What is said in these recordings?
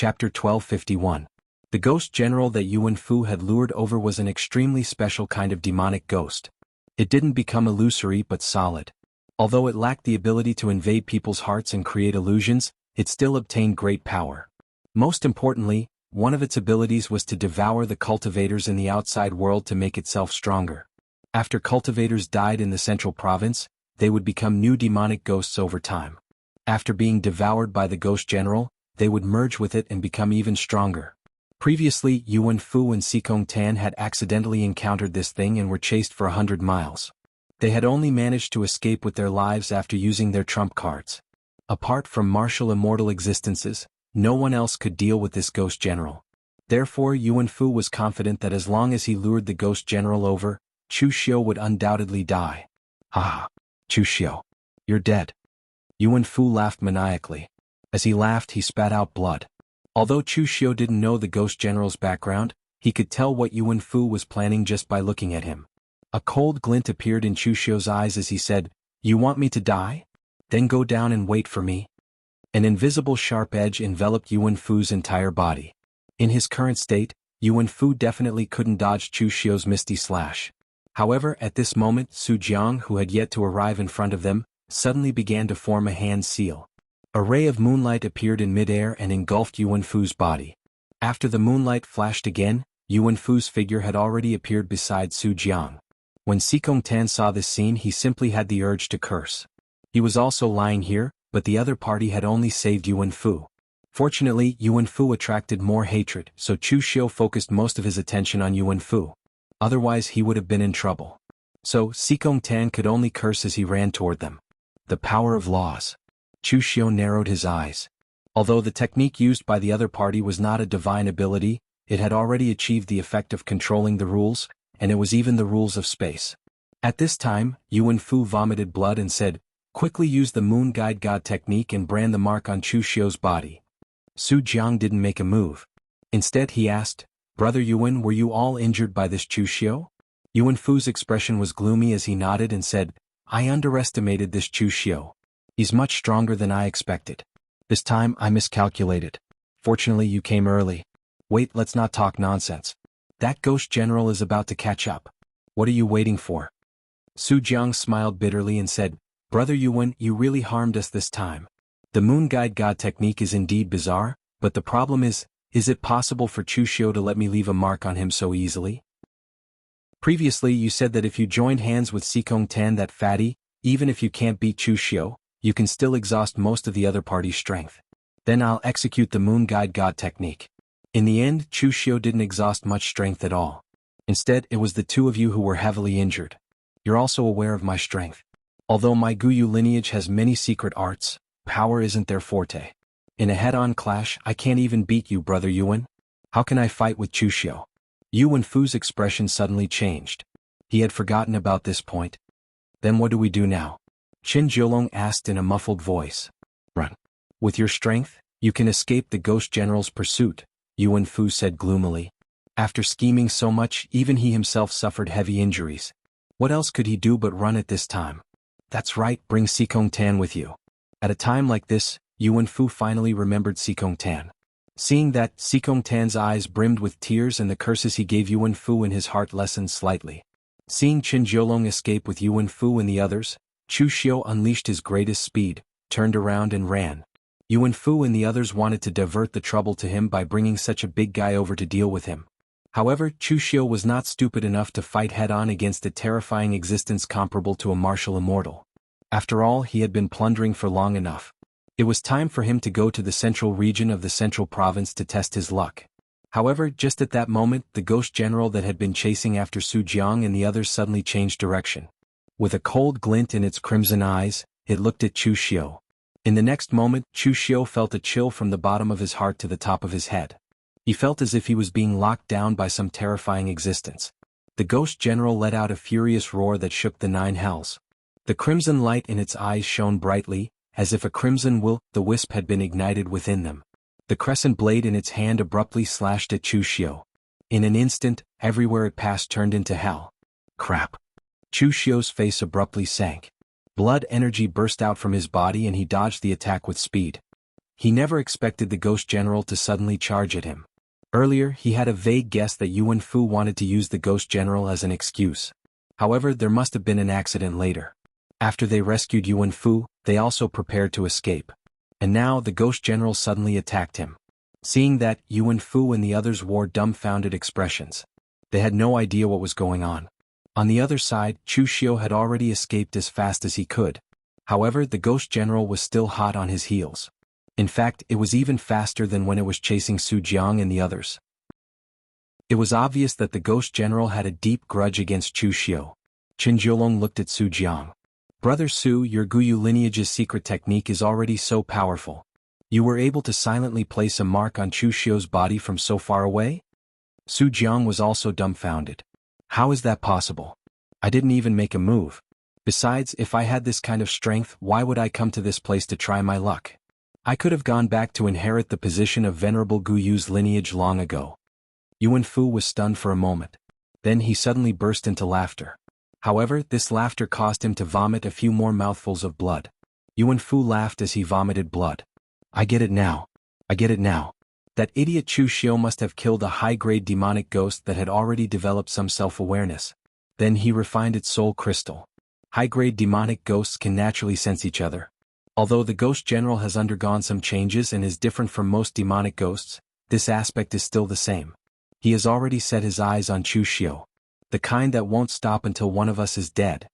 Chapter 1251. The ghost general that Yuan Fu had lured over was an extremely special kind of demonic ghost. It didn't become illusory but solid. Although it lacked the ability to invade people's hearts and create illusions, it still obtained great power. Most importantly, one of its abilities was to devour the cultivators in the outside world to make itself stronger. After cultivators died in the central province, they would become new demonic ghosts over time. After being devoured by the ghost general, they would merge with it and become even stronger. Previously, Yuan Fu and Xikong Tan had accidentally encountered this thing and were chased for 100 miles. They had only managed to escape with their lives after using their trump cards. Apart from martial immortal existences, no one else could deal with this ghost general. Therefore, Yuan Fu was confident that as long as he lured the ghost general over, Chu Xiu would undoubtedly die. Ah, Chu Xiu, you're dead. Yuan Fu laughed maniacally. As he laughed, he spat out blood. Although Chu Xiu didn't know the ghost general's background, he could tell what Yuan Fu was planning just by looking at him. A cold glint appeared in Chu Xiu's eyes as he said, "You want me to die? Then go down and wait for me." An invisible sharp edge enveloped Yuan Fu's entire body. In his current state, Yuan Fu definitely couldn't dodge Chu Xiu's misty slash. However, at this moment, Su Jiang, who had yet to arrive in front of them, suddenly began to form a hand seal. A ray of moonlight appeared in midair and engulfed Yuan Fu's body. After the moonlight flashed again, Yuan Fu's figure had already appeared beside Su Jiang. When Xikong Tan saw this scene, he simply had the urge to curse. He was also lying here, but the other party had only saved Yuan Fu. Fortunately, Yuan Fu attracted more hatred, so Chu Xiu focused most of his attention on Yuan Fu. Otherwise he would have been in trouble. So, Xikong Tan could only curse as he ran toward them. The power of laws. Chu Xiu narrowed his eyes. Although the technique used by the other party was not a divine ability, it had already achieved the effect of controlling the rules, and it was even the rules of space. At this time, Yuan Fu vomited blood and said, "Quickly use the Moon Guide God technique and brand the mark on Chu Xiu's body." Su Jiang didn't make a move. Instead he asked, "Brother Yuan, were you all injured by this Chu Xiu?" Yuan Fu's expression was gloomy as he nodded and said, "I underestimated this Chu Xiu. He's much stronger than I expected. This time I miscalculated. Fortunately you came early. Wait, let's not talk nonsense. That ghost general is about to catch up. What are you waiting for?" Su Jiang smiled bitterly and said, "Brother Yuan, you really harmed us this time. The Moon Guide God technique is indeed bizarre, but the problem is it possible for Chu Xiu to let me leave a mark on him so easily? Previously you said that if you joined hands with Xikong Tan, that fatty, even if you can't beat Chu Xiu, you can still exhaust most of the other party's strength. Then I'll execute the Moon Guide God technique." In the end, Chu Xiu didn't exhaust much strength at all. Instead, it was the two of you who were heavily injured. You're also aware of my strength. Although my Guyu lineage has many secret arts, power isn't their forte. In a head-on clash, I can't even beat you, Brother Yuan. How can I fight with Chu Xiu? Yuan Fu's expression suddenly changed. He had forgotten about this point. Then what do we do now? Qin Jiulong asked in a muffled voice. Run. With your strength, you can escape the ghost general's pursuit, Yuan Fu said gloomily. After scheming so much, even he himself suffered heavy injuries. What else could he do but run at this time? That's right, bring Xikong Tan with you. At a time like this, Yuan Fu finally remembered Xikong Tan. Seeing that, Xikong Tan's eyes brimmed with tears and the curses he gave Yuan Fu in his heart lessened slightly. Seeing Qin Jiulong escape with Yuan Fu and the others, Chu Xiu unleashed his greatest speed, turned around and ran. Yuan Fu and the others wanted to divert the trouble to him by bringing such a big guy over to deal with him. However, Chu Xiu was not stupid enough to fight head-on against a terrifying existence comparable to a martial immortal. After all, he had been plundering for long enough. It was time for him to go to the central region of the central province to test his luck. However, just at that moment, the ghost general that had been chasing after Su Jiang and the others suddenly changed direction. With a cold glint in its crimson eyes, it looked at Chu Xiu. In the next moment, Chu Xiu felt a chill from the bottom of his heart to the top of his head. He felt as if he was being locked down by some terrifying existence. The ghost general let out a furious roar that shook the 9 hells. The crimson light in its eyes shone brightly, as if a crimson will-the-wisp had been ignited within them. The crescent blade in its hand abruptly slashed at Chu Xiu. In an instant, everywhere it passed turned into hell. Crap. Chu Xiu's face abruptly sank. Blood energy burst out from his body and he dodged the attack with speed. He never expected the Ghost General to suddenly charge at him. Earlier, he had a vague guess that Yuan Fu wanted to use the Ghost General as an excuse. However, there must have been an accident later. After they rescued Yuan Fu, they also prepared to escape. And now the Ghost General suddenly attacked him. Seeing that, Yuan Fu and the others wore dumbfounded expressions. They had no idea what was going on. On the other side, Chu Xiu had already escaped as fast as he could. However, the Ghost General was still hot on his heels. In fact, it was even faster than when it was chasing Su Jiang and the others. It was obvious that the Ghost General had a deep grudge against Chu Xiu. Qin Jiulong looked at Su Jiang. "Brother Su, your Guyu lineage's secret technique is already so powerful. You were able to silently place a mark on Chu Xiu's body from so far away?" Su Jiang was also dumbfounded. "How is that possible? I didn't even make a move. Besides, if I had this kind of strength, why would I come to this place to try my luck? I could have gone back to inherit the position of Venerable Guyu's lineage long ago." Yuan Fu was stunned for a moment. Then he suddenly burst into laughter. However, this laughter caused him to vomit a few more mouthfuls of blood. Yuan Fu laughed as he vomited blood. "I get it now. I get it now. That idiot Chu Xiu must have killed a high-grade demonic ghost that had already developed some self-awareness. Then he refined its soul crystal. High-grade demonic ghosts can naturally sense each other. Although the Ghost General has undergone some changes and is different from most demonic ghosts, this aspect is still the same. He has already set his eyes on Chu Xiu. The kind that won't stop until one of us is dead.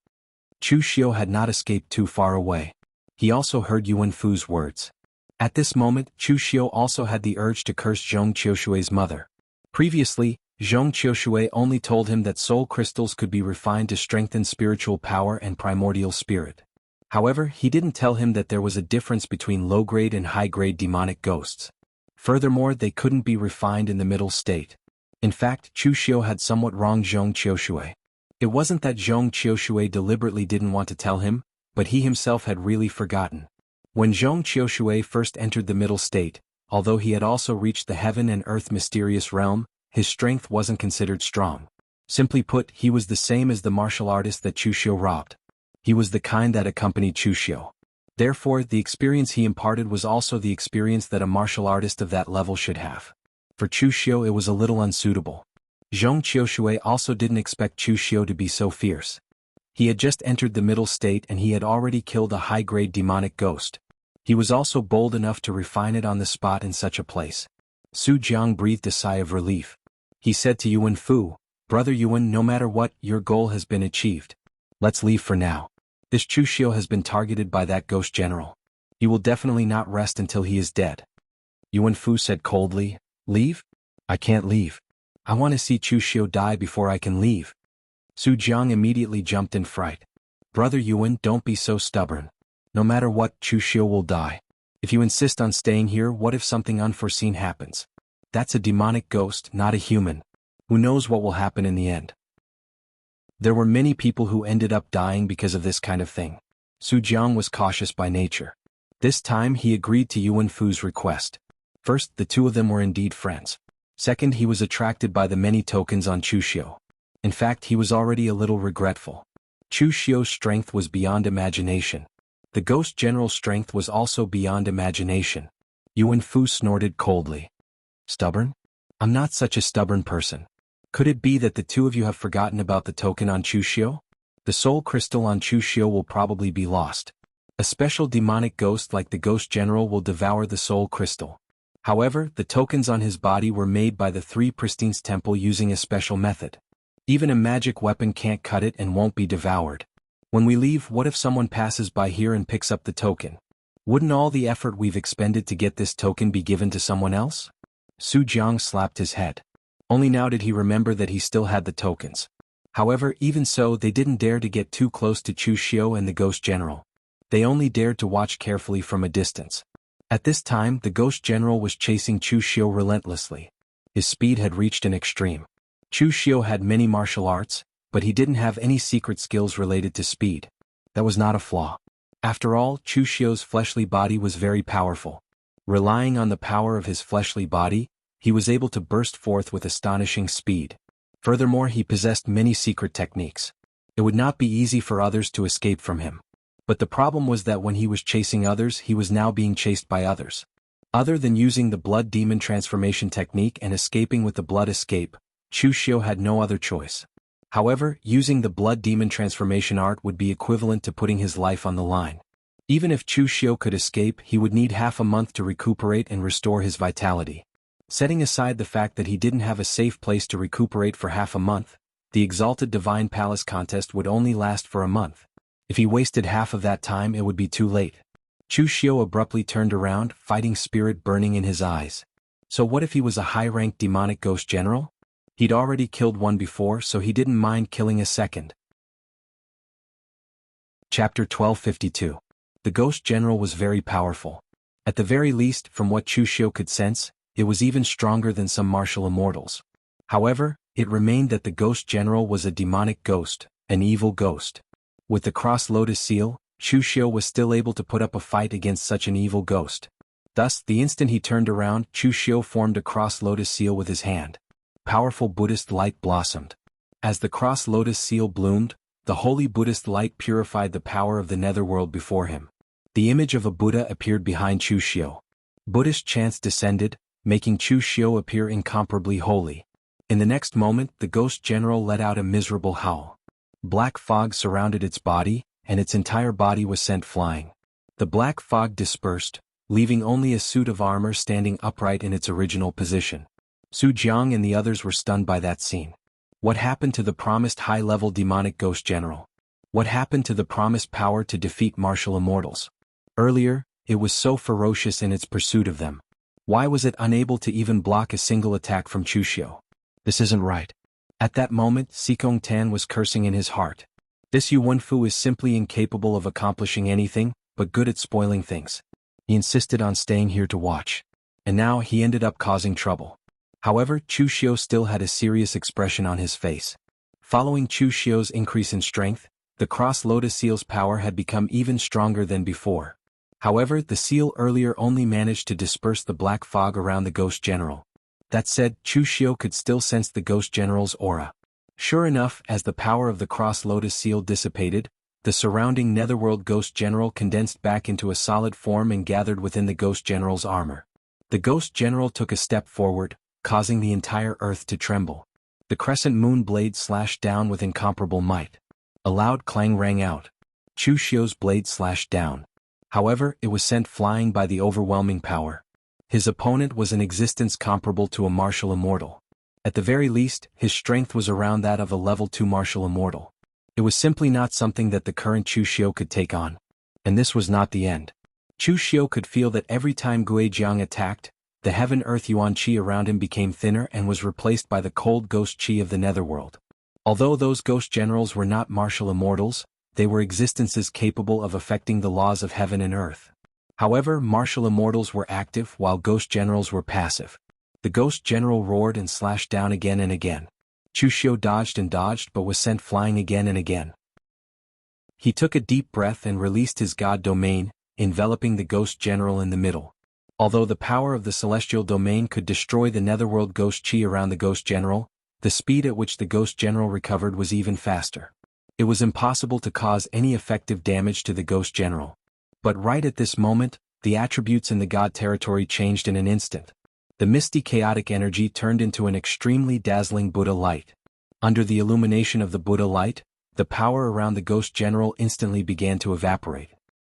Chu Xiu had not escaped too far away. He also heard Yuan Fu's words. At this moment, Chu Xiu also had the urge to curse Zhong Qiushui's mother. Previously, Zhong Qiushui only told him that soul crystals could be refined to strengthen spiritual power and primordial spirit. However, he didn't tell him that there was a difference between low-grade and high-grade demonic ghosts. Furthermore, they couldn't be refined in the middle state. In fact, Chu Xiu had somewhat wronged Zhong Qiushui. It wasn't that Zhong Qiushui deliberately didn't want to tell him, but he himself had really forgotten. When Zhong Qiushui first entered the middle state, although he had also reached the heaven and earth mysterious realm, his strength wasn't considered strong. Simply put, he was the same as the martial artist that Chu Xiu robbed. He was the kind that accompanied Chu Xiu. Therefore, the experience he imparted was also the experience that a martial artist of that level should have. For Chu Xiu it was a little unsuitable. Zhong Qiushui also didn't expect Chu Xiu to be so fierce. He had just entered the middle state and he had already killed a high-grade demonic ghost. He was also bold enough to refine it on the spot in such a place. Su Jiang breathed a sigh of relief. He said to Yuan Fu, "Brother Yuan, no matter what, your goal has been achieved. Let's leave for now. This Chu Xiu has been targeted by that Ghost General. He will definitely not rest until he is dead." Yuan Fu said coldly, "Leave? I can't leave. I want to see Chu Xiu die before I can leave." Su Jiang immediately jumped in fright. "Brother Yuan, don't be so stubborn. No matter what, Chu Xiu will die. If you insist on staying here, what if something unforeseen happens? That's a demonic ghost, not a human. Who knows what will happen in the end?" There were many people who ended up dying because of this kind of thing. Su Jiang was cautious by nature. This time he agreed to Yuan Fu's request. First, the two of them were indeed friends. Second, he was attracted by the many tokens on Chu Xiu. In fact, he was already a little regretful. Chu Xiu's strength was beyond imagination. The Ghost General's strength was also beyond imagination. Yuan Fu snorted coldly. "Stubborn? I'm not such a stubborn person. Could it be that the two of you have forgotten about the token on Chu Xiu? The soul crystal on Chu Xiu will probably be lost. A special demonic ghost like the Ghost General will devour the soul crystal. However, the tokens on his body were made by the Three Pristines Temple using a special method. Even a magic weapon can't cut it and won't be devoured. When we leave, what if someone passes by here and picks up the token? Wouldn't all the effort we've expended to get this token be given to someone else?" Su Jiang slapped his head. Only now did he remember that he still had the tokens. However, even so, they didn't dare to get too close to Chu Xiu and the Ghost General. They only dared to watch carefully from a distance. At this time, the Ghost General was chasing Chu Xiu relentlessly. His speed had reached an extreme. Chu Xiu had many martial arts, but he didn't have any secret skills related to speed. That was not a flaw. After all, Chu Xiu's fleshly body was very powerful. Relying on the power of his fleshly body, he was able to burst forth with astonishing speed. Furthermore, he possessed many secret techniques. It would not be easy for others to escape from him. But the problem was that when he was chasing others, he was now being chased by others. Other than using the blood demon transformation technique and escaping with the blood escape, Chu Xiu had no other choice. However, using the blood demon transformation art would be equivalent to putting his life on the line. Even if Chu Xiu could escape, he would need half a month to recuperate and restore his vitality. Setting aside the fact that he didn't have a safe place to recuperate for half a month, the Exalted Divine Palace contest would only last for a month. If he wasted half of that time, it would be too late. Chu Xiu abruptly turned around, fighting spirit burning in his eyes. So what if he was a high-ranked demonic ghost general? He'd already killed one before, so he didn't mind killing a second. Chapter 1252. The ghost general was very powerful. At the very least, from what Chu Xiu could sense, it was even stronger than some martial immortals. However, it remained that the ghost general was a demonic ghost, an evil ghost. With the cross lotus seal, Chu Xiu was still able to put up a fight against such an evil ghost. Thus, the instant he turned around, Chu Xiu formed a cross lotus seal with his hand. Powerful Buddhist light blossomed. As the cross lotus seal bloomed, the holy Buddhist light purified the power of the netherworld before him. The image of a Buddha appeared behind Chu Xiu. Buddhist chants descended, making Chu Xiu appear incomparably holy. In the next moment, the ghost general let out a miserable howl. Black fog surrounded its body, and its entire body was sent flying. The black fog dispersed, leaving only a suit of armor standing upright in its original position. Su Jiang and the others were stunned by that scene. What happened to the promised high-level demonic ghost general? What happened to the promised power to defeat martial immortals? Earlier, it was so ferocious in its pursuit of them. Why was it unable to even block a single attack from Chu Xiu? This isn't right. At that moment, Xikong Tan was cursing in his heart. This Yu Wenfu is simply incapable of accomplishing anything, but good at spoiling things. He insisted on staying here to watch. And now he ended up causing trouble. However, Chu Xiu still had a serious expression on his face. Following Chu Xiu's increase in strength, the cross lotus seal's power had become even stronger than before. However, the seal earlier only managed to disperse the black fog around the ghost general. That said, Chu Xiu could still sense the ghost general's aura. Sure enough, as the power of the cross lotus seal dissipated, the surrounding netherworld ghost general condensed back into a solid form and gathered within the ghost general's armor. The ghost general took a step forward, causing the entire earth to tremble. The crescent moon blade slashed down with incomparable might. A loud clang rang out. Chu Xiu's blade slashed down. However, it was sent flying by the overwhelming power. His opponent was an existence comparable to a martial immortal. At the very least, his strength was around that of a level 2 martial immortal. It was simply not something that the current Chu Xiu could take on. And this was not the end. Chu Xiu could feel that every time Gui Jiang attacked, the heaven-earth yuan qi around him became thinner and was replaced by the cold ghost qi of the netherworld. Although those ghost generals were not martial immortals, they were existences capable of affecting the laws of heaven and earth. However, martial immortals were active while ghost generals were passive. The ghost general roared and slashed down again and again. Chu Xiu dodged and dodged but was sent flying again and again. He took a deep breath and released his god domain, enveloping the ghost general in the middle. Although the power of the celestial domain could destroy the netherworld ghost qi around the ghost general, the speed at which the ghost general recovered was even faster. It was impossible to cause any effective damage to the ghost general. But right at this moment, the attributes in the god territory changed in an instant. The misty chaotic energy turned into an extremely dazzling Buddha light. Under the illumination of the Buddha light, the power around the ghost general instantly began to evaporate.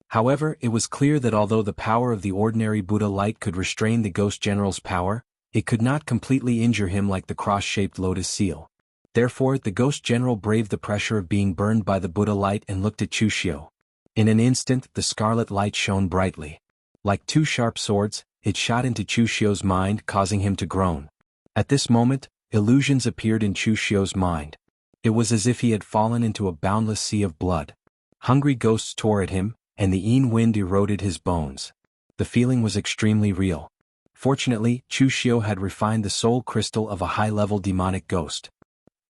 However, it was clear that although the power of the ordinary Buddha light could restrain the ghost general's power, it could not completely injure him like the cross-shaped lotus seal. Therefore, the ghost general braved the pressure of being burned by the Buddha light and looked at Chu Xiu. In an instant, the scarlet light shone brightly. Like two sharp swords, it shot into Chu Xiu's mind, causing him to groan. At this moment, illusions appeared in Chu Xiu's mind. It was as if he had fallen into a boundless sea of blood. Hungry ghosts tore at him, and the Yin wind eroded his bones. The feeling was extremely real. Fortunately, Chu Xiu had refined the soul crystal of a high-level demonic ghost.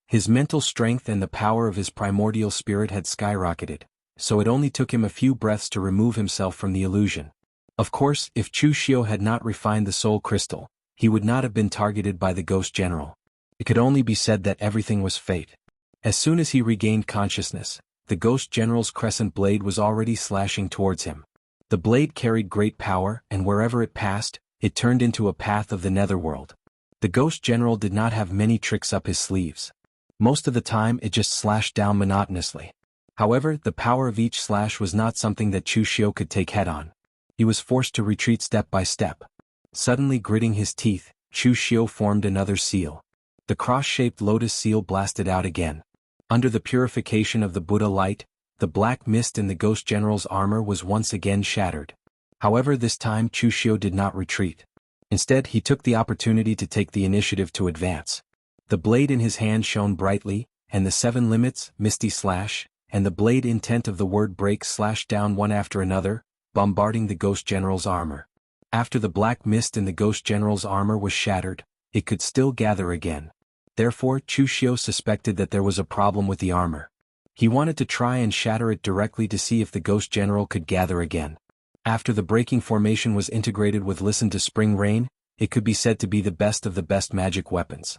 His mental strength and the power of his primordial spirit had skyrocketed, so it only took him a few breaths to remove himself from the illusion. Of course, if Chu Xiu had not refined the soul crystal, he would not have been targeted by the ghost general. It could only be said that everything was fate. As soon as he regained consciousness, the ghost general's crescent blade was already slashing towards him. The blade carried great power, and wherever it passed, it turned into a path of the netherworld. The ghost general did not have many tricks up his sleeves. Most of the time it just slashed down monotonously. However, the power of each slash was not something that Chu Xiu could take head-on. He was forced to retreat step by step. Suddenly gritting his teeth, Chu Xiu formed another seal. The cross-shaped lotus seal blasted out again. Under the purification of the Buddha light, the black mist in the ghost general's armor was once again shattered. However, this time Chu Xiu did not retreat. Instead, he took the opportunity to take the initiative to advance. The blade in his hand shone brightly, and the 7 limits, misty slash, and the blade intent of the word break slashed down one after another, bombarding the ghost general's armor. After the black mist in the ghost general's armor was shattered, it could still gather again. Therefore, Chu Xiu suspected that there was a problem with the armor. He wanted to try and shatter it directly to see if the ghost general could gather again. After the breaking formation was integrated with Listen to Spring Rain, it could be said to be the best of the best magic weapons.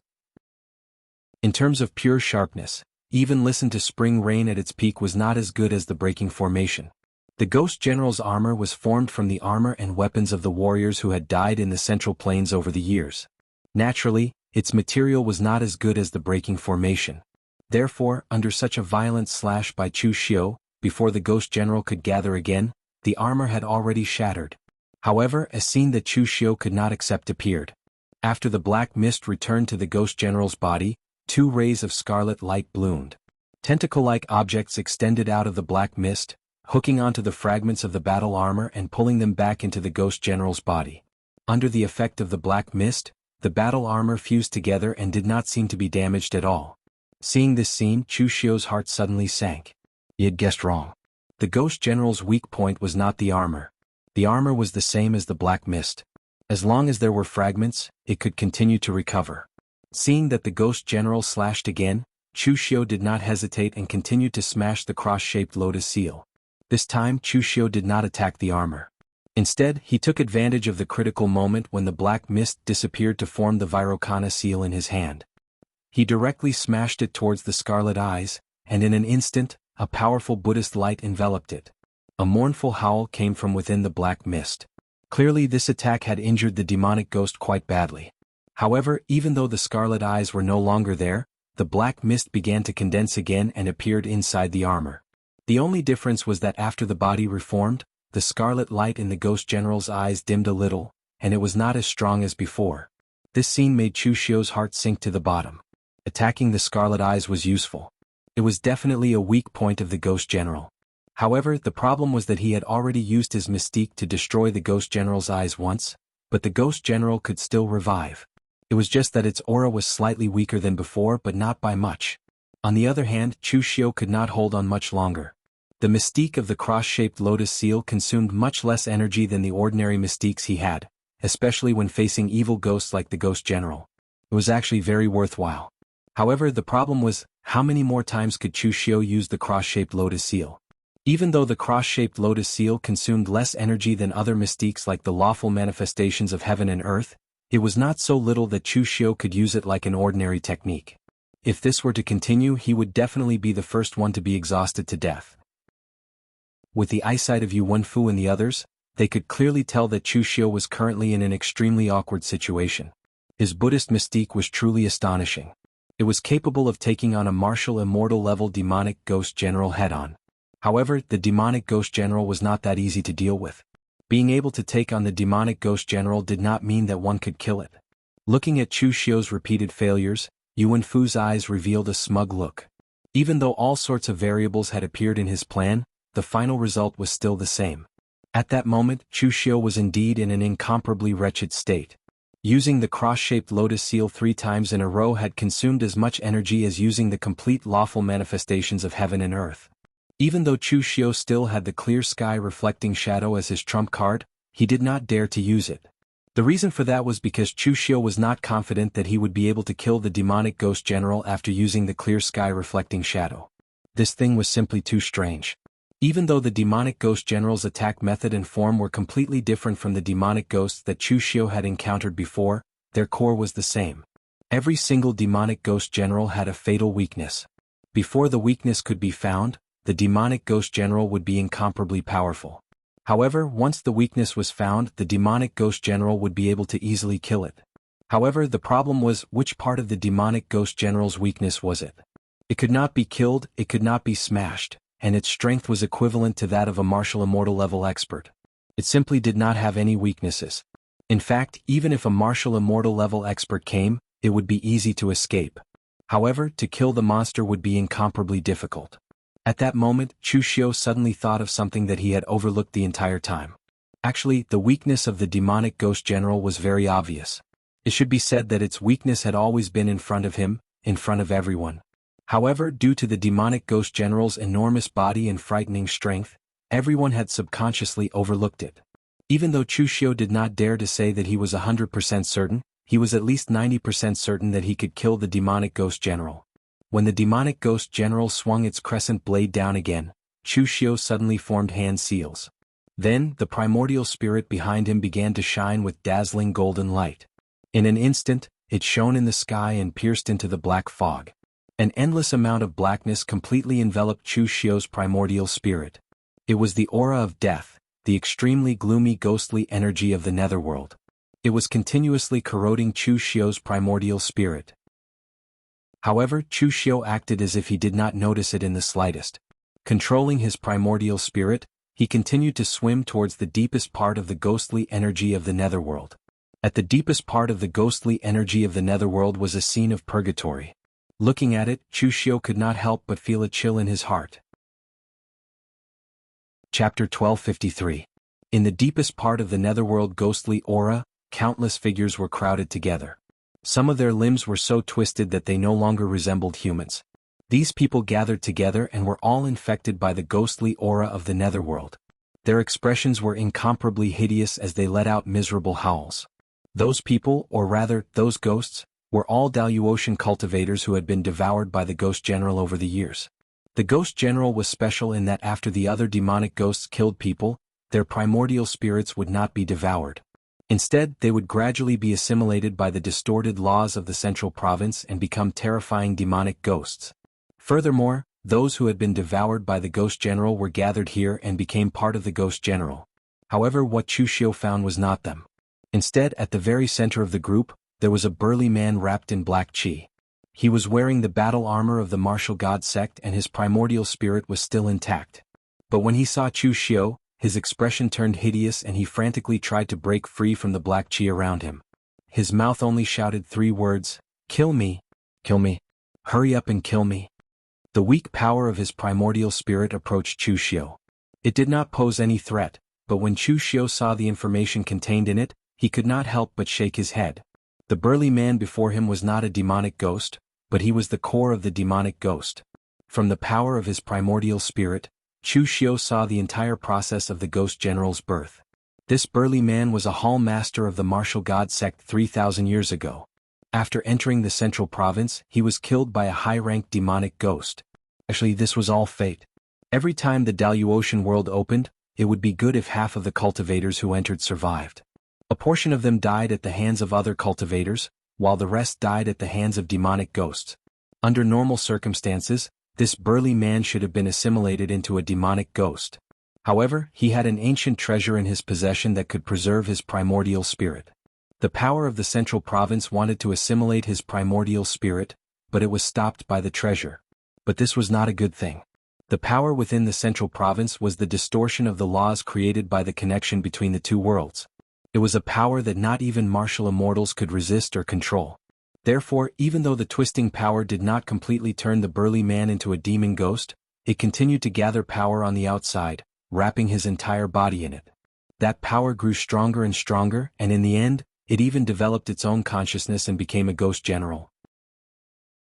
In terms of pure sharpness, even Listen to Spring Rain at its peak was not as good as the breaking formation. The ghost general's armor was formed from the armor and weapons of the warriors who had died in the Central Plains over the years. Naturally, its material was not as good as the breaking formation. Therefore, under such a violent slash by Chu Xiu, before the ghost general could gather again, the armor had already shattered. However, a scene that Chu Xiu could not accept appeared. After the black mist returned to the ghost general's body, 2 rays of scarlet light bloomed. Tentacle-like objects extended out of the black mist, hooking onto the fragments of the battle armor and pulling them back into the ghost general's body. Under the effect of the black mist, the battle armor fused together and did not seem to be damaged at all. Seeing this scene, Chu Xiu's heart suddenly sank. He had guessed wrong. The ghost general's weak point was not the armor. The armor was the same as the black mist. As long as there were fragments, it could continue to recover. Seeing that the ghost general slashed again, Chu Xiu did not hesitate and continued to smash the cross-shaped lotus seal. This time Chu Xiu did not attack the armor. Instead, he took advantage of the critical moment when the black mist disappeared to form the Vairocana seal in his hand. He directly smashed it towards the scarlet eyes, and in an instant, a powerful Buddhist light enveloped it. A mournful howl came from within the black mist. Clearly this attack had injured the demonic ghost quite badly. However, even though the scarlet eyes were no longer there, the black mist began to condense again and appeared inside the armor. The only difference was that after the body reformed, the scarlet light in the ghost general's eyes dimmed a little, and it was not as strong as before. This scene made Chu Xiu's heart sink to the bottom. Attacking the scarlet eyes was useful. It was definitely a weak point of the ghost general. However, the problem was that he had already used his mystique to destroy the ghost general's eyes once, but the ghost general could still revive. It was just that its aura was slightly weaker than before, but not by much. On the other hand, Chu Xiu could not hold on much longer. The mystique of the cross-shaped lotus seal consumed much less energy than the ordinary mystiques he had, especially when facing evil ghosts like the ghost general. It was actually very worthwhile. However, the problem was, how many more times could Chu Xiu use the cross-shaped lotus seal? Even though the cross-shaped lotus seal consumed less energy than other mystiques like the lawful manifestations of heaven and earth, it was not so little that Chu Xiu could use it like an ordinary technique. If this were to continue, he would definitely be the first one to be exhausted to death. With the eyesight of Yu Wenfu and the others, they could clearly tell that Chu Xiu was currently in an extremely awkward situation. His Buddhist mystique was truly astonishing. It was capable of taking on a martial immortal level demonic ghost general head-on. However, the demonic ghost general was not that easy to deal with. Being able to take on the demonic ghost general did not mean that one could kill it. Looking at Chu Xiu's repeated failures, Yu Wenfu's eyes revealed a smug look. Even though all sorts of variables had appeared in his plan, the final result was still the same. At that moment, Chu Xiu was indeed in an incomparably wretched state. Using the cross-shaped lotus seal 3 times in a row had consumed as much energy as using the complete lawful manifestations of heaven and earth. Even though Chu Xiu still had the clear sky reflecting shadow as his trump card, he did not dare to use it. The reason for that was because Chu Xiu was not confident that he would be able to kill the demonic ghost general after using the clear sky reflecting shadow. This thing was simply too strange. Even though the demonic ghost general's attack method and form were completely different from the demonic ghosts that Chu Xiu had encountered before, their core was the same. Every single demonic ghost general had a fatal weakness. Before the weakness could be found, the demonic ghost general would be incomparably powerful. However, once the weakness was found, the demonic ghost general would be able to easily kill it. However, the problem was, which part of the demonic ghost general's weakness was it? It could not be killed, it could not be smashed, and its strength was equivalent to that of a martial immortal level expert. It simply did not have any weaknesses. In fact, even if a martial immortal level expert came, it would be easy to escape. However, to kill the monster would be incomparably difficult. At that moment, Chu Xiu suddenly thought of something that he had overlooked the entire time. Actually, the weakness of the demonic ghost general was very obvious. It should be said that its weakness had always been in front of him, in front of everyone. However, due to the demonic ghost general's enormous body and frightening strength, everyone had subconsciously overlooked it. Even though Chu Xiu did not dare to say that he was 100% certain, he was at least 90% certain that he could kill the demonic ghost general. When the demonic ghost general swung its crescent blade down again, Chu Xiu suddenly formed hand seals. Then, the primordial spirit behind him began to shine with dazzling golden light. In an instant, it shone in the sky and pierced into the black fog. An endless amount of blackness completely enveloped Chu Xiu's primordial spirit. It was the aura of death, the extremely gloomy ghostly energy of the netherworld. It was continuously corroding Chu Xiu's primordial spirit. However, Chu Xiu acted as if he did not notice it in the slightest. Controlling his primordial spirit, he continued to swim towards the deepest part of the ghostly energy of the netherworld. At the deepest part of the ghostly energy of the netherworld was a scene of purgatory. Looking at it, Chu Xiu could not help but feel a chill in his heart. Chapter 1253. In the deepest part of the netherworld ghostly aura, countless figures were crowded together. Some of their limbs were so twisted that they no longer resembled humans. These people gathered together and were all infected by the ghostly aura of the netherworld. Their expressions were incomparably hideous as they let out miserable howls. Those people, or rather, those ghosts, were all Daluotian cultivators who had been devoured by the ghost general over the years. The ghost general was special in that after the other demonic ghosts killed people, their primordial spirits would not be devoured. Instead, they would gradually be assimilated by the distorted laws of the central province and become terrifying demonic ghosts. Furthermore, those who had been devoured by the ghost general were gathered here and became part of the ghost general. However, what Chu Xiu found was not them. Instead, at the very center of the group, there was a burly man wrapped in black qi. He was wearing the battle armor of the martial god sect and his primordial spirit was still intact. But when he saw Chu Xiu, his expression turned hideous and he frantically tried to break free from the black qi around him. His mouth only shouted 3 words, "Kill me! Kill me! Hurry up and kill me!" The weak power of his primordial spirit approached Chu Xiu. It did not pose any threat, but when Chu Xiu saw the information contained in it, he could not help but shake his head. The burly man before him was not a demonic ghost, but he was the core of the demonic ghost. From the power of his primordial spirit, Chu Xiu saw the entire process of the ghost general's birth. This burly man was a hall master of the martial god sect 3,000 years ago. After entering the central province, he was killed by a high-ranked demonic ghost. Actually, this was all fate. Every time the Daluotian world opened, it would be good if half of the cultivators who entered survived. A portion of them died at the hands of other cultivators, while the rest died at the hands of demonic ghosts. Under normal circumstances, this burly man should have been assimilated into a demonic ghost. However, he had an ancient treasure in his possession that could preserve his primordial spirit. The power of the central province wanted to assimilate his primordial spirit, but it was stopped by the treasure. But this was not a good thing. The power within the central province was the distortion of the laws created by the connection between the two worlds. It was a power that not even martial immortals could resist or control. Therefore, even though the twisting power did not completely turn the burly man into a demon ghost, it continued to gather power on the outside, wrapping his entire body in it. That power grew stronger and stronger, and in the end, it even developed its own consciousness and became a ghost general.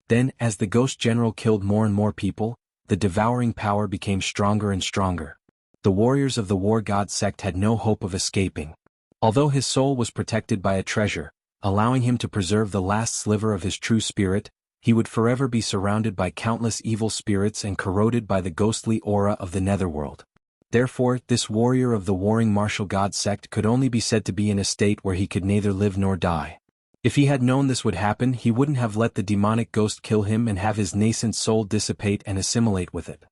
Then, as the ghost general killed more and more people, the devouring power became stronger and stronger. The warriors of the war god sect had no hope of escaping. Although his soul was protected by a treasure, allowing him to preserve the last sliver of his true spirit, he would forever be surrounded by countless evil spirits and corroded by the ghostly aura of the netherworld. Therefore, this warrior of the warring martial god sect could only be said to be in a state where he could neither live nor die. If he had known this would happen, he wouldn't have let the demonic ghost kill him and have his nascent soul dissipate and assimilate with it.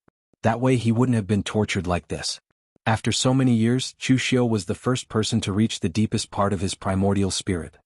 That way he wouldn't have been tortured like this. After so many years, Chu Xiu was the first person to reach the deepest part of his primordial spirit.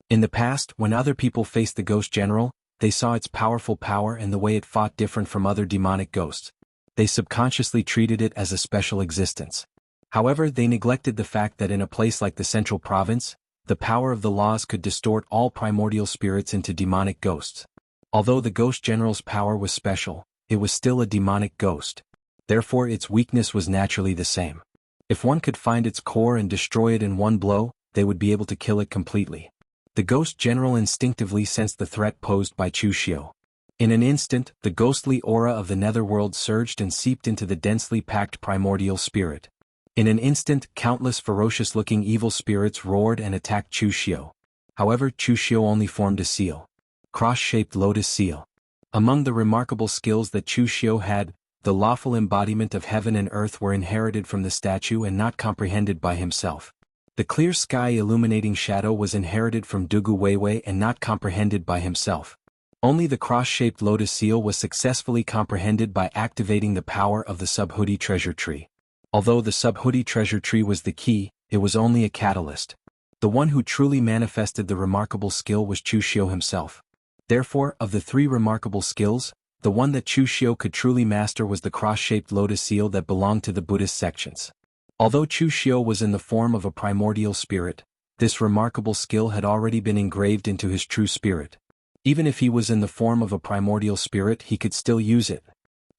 In the past, when other people faced the ghost general, they saw its powerful power and the way it fought different from other demonic ghosts. They subconsciously treated it as a special existence. However, they neglected the fact that in a place like the Central Province, the power of the laws could distort all primordial spirits into demonic ghosts. Although the ghost general's power was special, it was still a demonic ghost. Therefore its weakness was naturally the same. If one could find its core and destroy it in one blow, they would be able to kill it completely. The ghost general instinctively sensed the threat posed by Chu Xiu. In an instant, the ghostly aura of the netherworld surged and seeped into the densely packed primordial spirit. In an instant, countless ferocious-looking evil spirits roared and attacked Chu Xiu. However, Chu Xiu only formed a seal. Cross-shaped lotus seal. Among the remarkable skills that Chu Xiu had, the lawful embodiment of heaven and earth were inherited from the statue and not comprehended by himself. The clear sky illuminating shadow was inherited from Dugu Weiwei and not comprehended by himself. Only the cross-shaped lotus seal was successfully comprehended by activating the power of the Subhuti treasure tree. Although the Subhuti treasure tree was the key, it was only a catalyst. The one who truly manifested the remarkable skill was Chu Xiu himself. Therefore, of the three remarkable skills, the one that Chu Xiu could truly master was the cross-shaped lotus seal that belonged to the Buddhist sections. Although Chu Xiu was in the form of a primordial spirit, this remarkable skill had already been engraved into his true spirit. Even if he was in the form of a primordial spirit, he could still use it.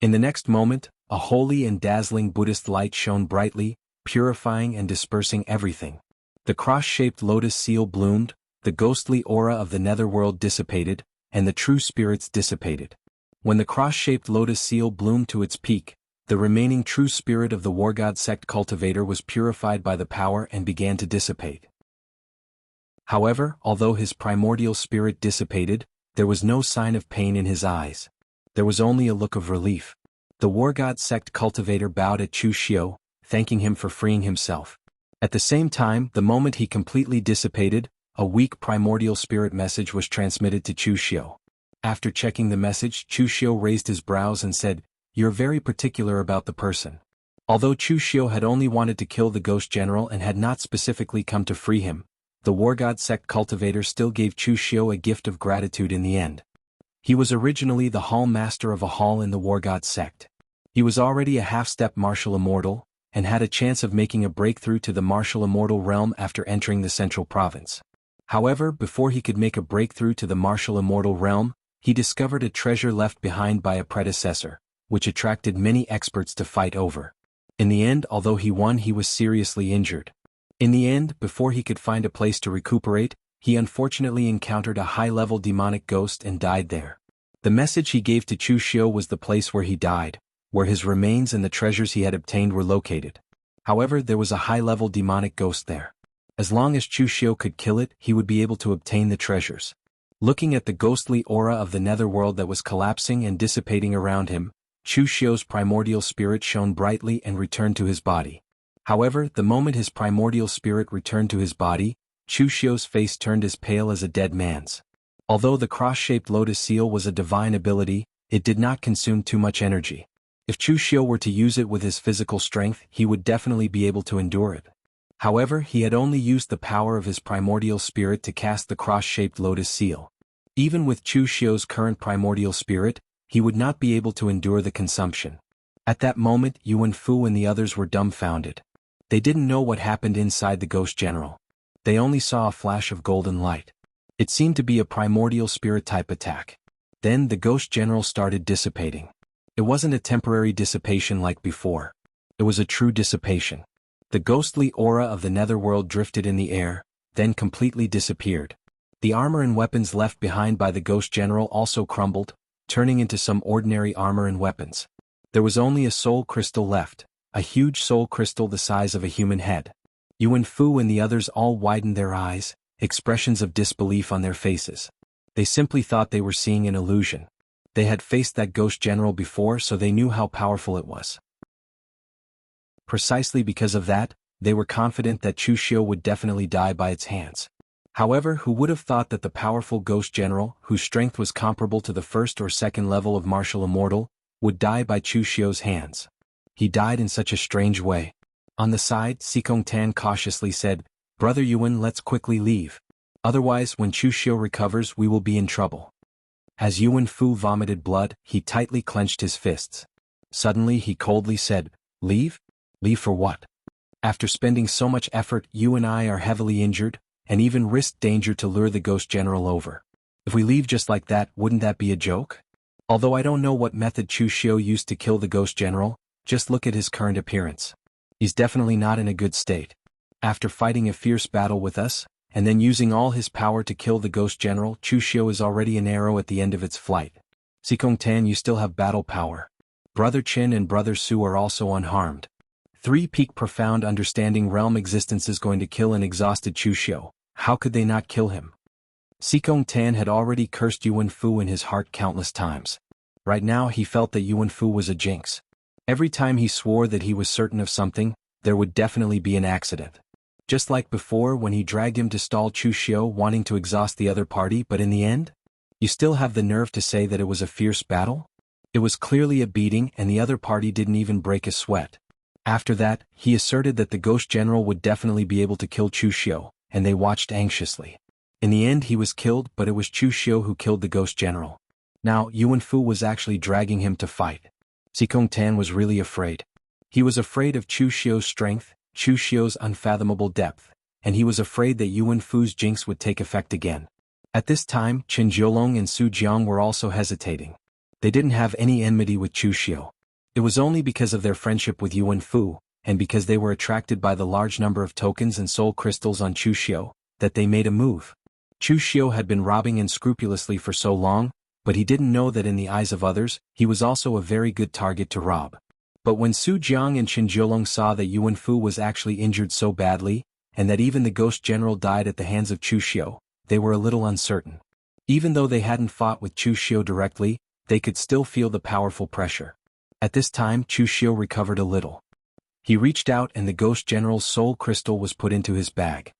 In the next moment, a holy and dazzling Buddhist light shone brightly, purifying and dispersing everything. The cross-shaped lotus seal bloomed, the ghostly aura of the netherworld dissipated, and the true spirits dissipated. When the cross-shaped lotus seal bloomed to its peak, the remaining true spirit of the war god sect cultivator was purified by the power and began to dissipate. However, although his primordial spirit dissipated, there was no sign of pain in his eyes. There was only a look of relief. The war god sect cultivator bowed at Chu Xiu, thanking him for freeing himself. At the same time, the moment he completely dissipated, a weak primordial spirit message was transmitted to Chu Xiu. After checking the message, Chu Xiu raised his brows and said, "You're very particular about the person." Although Chu Xiu had only wanted to kill the ghost general and had not specifically come to free him, the war god sect cultivator still gave Chu Xiu a gift of gratitude in the end. He was originally the hall master of a hall in the war god sect. He was already a half-step martial immortal, and had a chance of making a breakthrough to the martial immortal realm after entering the central province. However, before he could make a breakthrough to the martial immortal realm, he discovered a treasure left behind by a predecessor, which attracted many experts to fight over. In the end, although he won, he was seriously injured. In the end, before he could find a place to recuperate, he unfortunately encountered a high-level demonic ghost and died there. The message he gave to Chu Xiu was the place where he died, where his remains and the treasures he had obtained were located. However, there was a high-level demonic ghost there. As long as Chu Xiu could kill it, he would be able to obtain the treasures. Looking at the ghostly aura of the netherworld that was collapsing and dissipating around him, Chu Xiu's primordial spirit shone brightly and returned to his body. However, the moment his primordial spirit returned to his body, Chu Xiu's face turned as pale as a dead man's. Although the cross-shaped lotus seal was a divine ability, it did not consume too much energy. If Chu Xiu were to use it with his physical strength, he would definitely be able to endure it. However, he had only used the power of his primordial spirit to cast the cross-shaped lotus seal. Even with Chu Xiu's current primordial spirit, he would not be able to endure the consumption. At that moment, Yuan Fu and the others were dumbfounded. They didn't know what happened inside the ghost general. They only saw a flash of golden light. It seemed to be a primordial spirit-type attack. Then the ghost general started dissipating. It wasn't a temporary dissipation like before. It was a true dissipation. The ghostly aura of the netherworld drifted in the air, then completely disappeared. The armor and weapons left behind by the ghost general also crumbled, turning into some ordinary armor and weapons. There was only a soul crystal left, a huge soul crystal the size of a human head. Yuan Fu and the others all widened their eyes, expressions of disbelief on their faces. They simply thought they were seeing an illusion. They had faced that ghost general before, so they knew how powerful it was. Precisely because of that, they were confident that Chu Xiu would definitely die by its hands. However, who would have thought that the powerful ghost general, whose strength was comparable to the first or second level of martial immortal, would die by Chu Xiu's hands? He died in such a strange way. On the side, Sikong Tan cautiously said, "Brother Yuan, let's quickly leave. Otherwise, when Chu Xiu recovers, we will be in trouble." As Yuan Fu vomited blood, he tightly clenched his fists. Suddenly he coldly said, "Leave? Leave for what? After spending so much effort, you and I are heavily injured, and even risked danger to lure the Ghost General over. If we leave just like that, wouldn't that be a joke? Although I don't know what method Chu Xiu used to kill the Ghost General, just look at his current appearance. He's definitely not in a good state. After fighting a fierce battle with us, and then using all his power to kill the Ghost General, Chu Xiu is already an arrow at the end of its flight. Sikong Tan, you still have battle power. Brother Qin and Brother Su are also unharmed. 3 peak profound understanding realm existence is going to kill an exhausted Chu Xiu. How could they not kill him?" Sikong Tan had already cursed Yuan Fu in his heart countless times. Right now he felt that Yuan Fu was a jinx. Every time he swore that he was certain of something, there would definitely be an accident. Just like before when he dragged him to stall Chu Xiu wanting to exhaust the other party, but in the end? You still have the nerve to say that it was a fierce battle? It was clearly a beating and the other party didn't even break a sweat. After that, he asserted that the Ghost General would definitely be able to kill Chu Xiu, and they watched anxiously. In the end he was killed, but it was Chu Xiu who killed the Ghost General. Now, Yuan Fu was actually dragging him to fight. Sikong Tan was really afraid. He was afraid of Chu Xiu's strength, Chu Xiu's unfathomable depth, and he was afraid that Yuan Fu's jinx would take effect again. At this time, Qin Jiolong and Su Jiang were also hesitating. They didn't have any enmity with Chu Xiu. It was only because of their friendship with Yuan Fu, and because they were attracted by the large number of tokens and soul crystals on Chu Xiu, that they made a move. Chu Xiu had been robbing unscrupulously for so long, but he didn't know that in the eyes of others, he was also a very good target to rob. But when Su Jiang and Qin Jiolong saw that Yuan Fu was actually injured so badly, and that even the Ghost General died at the hands of Chu Xiu, they were a little uncertain. Even though they hadn't fought with Chu Xiu directly, they could still feel the powerful pressure. At this time Chu Xiu recovered a little. He reached out and the Ghost General's soul crystal was put into his bag.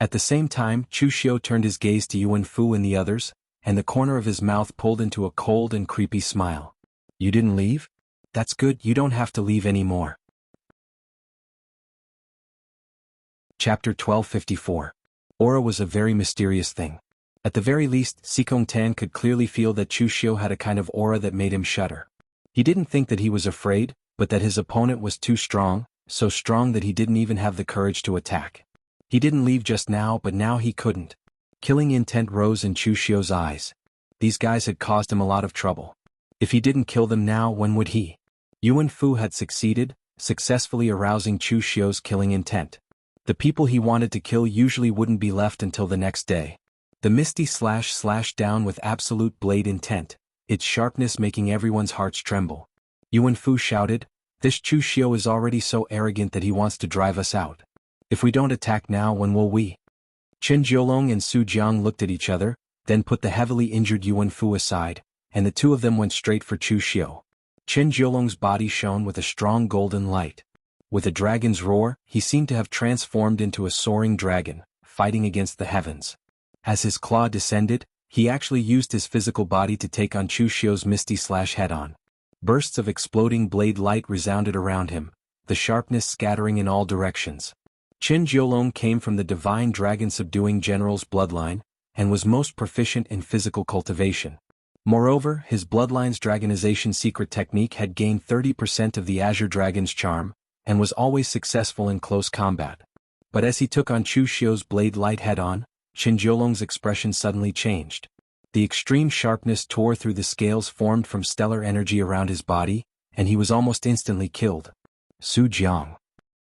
At the same time Chu Xiu turned his gaze to Yuan Fu and the others, and the corner of his mouth pulled into a cold and creepy smile. "You didn't leave? That's good, you don't have to leave anymore." Chapter 1254. Aura was a very mysterious thing. At the very least, Sikong Tan could clearly feel that Chu Xiu had a kind of aura that made him shudder. He didn't think that he was afraid, but that his opponent was too strong, so strong that he didn't even have the courage to attack. He didn't leave just now, but now he couldn't. Killing intent rose in Chu Xiu's eyes. These guys had caused him a lot of trouble. If he didn't kill them now, when would he? Yuan Fu had succeeded, successfully arousing Chu Xiu's killing intent. The people he wanted to kill usually wouldn't be left until the next day. The misty slash slashed down with absolute blade intent, its sharpness making everyone's hearts tremble. Yuan Fu shouted, "This Chu Xiu is already so arrogant that he wants to drive us out. If we don't attack now, when will we?" Qin Jiolong and Su Jiang looked at each other, then put the heavily injured Yuan Fu aside, and the two of them went straight for Chu Xiu. Qin Jiolong's body shone with a strong golden light. With a dragon's roar, he seemed to have transformed into a soaring dragon, fighting against the heavens. As his claw descended, he actually used his physical body to take on Chu Xiu's misty slash head-on. Bursts of exploding blade light resounded around him, the sharpness scattering in all directions. Qin Jiolong came from the divine dragon-subduing general's bloodline, and was most proficient in physical cultivation. Moreover, his bloodline's dragonization secret technique had gained 30% of the Azure Dragon's charm, and was always successful in close combat. But as he took on Chu Xiu's blade light head-on, Qin Jiolong's expression suddenly changed. The extreme sharpness tore through the scales formed from stellar energy around his body, and he was almost instantly killed. "Su Jiang!"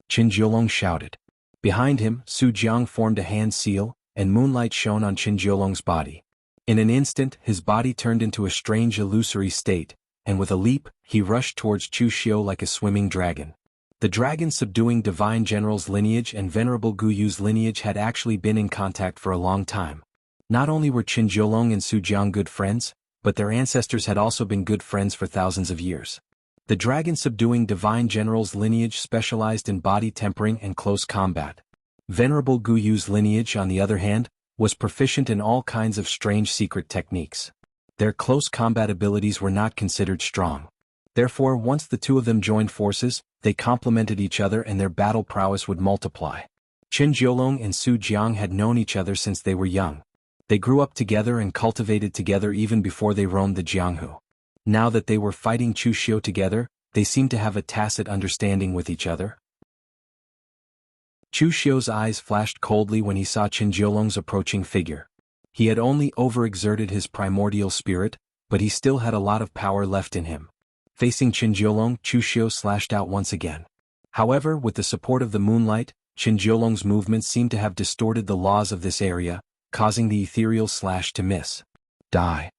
Qin Jiolong shouted. Behind him, Su Jiang formed a hand seal, and moonlight shone on Qin Jiolong's body. In an instant, his body turned into a strange illusory state, and with a leap, he rushed towards Chu Xiu like a swimming dragon. The dragon-subduing divine general's lineage and Venerable Guyu's lineage had actually been in contact for a long time. Not only were Qin Jiolong and Su Jiang good friends, but their ancestors had also been good friends for thousands of years. The dragon-subduing divine general's lineage specialized in body tempering and close combat. Venerable Guyu's lineage, on the other hand, was proficient in all kinds of strange secret techniques. Their close combat abilities were not considered strong. Therefore, once the two of them joined forces, they complemented each other and their battle prowess would multiply. Qin Jiolong and Su Jiang had known each other since they were young. They grew up together and cultivated together even before they roamed the Jianghu. Now that they were fighting Chu Xiu together, they seemed to have a tacit understanding with each other. Chu Xiu's eyes flashed coldly when he saw Qin Jiolong's approaching figure. He had only overexerted his primordial spirit, but he still had a lot of power left in him. Facing Qin Jiolong, Chu Xiu slashed out once again. However, with the support of the moonlight, Qin Jiolong's movements seemed to have distorted the laws of this area, causing the ethereal slash to miss. Die.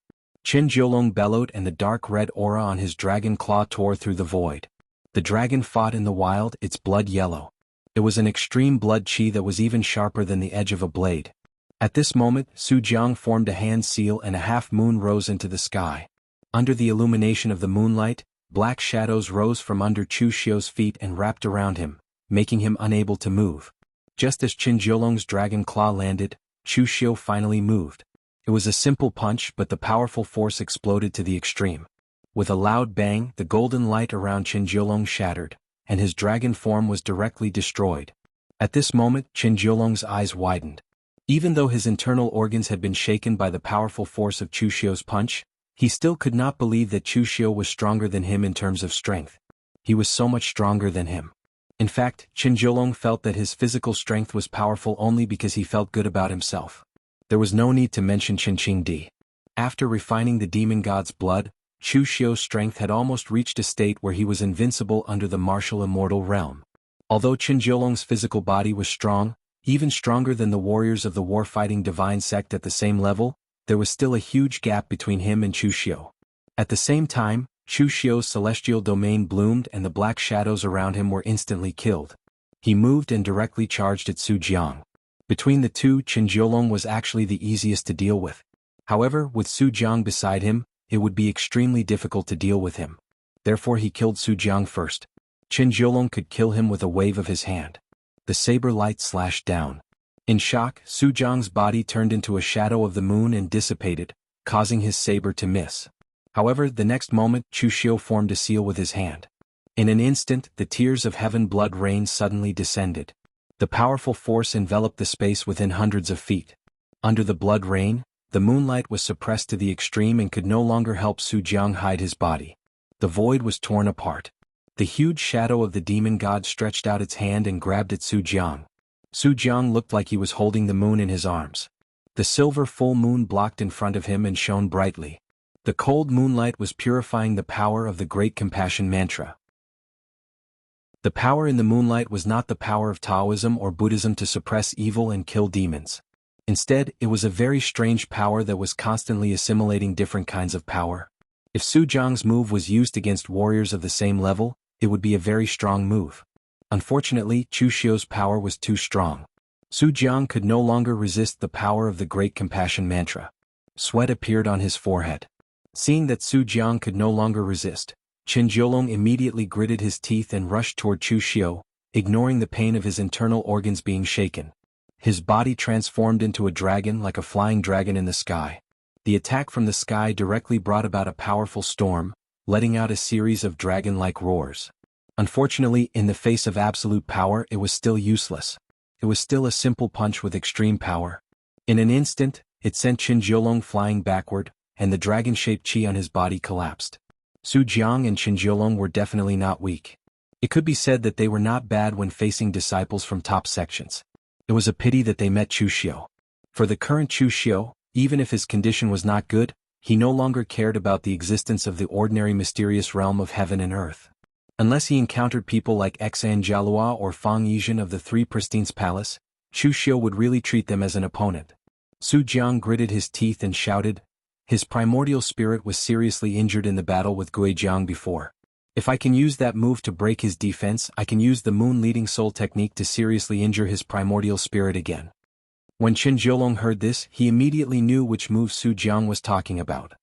Qin Jiolong bellowed and the dark red aura on his dragon claw tore through the void. The dragon fought in the wild, its blood yellow. It was an extreme blood qi that was even sharper than the edge of a blade. At this moment, Su Jiang formed a hand seal and a half-moon rose into the sky. Under the illumination of the moonlight, black shadows rose from under Chu Xiu's feet and wrapped around him, making him unable to move. Just as Qin Jiolong's dragon claw landed, Chu Xiu finally moved. It was a simple punch, but the powerful force exploded to the extreme. With a loud bang, the golden light around Qin Jiolong shattered, and his dragon form was directly destroyed. At this moment, Qin Jiolong's eyes widened. Even though his internal organs had been shaken by the powerful force of Chu Xiu's punch, he still could not believe that Chu Xiu was stronger than him in terms of strength. He was so much stronger than him. In fact, Qin Jiolong felt that his physical strength was powerful only because he felt good about himself. There was no need to mention Qin Qingdi. After refining the demon god's blood, Chu Xiu's strength had almost reached a state where he was invincible under the martial immortal realm. Although Qin Jiolong's physical body was strong, even stronger than the warriors of the war-fighting divine sect at the same level, there was still a huge gap between him and Chu Xiu. At the same time, Chu Xiu's celestial domain bloomed and the black shadows around him were instantly killed. He moved and directly charged at Su Jiang. Between the two, Qin Jiolong was actually the easiest to deal with. However, with Su Jiang beside him, it would be extremely difficult to deal with him. Therefore he killed Su Jiang first. Qin Jiolong could kill him with a wave of his hand. The saber light slashed down. In shock, Su Jiang's body turned into a shadow of the moon and dissipated, causing his saber to miss. However, the next moment, Chu Xiu formed a seal with his hand. In an instant, the tears of heaven blood rain suddenly descended. The powerful force enveloped the space within hundreds of feet. Under the blood rain, the moonlight was suppressed to the extreme and could no longer help Su Jiang hide his body. The void was torn apart. The huge shadow of the demon god stretched out its hand and grabbed at Su Jiang. Su Jiang looked like he was holding the moon in his arms. The silver full moon blocked in front of him and shone brightly. The cold moonlight was purifying the power of the Great Compassion Mantra. The power in the moonlight was not the power of Taoism or Buddhism to suppress evil and kill demons. Instead, it was a very strange power that was constantly assimilating different kinds of power. If Su Jiang's move was used against warriors of the same level, it would be a very strong move. Unfortunately, Chu Xiu's power was too strong. Su Jiang could no longer resist the power of the Great Compassion Mantra. Sweat appeared on his forehead. Seeing that Su Jiang could no longer resist, Qin Jiolong immediately gritted his teeth and rushed toward Chu Xiu, ignoring the pain of his internal organs being shaken. His body transformed into a dragon like a flying dragon in the sky. The attack from the sky directly brought about a powerful storm, letting out a series of dragon-like roars. Unfortunately, in the face of absolute power, it was still useless. It was still a simple punch with extreme power. In an instant, it sent Qin Jiolong flying backward, and the dragon-shaped qi on his body collapsed. Su Jiang and Qin Jiolong were definitely not weak. It could be said that they were not bad when facing disciples from top sections. It was a pity that they met Chu Xiu. For the current Chu Xiu, even if his condition was not good, he no longer cared about the existence of the ordinary mysterious realm of heaven and earth. Unless he encountered people like Xan Jialua or Fang Yizhen of the Three Pristines Palace, Chu Xiu would really treat them as an opponent. Su Jiang gritted his teeth and shouted. His primordial spirit was seriously injured in the battle with Guijiang before. If I can use that move to break his defense, I can use the moon leading soul technique to seriously injure his primordial spirit again. When Qin Jiolong heard this, he immediately knew which move Su Jiang was talking about.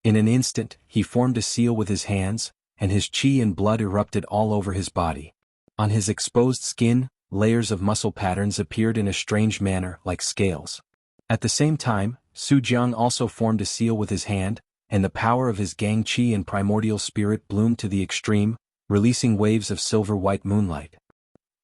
In an instant, he formed a seal with his hands, and his qi and blood erupted all over his body. On his exposed skin, layers of muscle patterns appeared in a strange manner like scales. At the same time, Su Jiang also formed a seal with his hand, and the power of his gang qi and primordial spirit bloomed to the extreme, releasing waves of silver-white moonlight.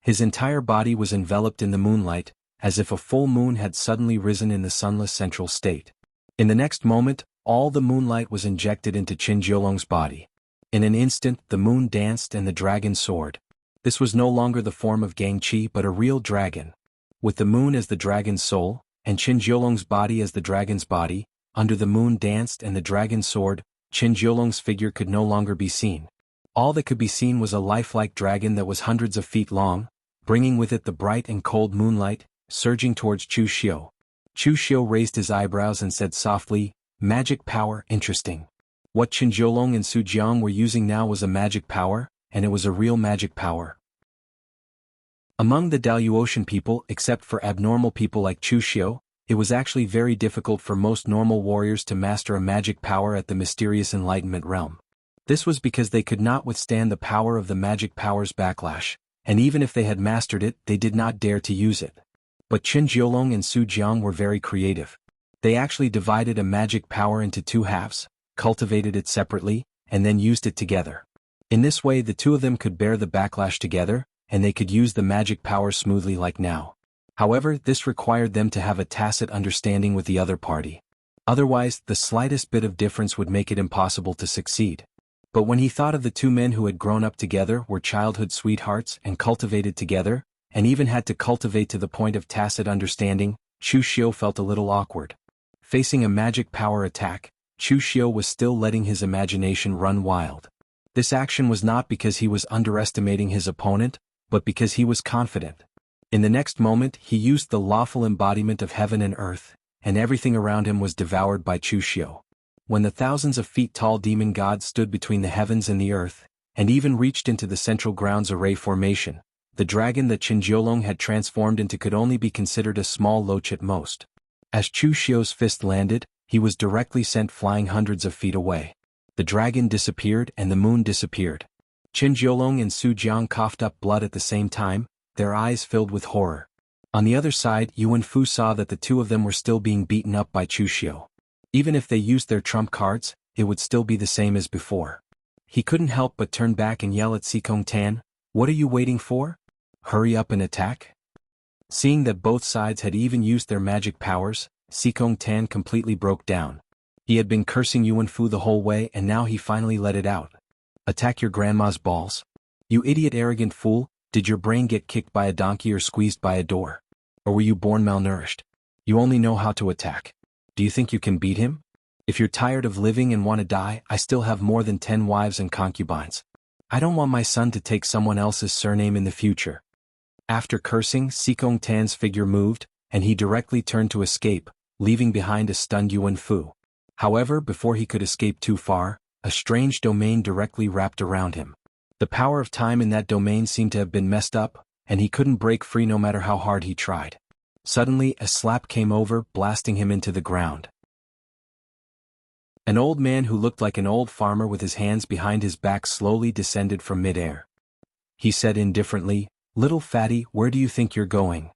His entire body was enveloped in the moonlight, as if a full moon had suddenly risen in the sunless central state. In the next moment, all the moonlight was injected into Qin Jiolong's body. In an instant, the moon danced and the dragon soared. This was no longer the form of gang qi but a real dragon. With the moon as the dragon's soul, and Qin Jiolong's body as the dragon's body, under the moon danced and the dragon soared, Qin Jiolong's figure could no longer be seen. All that could be seen was a lifelike dragon that was hundreds of feet long, bringing with it the bright and cold moonlight, surging towards Chu Xiu. Chu Xiu raised his eyebrows and said softly, "Magic power, interesting." What Qin Jiolong and Su Jiang were using now was a magic power, and it was a real magic power. Among the Daluotian people, except for abnormal people like Chu Xiu, it was actually very difficult for most normal warriors to master a magic power at the mysterious enlightenment realm. This was because they could not withstand the power of the magic power's backlash, and even if they had mastered it, they did not dare to use it. But Qin Jiolong and Su Jiang were very creative. They actually divided a magic power into two halves, cultivated it separately, and then used it together. In this way the two of them could bear the backlash together, and they could use the magic power smoothly like now. However, this required them to have a tacit understanding with the other party. Otherwise, the slightest bit of difference would make it impossible to succeed. But when he thought of the two men who had grown up together, were childhood sweethearts, and cultivated together, and even had to cultivate to the point of tacit understanding, Chu Xiu felt a little awkward. Facing a magic power attack, Chu Xiu was still letting his imagination run wild. This action was not because he was underestimating his opponent, but because he was confident. In the next moment he used the lawful embodiment of heaven and earth, and everything around him was devoured by Chu Xiu. When the thousands of feet tall demon god stood between the heavens and the earth, and even reached into the central grounds array formation, the dragon that Qin Jiolong had transformed into could only be considered a small loach at most. As Chu Xiu's fist landed, he was directly sent flying hundreds of feet away. The dragon disappeared and the moon disappeared. Qin Jiolong and Su Jiang coughed up blood at the same time, their eyes filled with horror. On the other side, Yuan Fu saw that the two of them were still being beaten up by Chu Xiu. Even if they used their trump cards, it would still be the same as before. He couldn't help but turn back and yell at Sikong Tan, "What are you waiting for? Hurry up and attack." Seeing that both sides had even used their magic powers, Sikong Tan completely broke down. He had been cursing Yuan Fu the whole way and now he finally let it out. "Attack your grandma's balls? You idiot arrogant fool, did your brain get kicked by a donkey or squeezed by a door? Or were you born malnourished? You only know how to attack. Do you think you can beat him? If you're tired of living and want to die, I still have more than 10 wives and concubines. I don't want my son to take someone else's surname in the future." After cursing, Sikong Tan's figure moved, and he directly turned to escape, leaving behind a stunned Yuan Fu. However, before he could escape too far, a strange domain directly wrapped around him. The power of time in that domain seemed to have been messed up, and he couldn't break free no matter how hard he tried. Suddenly, a slap came over, blasting him into the ground. An old man who looked like an old farmer with his hands behind his back slowly descended from mid-air. He said indifferently, "Little fatty, where do you think you're going?"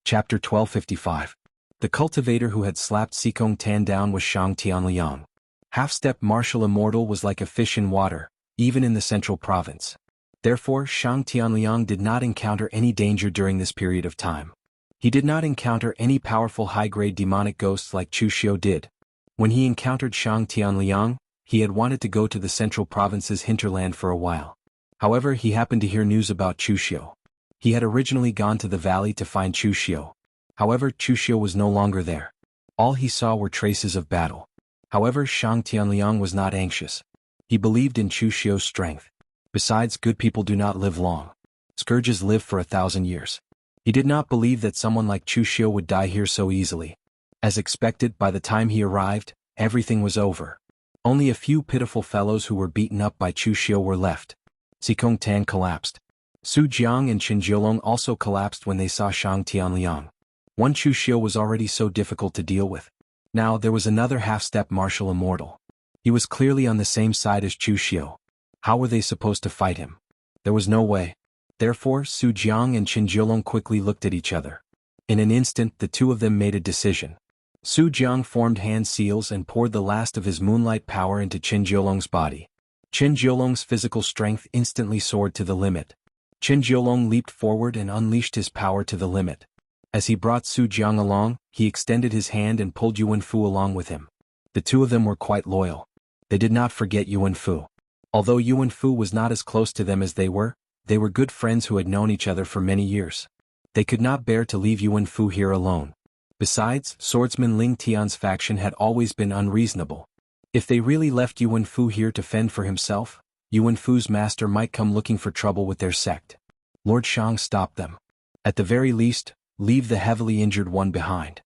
Chapter 1255. The cultivator who had slapped Sikong Tan down was Shang Tianliang. Half-step martial immortal was like a fish in water, even in the central province. Therefore, Shang Tianliang did not encounter any danger during this period of time. He did not encounter any powerful high-grade demonic ghosts like Chu Xiu did. When he encountered Shang Tianliang, he had wanted to go to the central province's hinterland for a while. However, he happened to hear news about Chu Xiu. He had originally gone to the valley to find Chu Xiu. However, Chu Xiu was no longer there. All he saw were traces of battle. However, Shang Tianliang was not anxious. He believed in Chu Xiu's strength. Besides, good people do not live long. Scourges live for 1,000 years. He did not believe that someone like Chu Xiu would die here so easily. As expected, by the time he arrived, everything was over. Only a few pitiful fellows who were beaten up by Chu Xiu were left. Sikong Tan collapsed. Su Jiang and Qin Jiolong also collapsed when they saw Shang Tianliang. One Chu Xiu was already so difficult to deal with. Now there was another half-step martial immortal. He was clearly on the same side as Chu Xiu. How were they supposed to fight him? There was no way. Therefore, Su Jiang and Qin Jiolong quickly looked at each other. In an instant, the two of them made a decision. Su Jiang formed hand seals and poured the last of his moonlight power into Qin Jiolong's body. Qin Jiolong's physical strength instantly soared to the limit. Qin Jiolong leaped forward and unleashed his power to the limit. As he brought Su Jiang along, he extended his hand and pulled Yuan Fu along with him. The two of them were quite loyal. They did not forget Yuan Fu. Although Yuan Fu was not as close to them as they were good friends who had known each other for many years. They could not bear to leave Yuan Fu here alone. Besides, swordsman Ling Tian's faction had always been unreasonable. If they really left Yuan Fu here to fend for himself, Yuan Fu's master might come looking for trouble with their sect. Lord Shang stopped them. At the very least, leave the heavily injured one behind.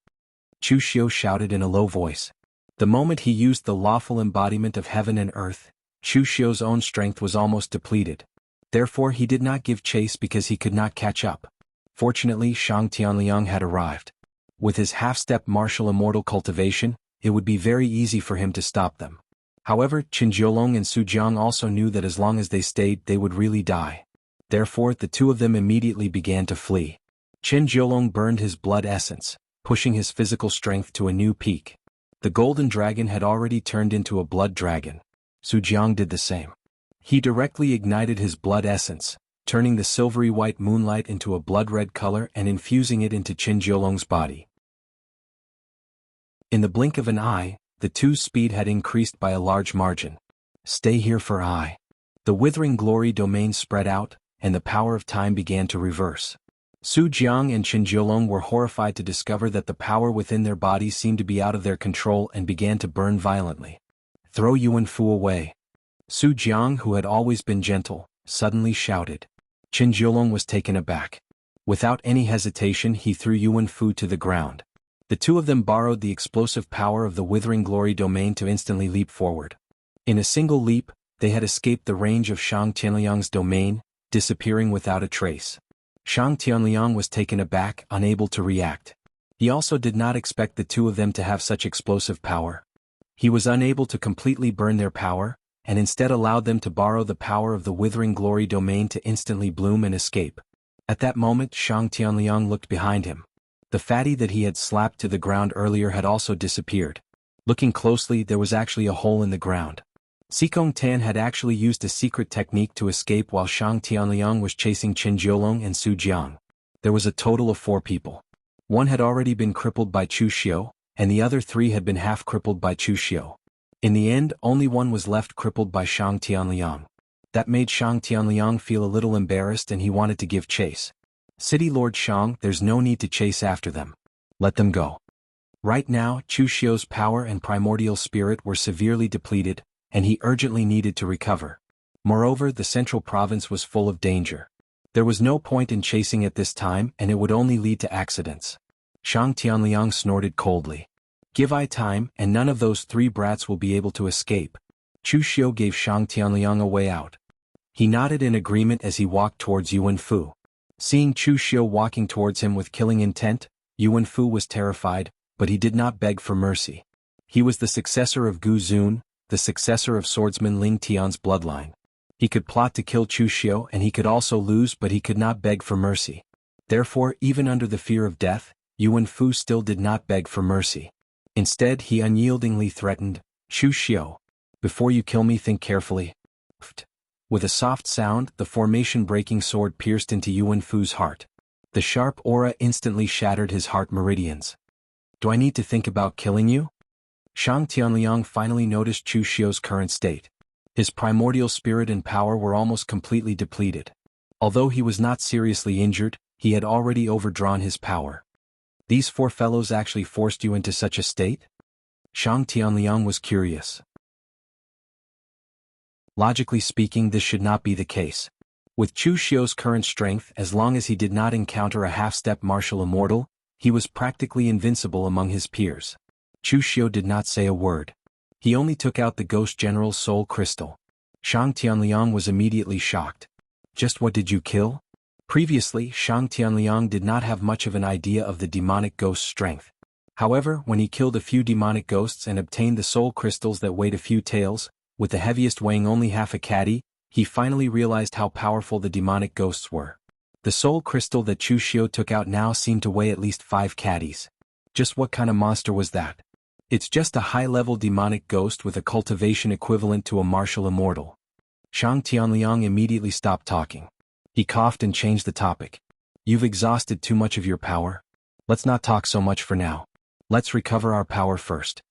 Chu Xiu shouted in a low voice. The moment he used the lawful embodiment of heaven and earth, Chu Xiu's own strength was almost depleted. Therefore he did not give chase because he could not catch up. Fortunately, Shang Tianliang had arrived. With his half-step martial immortal cultivation, it would be very easy for him to stop them. However, Qin Jiolong and Su Jiang also knew that as long as they stayed, they would really die. Therefore, the two of them immediately began to flee. Qin Jiolong burned his blood essence, pushing his physical strength to a new peak. The golden dragon had already turned into a blood dragon. Su Jiang did the same. He directly ignited his blood essence, turning the silvery white moonlight into a blood-red color and infusing it into Qin Jiolong's body. In the blink of an eye, the two's speed had increased by a large margin. Stay here for I. The withering glory domain spread out, and the power of time began to reverse. Su Jiang and Qin Jiolong were horrified to discover that the power within their bodies seemed to be out of their control and began to burn violently. Throw Yuan Fu away. Su Jiang, who had always been gentle, suddenly shouted. Qin Jiolong was taken aback. Without any hesitation he threw Yuan Fu to the ground. The two of them borrowed the explosive power of the withering glory domain to instantly leap forward. In a single leap, they had escaped the range of Shang Tianliang's domain, disappearing without a trace. Shang Tianliang was taken aback, unable to react. He also did not expect the two of them to have such explosive power. He was unable to completely burn their power, and instead allowed them to borrow the power of the withering glory domain to instantly bloom and escape. At that moment, Shang Tianliang looked behind him. The fatty that he had slapped to the ground earlier had also disappeared. Looking closely, there was actually a hole in the ground. Xikong Tan had actually used a secret technique to escape while Shang Tianliang was chasing Qin Jiolong and Su Jiang. There was a total of 4 people. One had already been crippled by Chu Xiu, and the other 3 had been half crippled by Chu Xiu. In the end, only one was left crippled by Shang Tianliang. That made Shang Tianliang feel a little embarrassed and he wanted to give chase. City Lord Shang, there's no need to chase after them. Let them go. Right now, Chu Xiu's power and primordial spirit were severely depleted, and he urgently needed to recover. Moreover, the central province was full of danger. There was no point in chasing at this time and it would only lead to accidents. Shang Tianliang snorted coldly. Give I time, and none of those 3 brats will be able to escape. Chu Xiu gave Shang Tianliang a way out. He nodded in agreement as he walked towards Yuan Fu. Seeing Chu Xiu walking towards him with killing intent, Yuan Fu was terrified, but he did not beg for mercy. He was the successor of Gu Zun, the successor of swordsman Ling Tian's bloodline. He could plot to kill Chu Xiu and he could also lose, but he could not beg for mercy. Therefore, even under the fear of death, Yuan Fu still did not beg for mercy. Instead, he unyieldingly threatened, Chu Xiu, before you kill me, think carefully. With a soft sound, the formation-breaking sword pierced into Yuan Fu's heart. The sharp aura instantly shattered his heart meridians. Do I need to think about killing you? Shang Tianliang finally noticed Chu Xiu's current state. His primordial spirit and power were almost completely depleted. Although he was not seriously injured, he had already overdrawn his power. These 4 fellows actually forced you into such a state? Shang Tianliang was curious. Logically speaking, this should not be the case. With Chu Xiu's current strength, as long as he did not encounter a half-step martial immortal, he was practically invincible among his peers. Chu Xiu did not say a word. He only took out the Ghost General's soul crystal. Shang Tianliang was immediately shocked. Just what did you kill? Previously, Shang Tianliang did not have much of an idea of the demonic ghost's strength. However, when he killed a few demonic ghosts and obtained the soul crystals that weighed a few taels, with the heaviest weighing only half a caddy, he finally realized how powerful the demonic ghosts were. The soul crystal that Chu Xiu took out now seemed to weigh at least 5 caddies. Just what kind of monster was that? It's just a high-level demonic ghost with a cultivation equivalent to a martial immortal. Shang Tianliang immediately stopped talking. He coughed and changed the topic. You've exhausted too much of your power. Let's not talk so much for now. Let's recover our power first.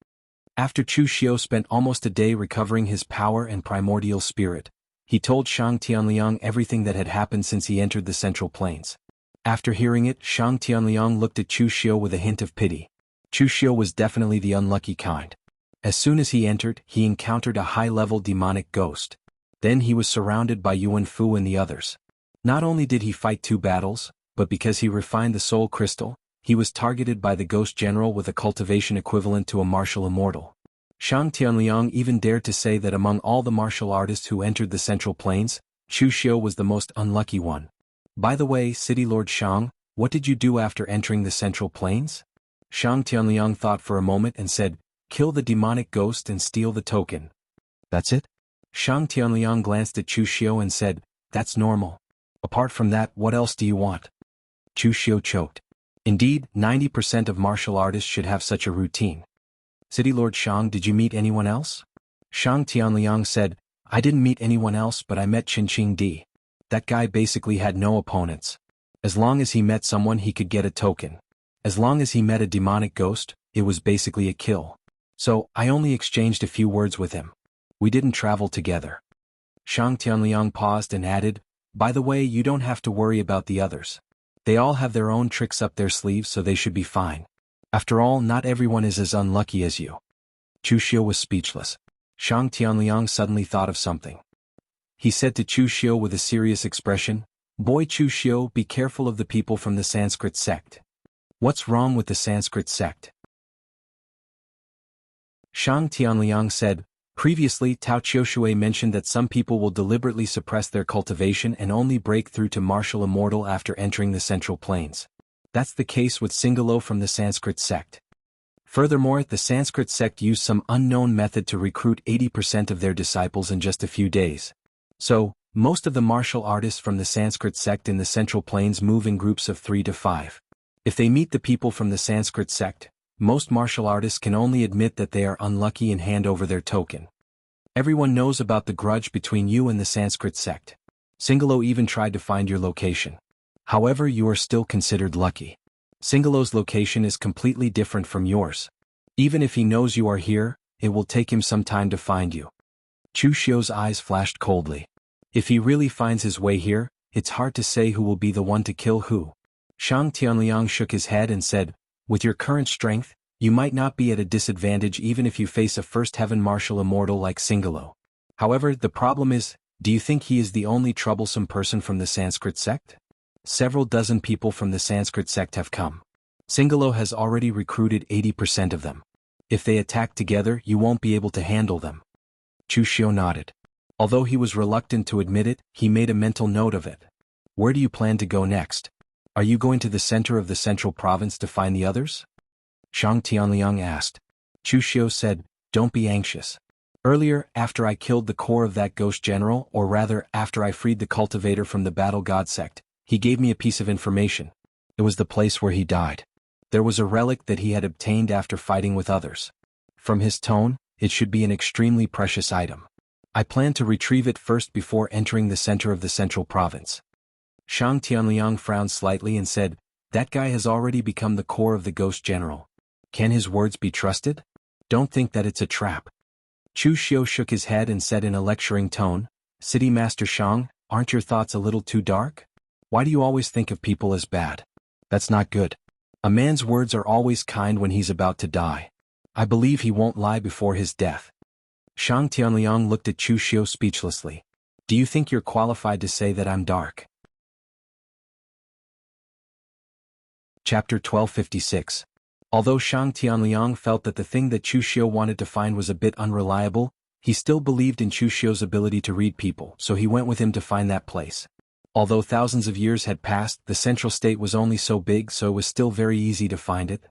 After Chu Xiu spent almost a day recovering his power and primordial spirit, he told Shang Tianliang everything that had happened since he entered the Central Plains. After hearing it, Shang Tianliang looked at Chu Xiu with a hint of pity. Chu Xiu was definitely the unlucky kind. As soon as he entered, he encountered a high-level demonic ghost. Then he was surrounded by Yuan Fu and the others. Not only did he fight 2 battles, but because he refined the soul crystal, he was targeted by the ghost general with a cultivation equivalent to a martial immortal. Shang Tianliang even dared to say that among all the martial artists who entered the Central Plains, Chu Xiu was the most unlucky one. By the way, City Lord Shang, what did you do after entering the Central Plains? Shang Tianliang thought for a moment and said, kill the demonic ghost and steal the token. That's it? Shang Tianliang glanced at Chu Xiu and said, that's normal. Apart from that, what else do you want? Chu Xiu choked. Indeed, 90% of martial artists should have such a routine. City Lord Shang, did you meet anyone else? Shang Tianliang said, I didn't meet anyone else, but I met Qingqing Di. That guy basically had no opponents. As long as he met someone, he could get a token. As long as he met a demonic ghost, it was basically a kill. So, I only exchanged a few words with him. We didn't travel together. Shang Tianliang paused and added, by the way, you don't have to worry about the others. They all have their own tricks up their sleeves, so they should be fine. After all, not everyone is as unlucky as you. Chu Xiu was speechless. Shang Tianliang suddenly thought of something. He said to Chu Xiu with a serious expression, boy Chu Xiu, be careful of the people from the Sanskrit sect. What's wrong with the Sanskrit sect? Shang Tianliang said, previously Tao Qiushui mentioned that some people will deliberately suppress their cultivation and only break through to martial immortal after entering the Central Plains. That's the case with Singalo from the Sanskrit sect. Furthermore, the Sanskrit sect used some unknown method to recruit 80% of their disciples in just a few days. So, most of the martial artists from the Sanskrit sect in the Central Plains move in groups of 3 to 5. If they meet the people from the Sanskrit sect, most martial artists can only admit that they are unlucky and hand over their token. Everyone knows about the grudge between you and the Sanskrit sect. Singalo even tried to find your location. However, you are still considered lucky. Singalo's location is completely different from yours. Even if he knows you are here, it will take him some time to find you. Chu Xiu's eyes flashed coldly. If he really finds his way here, it's hard to say who will be the one to kill who. Shang Tianliang shook his head and said, with your current strength, you might not be at a disadvantage even if you face a first heaven martial immortal like Singalo. However, the problem is, do you think he is the only troublesome person from the Sanskrit sect? Several dozen people from the Sanskrit sect have come. Singalo has already recruited 80% of them. If they attack together, you won't be able to handle them. Chu Xiu nodded. Although he was reluctant to admit it, he made a mental note of it. Where do you plan to go next? Are you going to the center of the central province to find the others? Shang Tianliang asked. Chu Xiu said, don't be anxious. Earlier, after I killed the core of that ghost general, or rather, after I freed the cultivator from the battle god sect, he gave me a piece of information. It was the place where he died. There was a relic that he had obtained after fighting with others. From his tone, it should be an extremely precious item. I plan to retrieve it first before entering the center of the central province. Shang Tianliang frowned slightly and said, that guy has already become the core of the ghost general. Can his words be trusted? Don't think that it's a trap. Chu Xiu shook his head and said in a lecturing tone, City Master Shang, aren't your thoughts a little too dark? Why do you always think of people as bad? That's not good. A man's words are always kind when he's about to die. I believe he won't lie before his death. Shang Tianliang looked at Chu Xiu speechlessly. Do you think you're qualified to say that I'm dark? Chapter 1256. Although Shang Tianliang felt that the thing that Chu Xiu wanted to find was a bit unreliable, he still believed in Chu Xiu's ability to read people, so he went with him to find that place. Although thousands of years had passed, the central state was only so big, so it was still very easy to find it.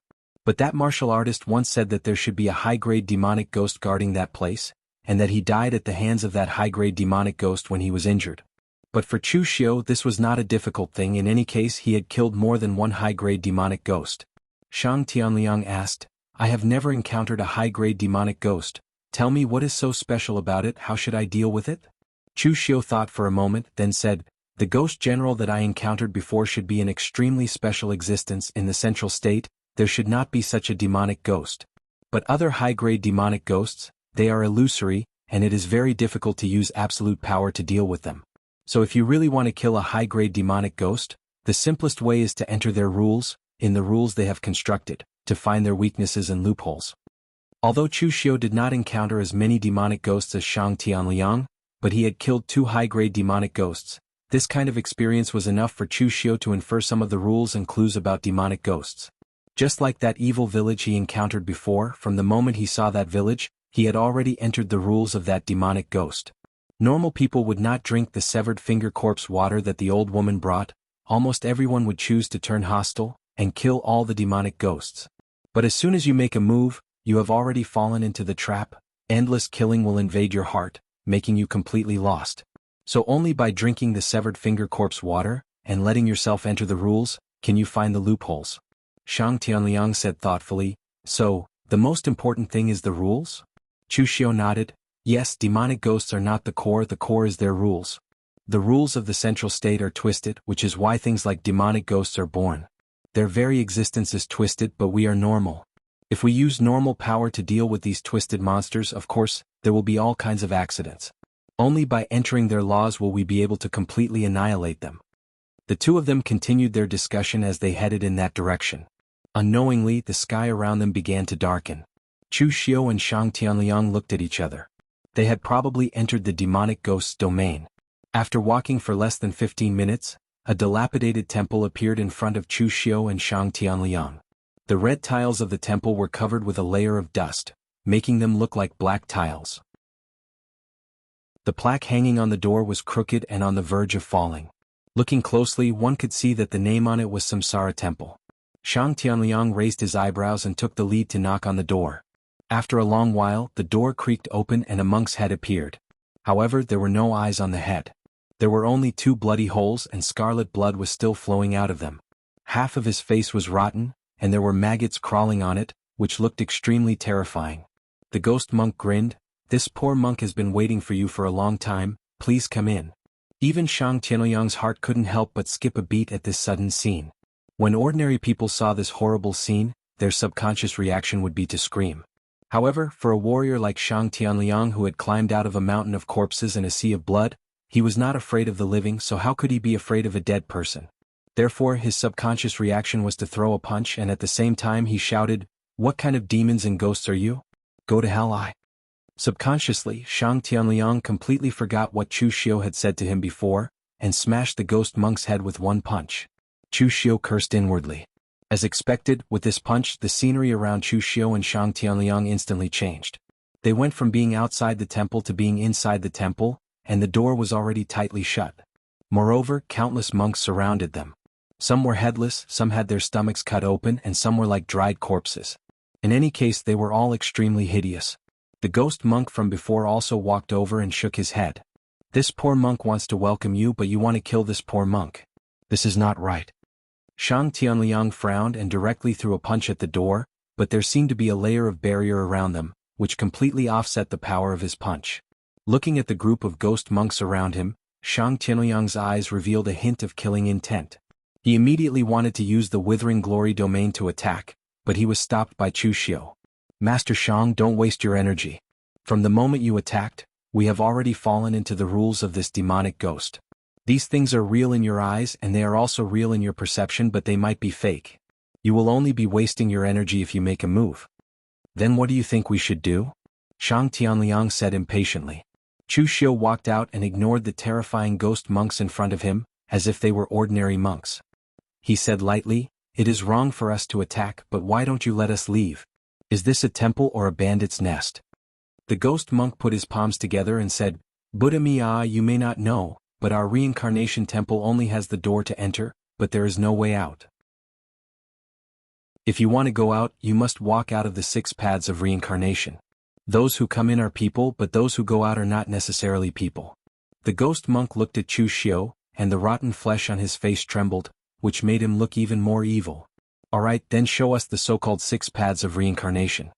But that martial artist once said that there should be a high-grade demonic ghost guarding that place, and that he died at the hands of that high-grade demonic ghost when he was injured. But for Chu Xiu, this was not a difficult thing. In any case, he had killed more than one high-grade demonic ghost. Shang Tianliang asked. I have never encountered a high-grade demonic ghost. Tell me what is so special about it, how should I deal with it? Chu Xiu thought for a moment, then said, the ghost general that I encountered before should be an extremely special existence in the central state, there should not be such a demonic ghost. But other high-grade demonic ghosts, they are illusory, and it is very difficult to use absolute power to deal with them. So if you really want to kill a high-grade demonic ghost, the simplest way is to enter their rules, in the rules they have constructed, to find their weaknesses and loopholes. Although Chu Xiu did not encounter as many demonic ghosts as Shang Tianliang, but he had killed 2 high-grade demonic ghosts, this kind of experience was enough for Chu Xiu to infer some of the rules and clues about demonic ghosts. Just like that evil village he encountered before, from the moment he saw that village, he had already entered the rules of that demonic ghost. Normal people would not drink the severed finger corpse water that the old woman brought, almost everyone would choose to turn hostile, and kill all the demonic ghosts. But as soon as you make a move, you have already fallen into the trap, endless killing will invade your heart, making you completely lost. So only by drinking the severed finger corpse water, and letting yourself enter the rules, can you find the loopholes. Shang Tianliang said thoughtfully, so, the most important thing is the rules? Chu Xiu nodded, yes, demonic ghosts are not the core is their rules. The rules of the central state are twisted, which is why things like demonic ghosts are born. Their very existence is twisted, but we are normal. If we use normal power to deal with these twisted monsters, of course, there will be all kinds of accidents. Only by entering their laws will we be able to completely annihilate them. The two of them continued their discussion as they headed in that direction. Unknowingly, the sky around them began to darken. Chu Xiu and Shang Tianliang looked at each other. They had probably entered the demonic ghost's domain. After walking for less than 15 minutes, a dilapidated temple appeared in front of Chu Xiu and Shang Tianliang. The red tiles of the temple were covered with a layer of dust, making them look like black tiles. The plaque hanging on the door was crooked and on the verge of falling. Looking closely, one could see that the name on it was Samsara Temple. Shang Tianliang raised his eyebrows and took the lead to knock on the door. After a long while, the door creaked open and a monk's head appeared. However, there were no eyes on the head. There were only 2 bloody holes and scarlet blood was still flowing out of them. Half of his face was rotten, and there were maggots crawling on it, which looked extremely terrifying. The ghost monk grinned, this poor monk has been waiting for you for a long time, please come in. Even Shang Tianliang's heart couldn't help but skip a beat at this sudden scene. When ordinary people saw this horrible scene, their subconscious reaction would be to scream. However, for a warrior like Shang Tianliang who had climbed out of a mountain of corpses and a sea of blood, he was not afraid of the living, so how could he be afraid of a dead person? Therefore, his subconscious reaction was to throw a punch, and at the same time he shouted, "What kind of demons and ghosts are you? Go to hell!" Subconsciously, Shang Tianliang completely forgot what Chu Xiu had said to him before, and smashed the ghost monk's head with one punch. Chu Xiu cursed inwardly. As expected, with this punch, the scenery around Chu Xiu and Shang Tianliang instantly changed. They went from being outside the temple to being inside the temple, and the door was already tightly shut. Moreover, countless monks surrounded them. Some were headless, some had their stomachs cut open, and some were like dried corpses. In any case, they were all extremely hideous. The ghost monk from before also walked over and shook his head. This poor monk wants to welcome you, but you want to kill this poor monk. This is not right. Shang Tianliang frowned and directly threw a punch at the door, but there seemed to be a layer of barrier around them, which completely offset the power of his punch. Looking at the group of ghost monks around him, Shang Tianliang's eyes revealed a hint of killing intent. He immediately wanted to use the Withering Glory domain to attack, but he was stopped by Chu Xiu. Master Shang, don't waste your energy. From the moment you attacked, we have already fallen into the rules of this demonic ghost. These things are real in your eyes and they are also real in your perception, but they might be fake. You will only be wasting your energy if you make a move. Then what do you think we should do? Shang Tianliang said impatiently. Chu Xiu walked out and ignored the terrifying ghost monks in front of him, as if they were ordinary monks. He said lightly, "It is wrong for us to attack, but why don't you let us leave? Is this a temple or a bandit's nest?" The ghost monk put his palms together and said, "Buddha Mia, you may not know, but our reincarnation temple only has the door to enter, but there is no way out. If you want to go out, you must walk out of the 6 paths of reincarnation. Those who come in are people, but those who go out are not necessarily people." The ghost monk looked at Chu Xiu, and the rotten flesh on his face trembled, which made him look even more evil. Alright, then show us the so-called 6 paths of reincarnation.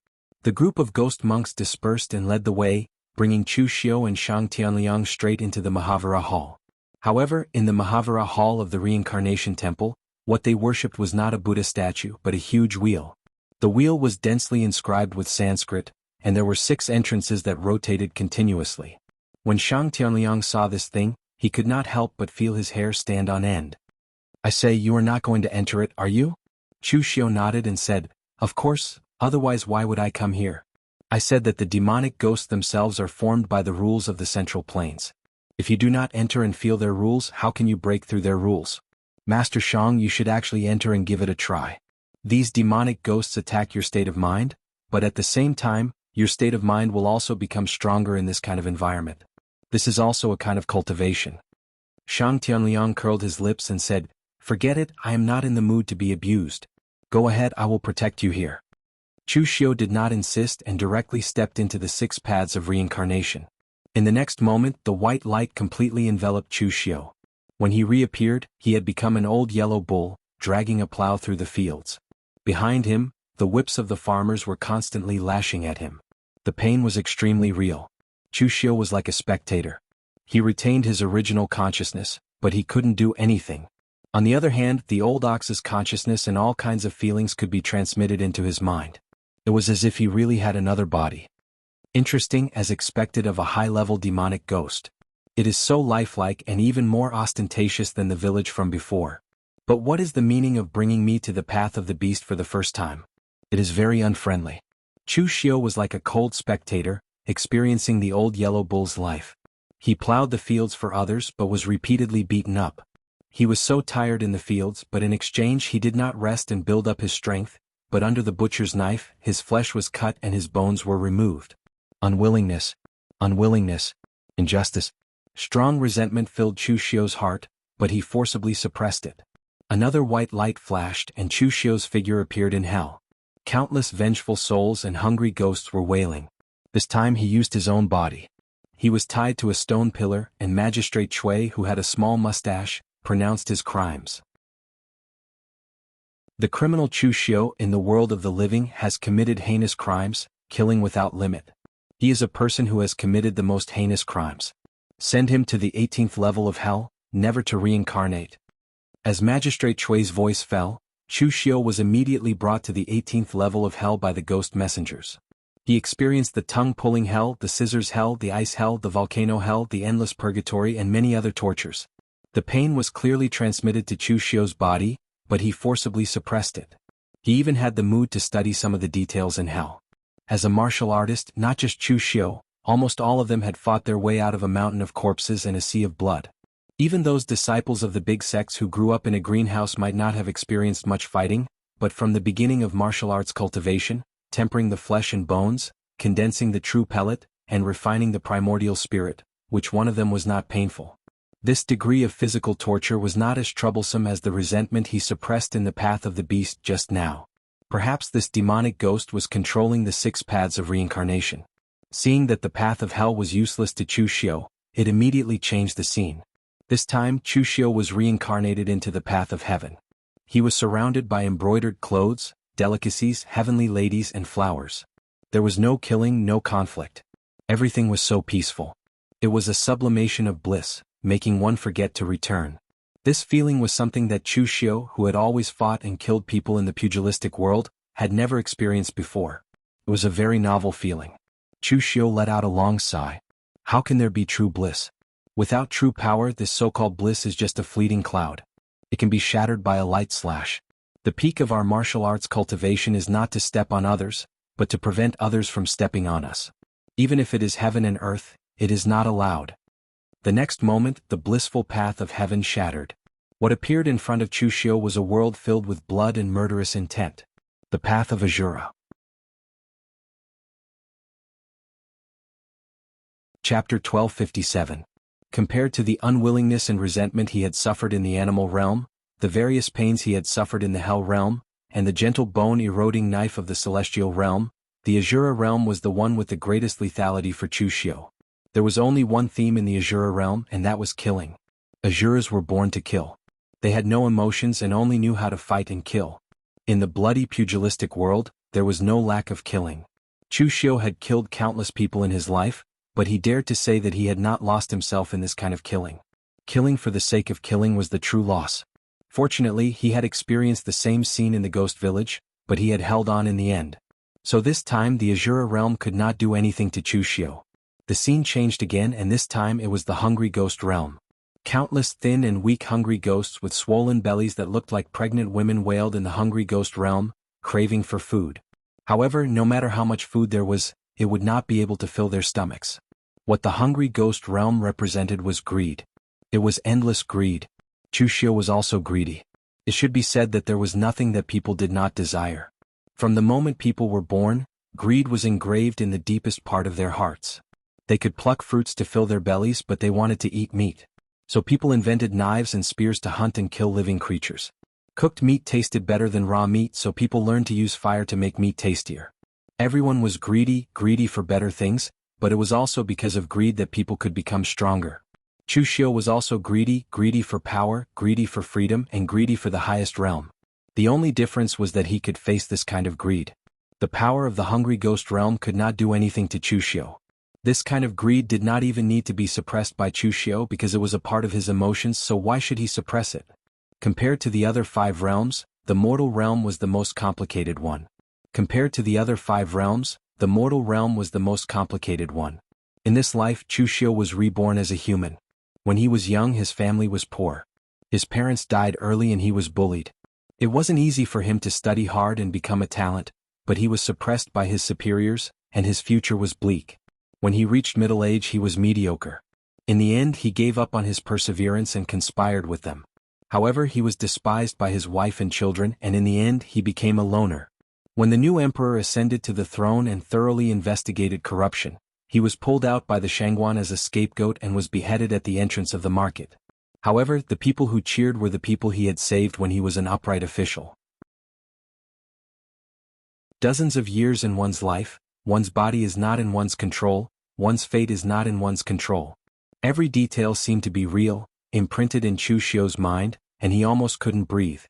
The group of ghost monks dispersed and led the way, bringing Chu Xiu and Shang Tianliang straight into the Mahavira Hall. However, in the Mahavira Hall of the Reincarnation Temple, what they worshipped was not a Buddha statue but a huge wheel. The wheel was densely inscribed with Sanskrit, and there were 6 entrances that rotated continuously. When Shang Tianliang saw this thing, he could not help but feel his hair stand on end. I say, you are not going to enter it, are you? Chu Xiu nodded and said, of course, otherwise why would I come here? I said that the demonic ghosts themselves are formed by the rules of the central planes. If you do not enter and feel their rules, how can you break through their rules? Master Shang, you should actually enter and give it a try. These demonic ghosts attack your state of mind, but at the same time, your state of mind will also become stronger in this kind of environment. This is also a kind of cultivation. Shang Tianliang curled his lips and said, forget it, I am not in the mood to be abused. Go ahead, I will protect you here. Chu Xiu did not insist and directly stepped into the 6 paths of reincarnation. In the next moment, the white light completely enveloped Chu Xiu. When he reappeared, he had become an old yellow bull, dragging a plow through the fields. Behind him, the whips of the farmers were constantly lashing at him. The pain was extremely real. Chu Xiu was like a spectator. He retained his original consciousness, but he couldn't do anything. On the other hand, the old ox's consciousness and all kinds of feelings could be transmitted into his mind. It was as if he really had another body. Interesting, as expected of a high-level demonic ghost. It is so lifelike and even more ostentatious than the village from before. But what is the meaning of bringing me to the path of the beast for the first time? It is very unfriendly. Chu Xiu was like a cold spectator, experiencing the old yellow bull's life. He plowed the fields for others but was repeatedly beaten up. He was so tired in the fields, but in exchange he did not rest and build up his strength, but under the butcher's knife, his flesh was cut and his bones were removed. Unwillingness, injustice. Strong resentment filled Chu Xiu's heart, but he forcibly suppressed it. Another white light flashed and Chu Xiu's figure appeared in hell. Countless vengeful souls and hungry ghosts were wailing. This time he used his own body. He was tied to a stone pillar, and Magistrate Cui, who had a small mustache, pronounced his crimes. The criminal Chu Xiu in the world of the living has committed heinous crimes, killing without limit. He is a person who has committed the most heinous crimes. Send him to the 18th level of hell, never to reincarnate. As Magistrate Cui's voice fell, Chu Xiu was immediately brought to the 18th level of hell by the ghost messengers. He experienced the tongue-pulling hell, the scissors hell, the ice hell, the volcano hell, the endless purgatory, and many other tortures. The pain was clearly transmitted to Chu Xiu's body, but he forcibly suppressed it. He even had the mood to study some of the details in hell. As a martial artist, not just Chu Xiu, almost all of them had fought their way out of a mountain of corpses and a sea of blood. Even those disciples of the big sects who grew up in a greenhouse might not have experienced much fighting, but from the beginning of martial arts cultivation, tempering the flesh and bones, condensing the true pellet, and refining the primordial spirit, which one of them was not painful. This degree of physical torture was not as troublesome as the resentment he suppressed in the path of the beast just now. Perhaps this demonic ghost was controlling the 6 paths of reincarnation. Seeing that the path of hell was useless to Chu Xiu, it immediately changed the scene. This time Chu Xiu was reincarnated into the path of heaven. He was surrounded by embroidered clothes, delicacies, heavenly ladies, and flowers. There was no killing, no conflict. Everything was so peaceful. It was a sublimation of bliss, making one forget to return. This feeling was something that Chu Xiu, who had always fought and killed people in the pugilistic world, had never experienced before. It was a very novel feeling. Chu Xiu let out a long sigh. How can there be true bliss? Without true power, this so-called bliss is just a fleeting cloud. It can be shattered by a light slash. The peak of our martial arts cultivation is not to step on others, but to prevent others from stepping on us. Even if it is heaven and earth, it is not allowed. The next moment, the blissful path of heaven shattered. What appeared in front of Chu Xiu was a world filled with blood and murderous intent. The path of Azura. Chapter 1257. Compared to the unwillingness and resentment he had suffered in the animal realm, the various pains he had suffered in the hell realm, and the gentle bone-eroding knife of the celestial realm, the Azura realm was the one with the greatest lethality for Chu Xiu. There was only one theme in the Azura realm, and that was killing. Azuras were born to kill. They had no emotions and only knew how to fight and kill. In the bloody pugilistic world, there was no lack of killing. Chu Xiu had killed countless people in his life, but he dared to say that he had not lost himself in this kind of killing. Killing for the sake of killing was the true loss. Fortunately, he had experienced the same scene in the ghost village, but he had held on in the end. So this time the Azura realm could not do anything to Chu Xiu. The scene changed again, and this time it was the hungry ghost realm. Countless thin and weak hungry ghosts with swollen bellies that looked like pregnant women wailed in the hungry ghost realm, craving for food. However, no matter how much food there was, it would not be able to fill their stomachs. What the hungry ghost realm represented was greed. It was endless greed. Chu Xiu was also greedy. It should be said that there was nothing that people did not desire. From the moment people were born, greed was engraved in the deepest part of their hearts. They could pluck fruits to fill their bellies, but they wanted to eat meat. So people invented knives and spears to hunt and kill living creatures. Cooked meat tasted better than raw meat, so people learned to use fire to make meat tastier. Everyone was greedy for better things, but it was also because of greed that people could become stronger. Chu Xiu was also greedy for power, greedy for freedom, and greedy for the highest realm. The only difference was that he could face this kind of greed. The power of the hungry ghost realm could not do anything to Chu Xiu. This kind of greed did not even need to be suppressed by Chu Xiu because it was a part of his emotions, so why should he suppress it? Compared to the other 5 realms, the mortal realm was the most complicated one. Compared to the other 5 realms, the mortal realm was the most complicated one. In this life, Chu Xiu was reborn as a human. When he was young, his family was poor. His parents died early and he was bullied. It wasn't easy for him to study hard and become a talent, but he was suppressed by his superiors, and his future was bleak. When he reached middle age, he was mediocre. In the end, he gave up on his perseverance and conspired with them. However, he was despised by his wife and children, and in the end he became a loner. When the new emperor ascended to the throne and thoroughly investigated corruption, he was pulled out by the Shangguan as a scapegoat and was beheaded at the entrance of the market. However, the people who cheered were the people he had saved when he was an upright official. Dozens of years in one's life, one's body is not in one's control, one's fate is not in one's control. Every detail seemed to be real, imprinted in Chu Xiu's mind, and he almost couldn't breathe.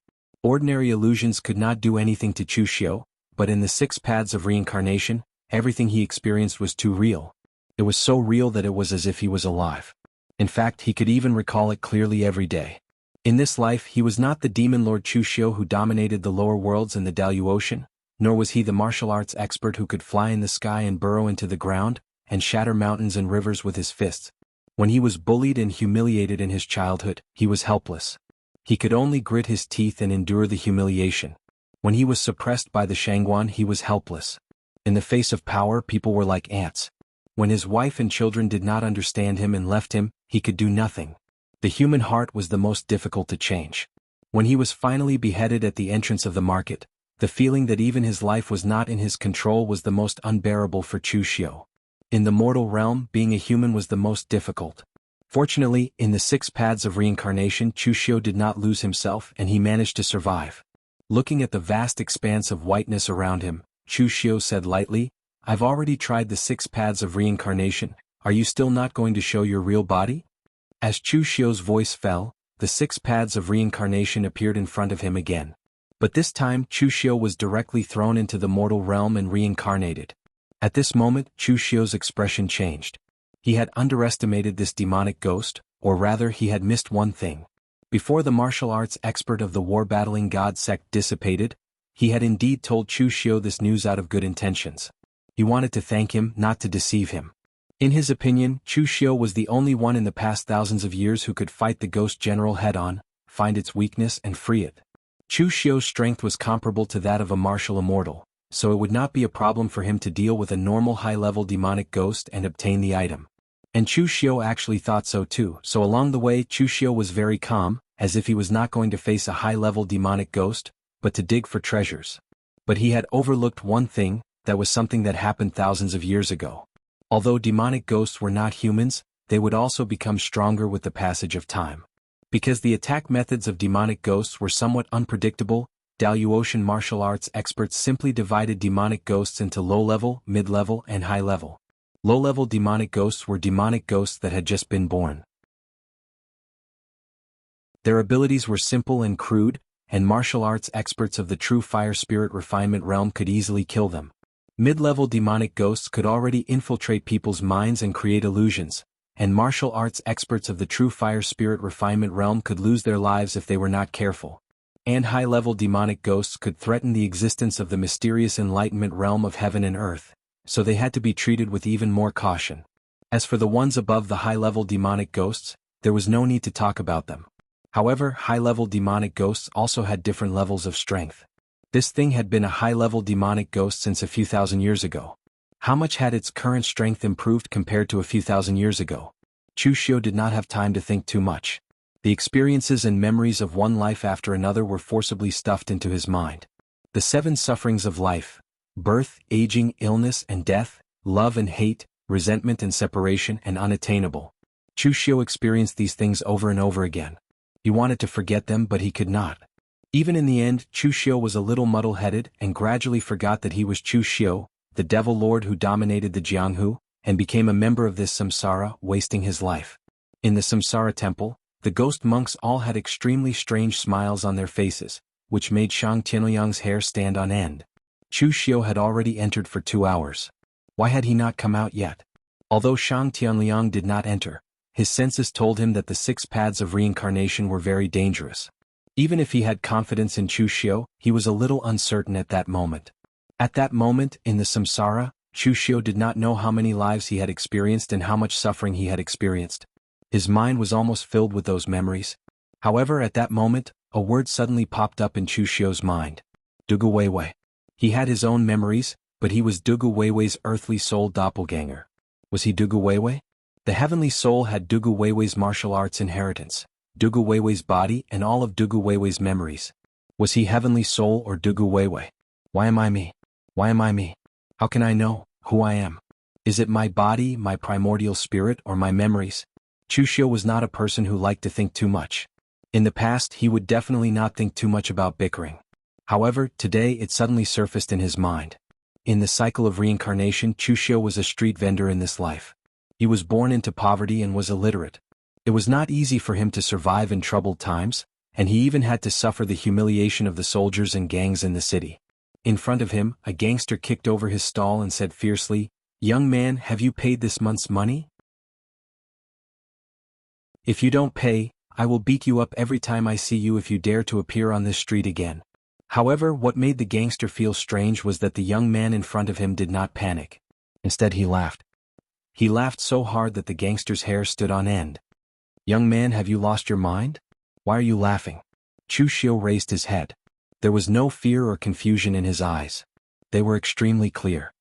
Ordinary illusions could not do anything to Chu Xiu, but in the 6 paths of reincarnation, everything he experienced was too real. It was so real that it was as if he was alive. In fact, he could even recall it clearly every day. In this life, he was not the demon lord Chu Xiu who dominated the lower worlds and the Dalu Ocean, nor was he the martial arts expert who could fly in the sky and burrow into the ground, and shatter mountains and rivers with his fists. When he was bullied and humiliated in his childhood, he was helpless. He could only grit his teeth and endure the humiliation. When he was suppressed by the Shangguan, he was helpless. In the face of power, people were like ants. When his wife and children did not understand him and left him, he could do nothing. The human heart was the most difficult to change. When he was finally beheaded at the entrance of the market, the feeling that even his life was not in his control was the most unbearable for Chu Xiu. In the mortal realm, being a human was the most difficult. Fortunately, in the 6 paths of reincarnation, Chu Xiu did not lose himself and he managed to survive. Looking at the vast expanse of whiteness around him, Chu Xiu said lightly, "I've already tried the 6 paths of reincarnation, are you still not going to show your real body?" As Chu Xiu's voice fell, the 6 paths of reincarnation appeared in front of him again. But this time Chu Xiu was directly thrown into the mortal realm and reincarnated. At this moment, Chu Xiu's expression changed. He had underestimated this demonic ghost, or rather he had missed one thing. Before the martial arts expert of the war-battling god sect dissipated, he had indeed told Chu Xiu this news out of good intentions. He wanted to thank him, not to deceive him. In his opinion, Chu Xiu was the only one in the past thousands of years who could fight the ghost general head-on, find its weakness and free it. Chu Xiu's strength was comparable to that of a martial immortal, so it would not be a problem for him to deal with a normal high-level demonic ghost and obtain the item. And Chu Xiu actually thought so too, so along the way Chu Xiu was very calm, as if he was not going to face a high-level demonic ghost, but to dig for treasures. But he had overlooked one thing, that was something that happened thousands of years ago. Although demonic ghosts were not humans, they would also become stronger with the passage of time. Because the attack methods of demonic ghosts were somewhat unpredictable, Daluotian martial arts experts simply divided demonic ghosts into low-level, mid-level, and high-level. Low-level demonic ghosts were demonic ghosts that had just been born. Their abilities were simple and crude, and martial arts experts of the true fire spirit refinement realm could easily kill them. Mid-level demonic ghosts could already infiltrate people's minds and create illusions, and martial arts experts of the true fire spirit refinement realm could lose their lives if they were not careful. And high-level demonic ghosts could threaten the existence of the mysterious enlightenment realm of heaven and earth, so they had to be treated with even more caution. As for the ones above the high-level demonic ghosts, there was no need to talk about them. However, high-level demonic ghosts also had different levels of strength. This thing had been a high-level demonic ghost since a few thousand years ago. How much had its current strength improved compared to a few thousand years ago? Chu Xiu did not have time to think too much. The experiences and memories of one life after another were forcibly stuffed into his mind. The 7 sufferings of life: birth, aging, illness and death, love and hate, resentment and separation and unattainable. Chu Xiu experienced these things over and over again. He wanted to forget them but he could not. Even in the end, Chu Xiu was a little muddle-headed and gradually forgot that he was Chu Xiu, the devil lord who dominated the Jianghu, and became a member of this samsara, wasting his life. In the samsara temple, the ghost monks all had extremely strange smiles on their faces, which made Shang Tianliang's hair stand on end. Chu Xiu had already entered for 2 hours. Why had he not come out yet? Although Shang Tianliang did not enter, his senses told him that the 6 paths of reincarnation were very dangerous. Even if he had confidence in Chu Xiu, he was a little uncertain at that moment. At that moment, in the samsara, Chu Xiu did not know how many lives he had experienced and how much suffering he had experienced. His mind was almost filled with those memories. However, at that moment, a word suddenly popped up in Chu Xiu's mind. Dugu Weiwei. He had his own memories, but he was Dugu Weiwei's earthly soul doppelganger. Was he Dugu Weiwei? The heavenly soul had Dugu Weiwei's martial arts inheritance, Dugu Weiwei's body and all of Dugu Weiwei's memories. Was he heavenly soul or Dugu Weiwei? Why am I me? Why am I me? How can I know who I am? Is it my body, my primordial spirit, or my memories? Chu Xiu was not a person who liked to think too much. In the past, he would definitely not think too much about bickering. However, today it suddenly surfaced in his mind. In the cycle of reincarnation, Chu Xiu was a street vendor in this life. He was born into poverty and was illiterate. It was not easy for him to survive in troubled times, and he even had to suffer the humiliation of the soldiers and gangs in the city. In front of him, a gangster kicked over his stall and said fiercely, "Young man, have you paid this month's money? If you don't pay, I will beat you up every time I see you if you dare to appear on this street again." However, what made the gangster feel strange was that the young man in front of him did not panic. Instead, he laughed. He laughed so hard that the gangster's hair stood on end. "Young man, have you lost your mind? Why are you laughing?" Chu Xiu raised his head. There was no fear or confusion in his eyes. They were extremely clear.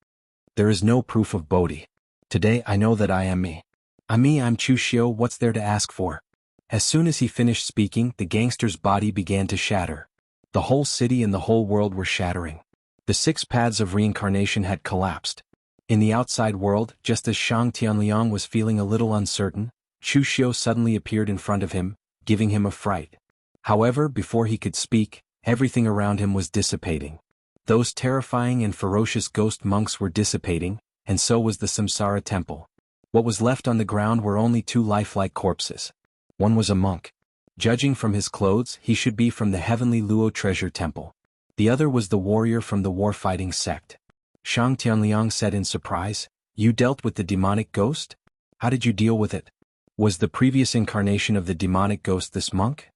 There is no proof of Bodhi. Today I know that I am me. I'm Chu Xiu, what's there to ask for? As soon as he finished speaking, the gangster's body began to shatter. The whole city and the whole world were shattering. The 6 paths of reincarnation had collapsed. In the outside world, just as Shang Tianliang was feeling a little uncertain, Chu Xiu suddenly appeared in front of him, giving him a fright. However, before he could speak, everything around him was dissipating. Those terrifying and ferocious ghost monks were dissipating, and so was the Samsara temple. What was left on the ground were only 2 lifelike corpses. One was a monk. Judging from his clothes, he should be from the heavenly Luo treasure temple. The other was the warrior from the war-fighting sect. Shang Tianliang said in surprise, "You dealt with the demonic ghost? How did you deal with it? Was the previous incarnation of the demonic ghost this monk?"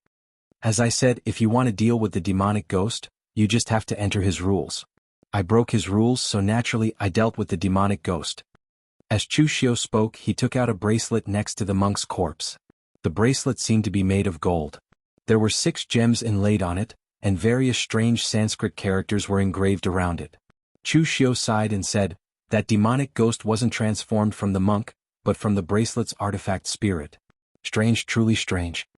"As I said, if you want to deal with the demonic ghost, you just have to enter his rules. I broke his rules, so naturally I dealt with the demonic ghost." As Chu Xiu spoke, he took out a bracelet next to the monk's corpse. The bracelet seemed to be made of gold. There were 6 gems inlaid on it, and various strange Sanskrit characters were engraved around it. Chu Xiu sighed and said, "That demonic ghost wasn't transformed from the monk, but from the bracelet's artifact spirit. Strange, truly strange."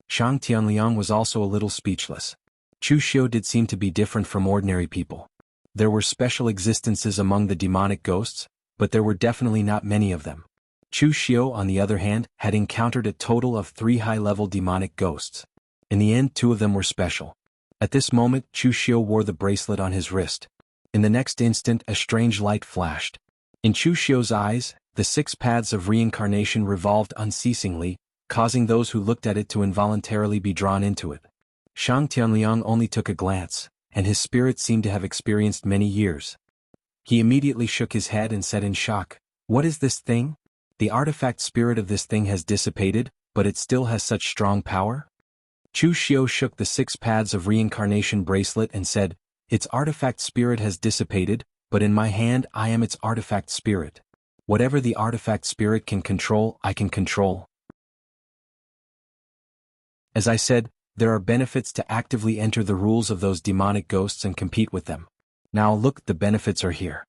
Shang Tianliang was also a little speechless. Chu Xiu did seem to be different from ordinary people. There were special existences among the demonic ghosts, but there were definitely not many of them. Chu Xiu, on the other hand, had encountered a total of 3 high-level demonic ghosts. In the end, 2 of them were special. At this moment, Chu Xiu wore the bracelet on his wrist. In the next instant, a strange light flashed. In Chu Xiu's eyes, the 6 paths of reincarnation revolved unceasingly, causing those who looked at it to involuntarily be drawn into it. Shang Tianliang only took a glance, and his spirit seemed to have experienced many years. He immediately shook his head and said in shock, "What is this thing? The artifact spirit of this thing has dissipated, but it still has such strong power?" Chu Xiu shook the 6 pads of reincarnation bracelet and said, "Its artifact spirit has dissipated, but in my hand I am its artifact spirit. Whatever the artifact spirit can control, I can control." As I said, there are benefits to actively enter the rules of those demonic ghosts and compete with them. Now look, the benefits are here.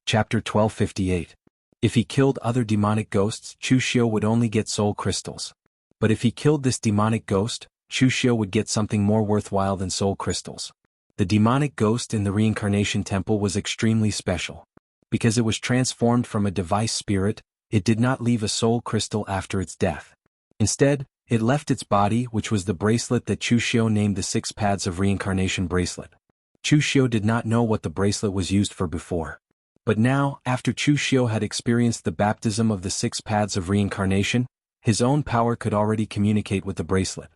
Chapter 1258. If he killed other demonic ghosts, Chu Xiu would only get soul crystals. But if he killed this demonic ghost, Chu Xiu would get something more worthwhile than soul crystals. The demonic ghost in the reincarnation temple was extremely special. Because it was transformed from a device spirit, it did not leave a soul crystal after its death. Instead, it left its body, which was the bracelet that Chu Xiu named the 6 pads of reincarnation bracelet. Chu Xiu did not know what the bracelet was used for before. But now, after Chu Xiu had experienced the baptism of the 6 pads of reincarnation, his own power could already communicate with the bracelet.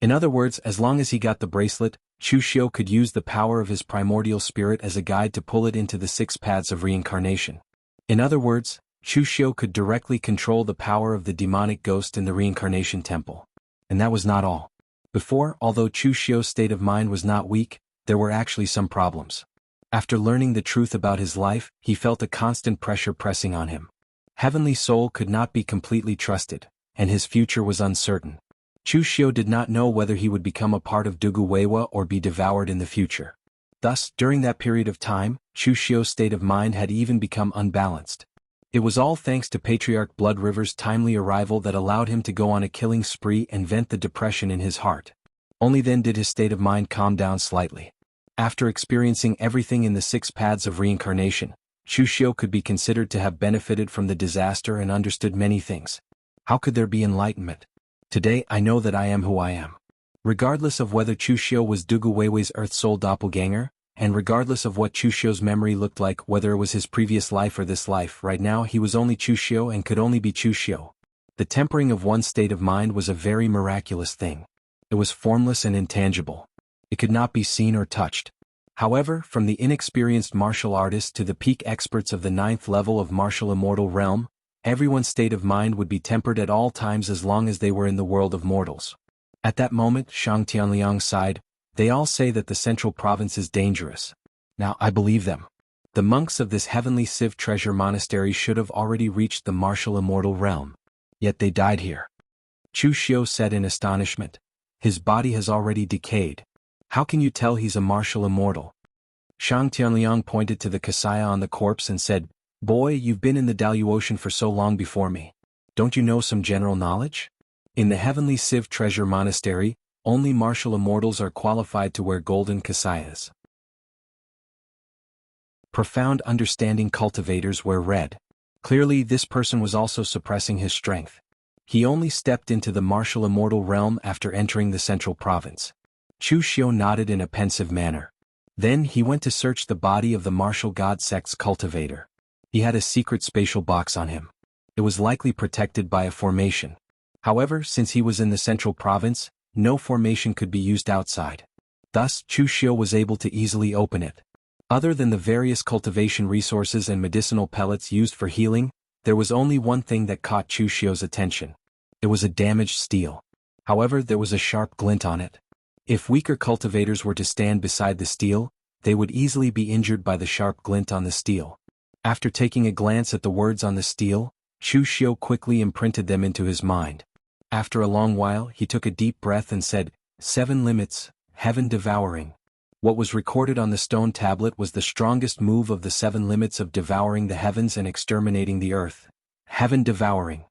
In other words, as long as he got the bracelet, Chu Xiu could use the power of his primordial spirit as a guide to pull it into the 6 pads of reincarnation. In other words, Chu Xiu could directly control the power of the demonic ghost in the reincarnation temple. And that was not all. Before, although Chu Xiu's state of mind was not weak, there were actually some problems. After learning the truth about his life, he felt a constant pressure pressing on him. Heavenly Soul could not be completely trusted, and his future was uncertain. Chu Xiu did not know whether he would become a part of Dugu Weiwa or be devoured in the future. Thus, during that period of time, Chu Xiu's state of mind had even become unbalanced. It was all thanks to Patriarch Blood River's timely arrival that allowed him to go on a killing spree and vent the depression in his heart. Only then did his state of mind calm down slightly. After experiencing everything in the 6 pads of reincarnation, Chu Xiu could be considered to have benefited from the disaster and understood many things. How could there be enlightenment? Today I know that I am who I am. Regardless of whether Chu Xiu was Dugu Weiwei's Earth Soul doppelganger, and regardless of what Chu Xiu's memory looked like, whether it was his previous life or this life, right now he was only Chu Xiu and could only be Chu Xiu. The tempering of one's state of mind was a very miraculous thing. It was formless and intangible. It could not be seen or touched. However, from the inexperienced martial artists to the peak experts of the 9th level of martial immortal realm, everyone's state of mind would be tempered at all times as long as they were in the world of mortals. At that moment, Shang Tianliang sighed. They all say that the central province is dangerous. Now I believe them. The monks of this heavenly Civ treasure monastery should have already reached the martial immortal realm. Yet they died here. Chu Xiu said in astonishment. His body has already decayed. How can you tell he's a martial immortal? Shang Tianliang pointed to the Kasaya on the corpse and said, "Boy, you've been in the Daluotian for so long before me. Don't you know some general knowledge? In the heavenly Civ treasure monastery, only martial immortals are qualified to wear golden kasayas. Profound understanding cultivators wear red." Clearly this person was also suppressing his strength. He only stepped into the martial immortal realm after entering the central province. Chu Xiu nodded in a pensive manner. Then he went to search the body of the martial god sect's cultivator. He had a secret spatial box on him. It was likely protected by a formation. However, since he was in the central province, no formation could be used outside. Thus, Chu Xiu was able to easily open it. Other than the various cultivation resources and medicinal pellets used for healing, there was only one thing that caught Chu Xiu's attention. It was a damaged steel. However, there was a sharp glint on it. If weaker cultivators were to stand beside the steel, they would easily be injured by the sharp glint on the steel. After taking a glance at the words on the steel, Chu Xiu quickly imprinted them into his mind. After a long while, he took a deep breath and said, 7 limits, heaven devouring. What was recorded on the stone tablet was the strongest move of the 7 limits of devouring the heavens and exterminating the earth. Heaven devouring.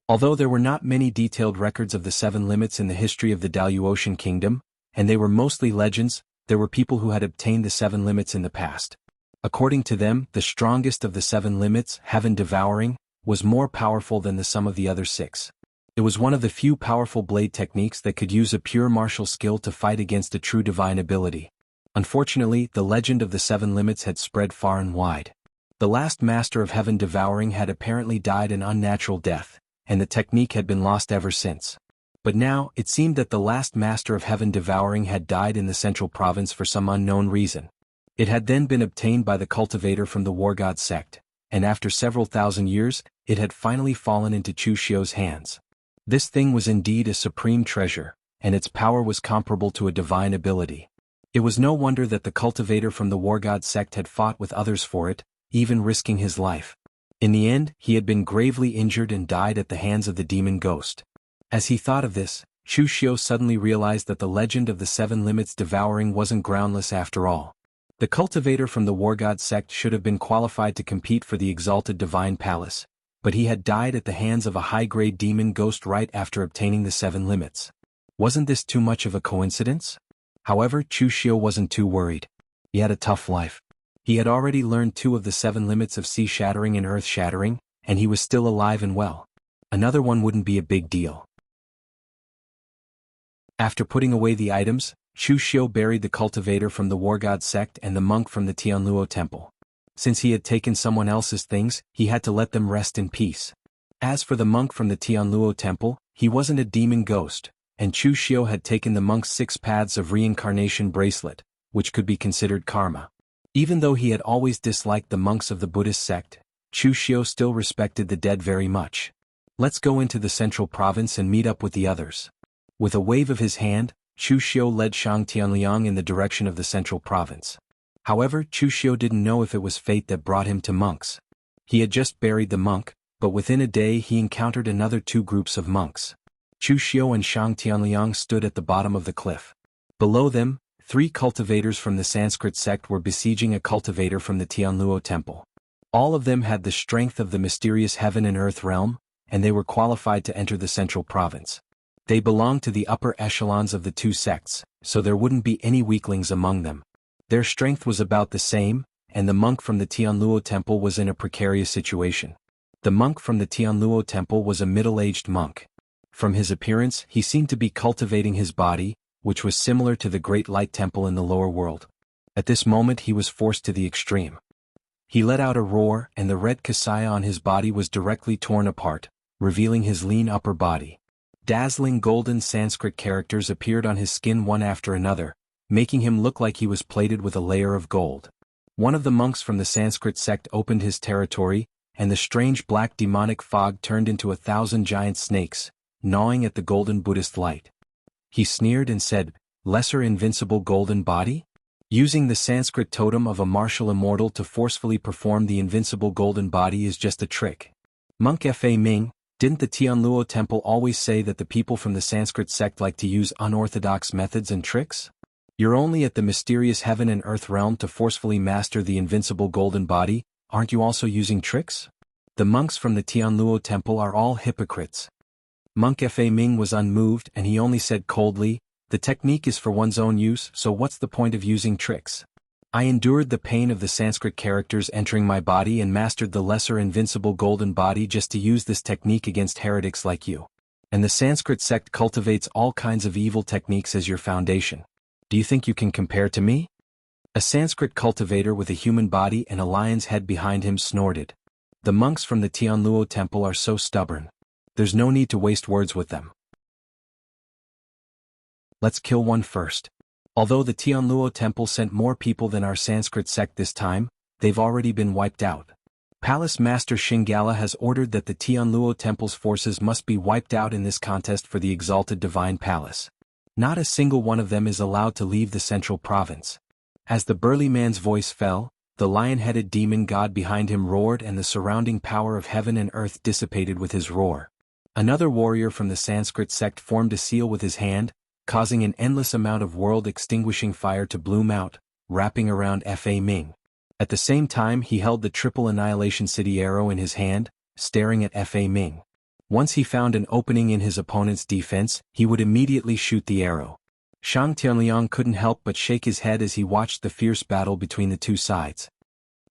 Although there were not many detailed records of the 7 limits in the history of the Daluotian kingdom, and they were mostly legends, there were people who had obtained the 7 limits in the past. According to them, the strongest of the 7 limits, heaven devouring, was more powerful than the sum of the other 6. It was one of the few powerful blade techniques that could use a pure martial skill to fight against a true divine ability. Unfortunately, the legend of the 7 limits had spread far and wide. The last master of heaven devouring had apparently died an unnatural death, and the technique had been lost ever since. But now, it seemed that the last master of heaven devouring had died in the central province for some unknown reason. It had then been obtained by the cultivator from the war god sect, and after several thousand years, it had finally fallen into Chu Xiu's hands. This thing was indeed a supreme treasure, and its power was comparable to a divine ability. It was no wonder that the cultivator from the war god sect had fought with others for it, even risking his life. In the end, he had been gravely injured and died at the hands of the demon ghost. As he thought of this, Chu Xiu suddenly realized that the legend of the 7 limits devouring wasn't groundless after all. The cultivator from the war god sect should have been qualified to compete for the exalted divine palace, but he had died at the hands of a high-grade demon ghost right after obtaining the 7 limits. Wasn't this too much of a coincidence? However, Chu Xiu wasn't too worried. He had a tough life. He had already learned 2 of the 7 limits of sea-shattering and earth-shattering, and he was still alive and well. Another one wouldn't be a big deal. After putting away the items, Chu Xiu buried the cultivator from the war god sect and the monk from the Tianluo temple. Since he had taken someone else's things, he had to let them rest in peace. As for the monk from the Tianluo temple, he wasn't a demon ghost, and Chu Xiu had taken the monk's 6 paths of reincarnation bracelet, which could be considered karma. Even though he had always disliked the monks of the Buddhist sect, Chu Xiu still respected the dead very much. Let's go into the central province and meet up with the others. With a wave of his hand, Chu Xiu led Shang Tianliang in the direction of the central province. However, Chu Xiu didn't know if it was fate that brought him to monks. He had just buried the monk, but within a day he encountered another 2 groups of monks. Chu Xiu and Shang Tianliang stood at the bottom of the cliff. Below them, 3 cultivators from the Sanskrit sect were besieging a cultivator from the Tianluo temple. All of them had the strength of the mysterious heaven and earth realm, and they were qualified to enter the central province. They belonged to the upper echelons of the 2 sects, so there wouldn't be any weaklings among them. Their strength was about the same, and the monk from the Tianluo temple was in a precarious situation. The monk from the Tianluo temple was a middle-aged monk. From his appearance, he seemed to be cultivating his body, which was similar to the Great Light Temple in the lower world. At this moment he was forced to the extreme. He let out a roar, and the red kasaya on his body was directly torn apart, revealing his lean upper body. Dazzling golden Sanskrit characters appeared on his skin one after another, making him look like he was plated with a layer of gold. One of the monks from the Sanskrit sect opened his territory, and the strange black demonic fog turned into 1,000 giant snakes, gnawing at the golden Buddhist light. He sneered and said, "Lesser invincible golden body?" Using the Sanskrit totem of a martial immortal to forcefully perform the invincible golden body is just a trick. Monk Fa Ming, didn't the Tianluo temple always say that the people from the Sanskrit sect like to use unorthodox methods and tricks? You're only at the mysterious heaven and earth realm to forcefully master the invincible golden body, aren't you also using tricks? The monks from the Tianluo temple are all hypocrites. Monk Fa Ming was unmoved and he only said coldly, "The technique is for one's own use, so what's the point of using tricks? I endured the pain of the Sanskrit characters entering my body and mastered the lesser invincible golden body just to use this technique against heretics like you. And the Sanskrit sect cultivates all kinds of evil techniques as your foundation. Do you think you can compare to me?" A Sanskrit cultivator with a human body and a lion's head behind him snorted. The monks from the Tianluo temple are so stubborn. There's no need to waste words with them. Let's kill one first. Although the Tianluo temple sent more people than our Sanskrit sect this time, they've already been wiped out. Palace Master Shingala has ordered that the Tianluo temple's forces must be wiped out in this contest for the exalted divine palace. Not a single one of them is allowed to leave the central province. As the burly man's voice fell, the lion-headed demon god behind him roared and the surrounding power of heaven and earth dissipated with his roar. Another warrior from the Sanskrit sect formed a seal with his hand, causing an endless amount of world-extinguishing fire to bloom out, wrapping around Fa Ming. At the same time he held the triple annihilation city arrow in his hand, staring at Fa Ming. Once he found an opening in his opponent's defense, he would immediately shoot the arrow. Shang Tianliang couldn't help but shake his head as he watched the fierce battle between the 2 sides.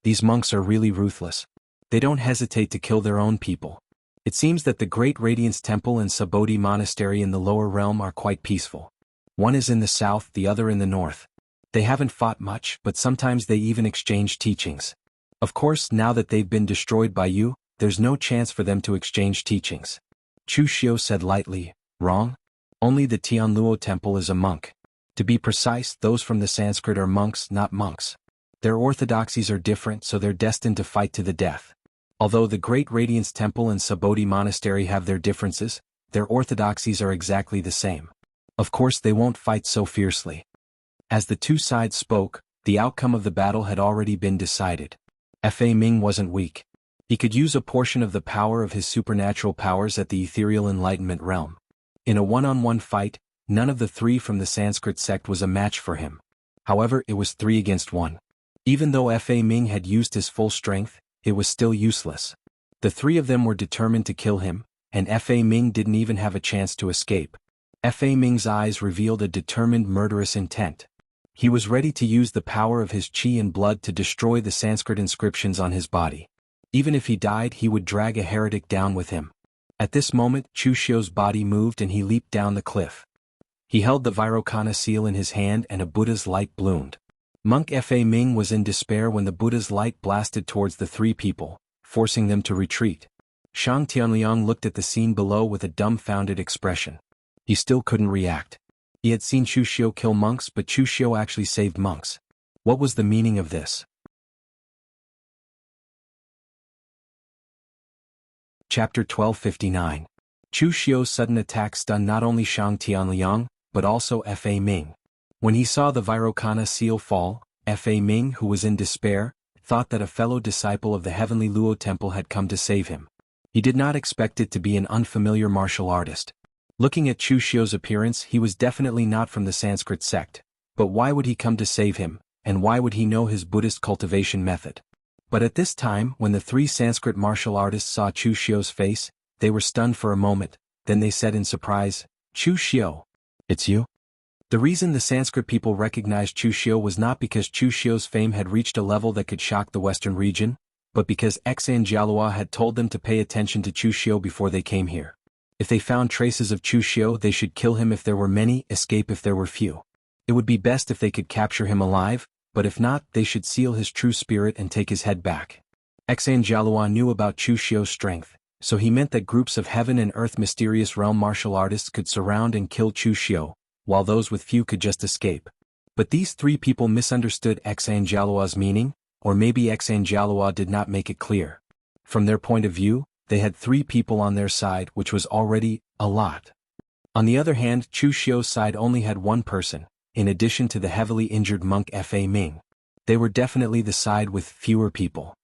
These monks are really ruthless. They don't hesitate to kill their own people. It seems that the Great Radiance Temple and Sabodhi Monastery in the lower realm are quite peaceful. One is in the south, the other in the north. They haven't fought much, but sometimes they even exchange teachings. Of course, now that they've been destroyed by you, there's no chance for them to exchange teachings. Chu Xiu said lightly. Wrong? Only the Tianluo temple is a monk. To be precise, those from the Sanskrit are monks, not monks. Their orthodoxies are different, so they're destined to fight to the death. Although the Great Radiance Temple and Subodhi Monastery have their differences, their orthodoxies are exactly the same. Of course they won't fight so fiercely. As the two sides spoke, the outcome of the battle had already been decided. Fa Ming wasn't weak. He could use a portion of the power of his supernatural powers at the ethereal enlightenment realm. In a one-on-one fight, none of the three from the Sanskrit sect was a match for him. However, it was 3 against 1. Even though Fa Ming had used his full strength, it was still useless. The 3 of them were determined to kill him, and Fa Ming didn't even have a chance to escape. Fa Ming's eyes revealed a determined murderous intent. He was ready to use the power of his qi and blood to destroy the Sanskrit inscriptions on his body. Even if he died, he would drag a heretic down with him. At this moment, Chu Xiu's body moved and he leaped down the cliff. He held the Vairocana seal in his hand and a Buddha's light bloomed. Monk Fa Ming was in despair when the Buddha's light blasted towards the 3 people, forcing them to retreat. Shang Tianliang looked at the scene below with a dumbfounded expression. He still couldn't react. He had seen Chu Xiu kill monks, but Chu Xiu actually saved monks. What was the meaning of this? Chapter 1259. Chu Xiu's sudden attack stunned not only Shang Tianliang, but also Fa Ming. When he saw the Vairocana seal fall, Fa Ming, who was in despair, thought that a fellow disciple of the heavenly Luo temple had come to save him. He did not expect it to be an unfamiliar martial artist. Looking at Chu Xiu's appearance, he was definitely not from the Sanskrit sect. But why would he come to save him, and why would he know his Buddhist cultivation method? But at this time, when the 3 Sanskrit martial artists saw Chu Xiu's face, they were stunned for a moment, then they said in surprise, Chu Xiu. It's you? The reason the Sanskrit people recognized Chu Xiu was not because Chu Xiu's fame had reached a level that could shock the Western region, but because Xan Jialua had told them to pay attention to Chu Xiu before they came here. If they found traces of Chu Xiu, they should kill him if there were many, escape if there were few. It would be best if they could capture him alive, but if not, they should seal his true spirit and take his head back. Xan Jialua knew about Chu Xiu's strength, so he meant that groups of heaven and earth mysterious realm martial artists could surround and kill Chu Xiu, while those with few could just escape. But these 3 people misunderstood Xan Jialua's meaning, or maybe Xan Jialua did not make it clear. From their point of view, they had 3 people on their side, which was already a lot. On the other hand, Chu Xiu's side only had 1 person, in addition to the heavily injured monk Fa Ming. They were definitely the side with fewer people.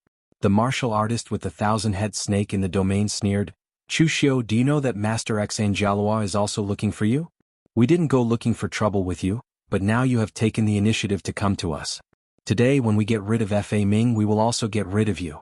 The martial artist with the 1,000-head snake in the domain sneered, Chu Xiu, do you know that Master Xan Jialua is also looking for you? We didn't go looking for trouble with you, but now you have taken the initiative to come to us. Today, when we get rid of Fa Ming, we will also get rid of you.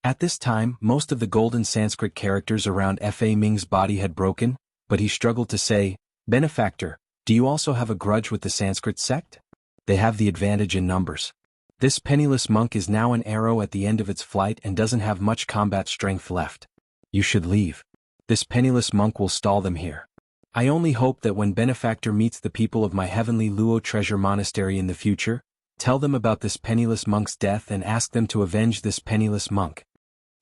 At this time, most of the golden Sanskrit characters around Fa Ming's body had broken, but he struggled to say, Benefactor, do you also have a grudge with the Sanskrit sect? They have the advantage in numbers. This penniless monk is now an arrow at the end of its flight and doesn't have much combat strength left. You should leave. This penniless monk will stall them here. I only hope that when Benefactor meets the people of my heavenly Luo treasure monastery in the future, tell them about this penniless monk's death and ask them to avenge this penniless monk.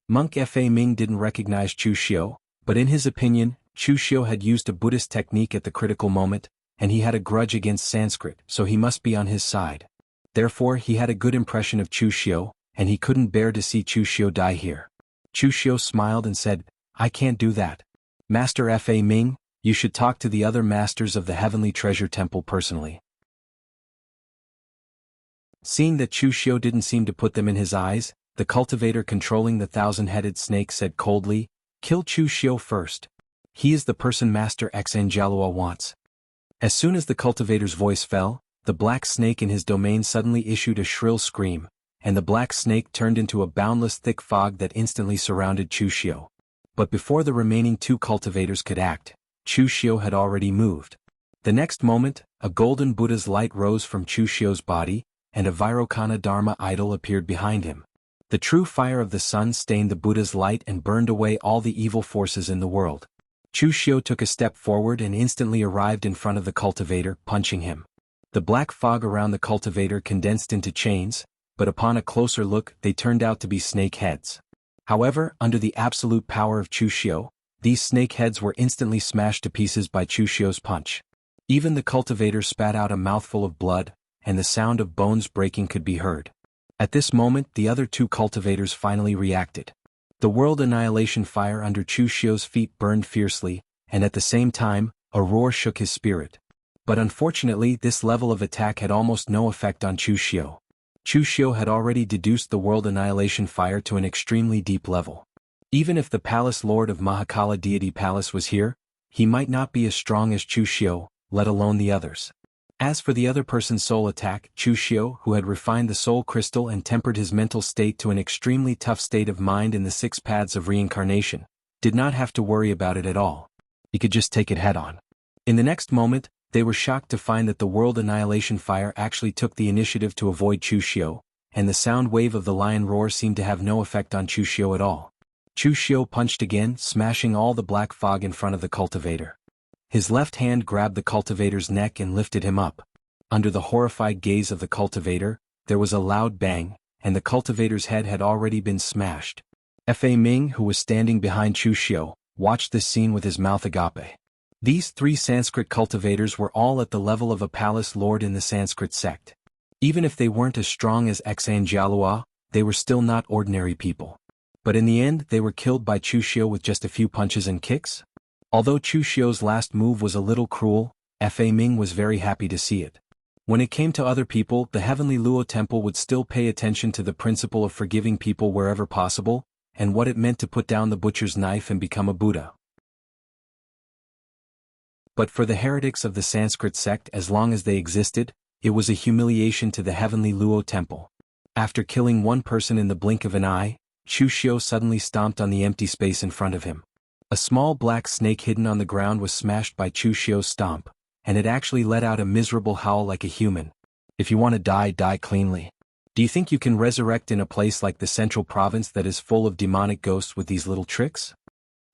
Monk Fa Ming didn't recognize Chu Xiu, but in his opinion, Chu Xiu had used a Buddhist technique at the critical moment, and he had a grudge against Sanskrit, so he must be on his side. Therefore, he had a good impression of Chu Xiu, and he couldn't bear to see Chu Xiu die here. Chu Xiu smiled and said, I can't do that. Master Fa Ming, you should talk to the other masters of the Heavenly Treasure Temple personally. Seeing that Chu Xiu didn't seem to put them in his eyes, the cultivator controlling the 1,000-headed snake said coldly, Kill Chu Xiu first. He is the person Master Xan Jialua wants. As soon as the cultivator's voice fell, the black snake in his domain suddenly issued a shrill scream, and the black snake turned into a boundless thick fog that instantly surrounded Chu Xiu. But before the remaining 2 cultivators could act, Chu Xiu had already moved. The next moment, a golden Buddha's light rose from Chu Xiu's body, and a Vairocana Dharma idol appeared behind him. The true fire of the sun stained the Buddha's light and burned away all the evil forces in the world. Chu Xiu took a step forward and instantly arrived in front of the cultivator, punching him. The black fog around the cultivator condensed into chains, but upon a closer look they turned out to be snake heads. However, under the absolute power of Chu Xiu, These snake heads were instantly smashed to pieces by Chu Xiu's punch. Even the cultivator spat out a mouthful of blood, and the sound of bones breaking could be heard. At this moment the other two cultivators finally reacted. The world annihilation fire under Chu Xiu's feet burned fiercely, and at the same time, a roar shook his spirit. But unfortunately this level of attack had almost no effect on Chu Xiu. Chu Xiu had already deduced the world annihilation fire to an extremely deep level. Even if the palace lord of Mahakala deity palace was here, he might not be as strong as Chu Xiu, let alone the others. As for the other person's soul attack, Chu Xiu, who had refined the soul crystal and tempered his mental state to an extremely tough state of mind in the 6 paths of reincarnation, did not have to worry about it at all. He could just take it head on. In the next moment, they were shocked to find that the world annihilation fire actually took the initiative to avoid Chu Xiu, and the sound wave of the lion roar seemed to have no effect on Chu Xiu at all. Chu Xiu punched again, smashing all the black fog in front of the cultivator. His left hand grabbed the cultivator's neck and lifted him up. Under the horrified gaze of the cultivator, there was a loud bang, and the cultivator's head had already been smashed. Fa Ming, who was standing behind Chu Xiu, watched this scene with his mouth agape. These 3 Sanskrit cultivators were all at the level of a palace lord in the Sanskrit sect. Even if they weren't as strong as Xanjialua, they were still not ordinary people. But in the end they were killed by Chu Xiu with just a few punches and kicks? Although Chu Xiu's last move was a little cruel, Fa Ming was very happy to see it. When it came to other people, the Heavenly Luo Temple would still pay attention to the principle of forgiving people wherever possible, and what it meant to put down the butcher's knife and become a Buddha. But for the heretics of the Sanskrit sect, as long as they existed, it was a humiliation to the Heavenly Luo Temple. After killing one person in the blink of an eye, Chu Xiu suddenly stomped on the empty space in front of him. A small black snake hidden on the ground was smashed by Chu Xiu's stomp, and it actually let out a miserable howl like a human. If you want to die, die cleanly. Do you think you can resurrect in a place like the Central Province that is full of demonic ghosts with these little tricks?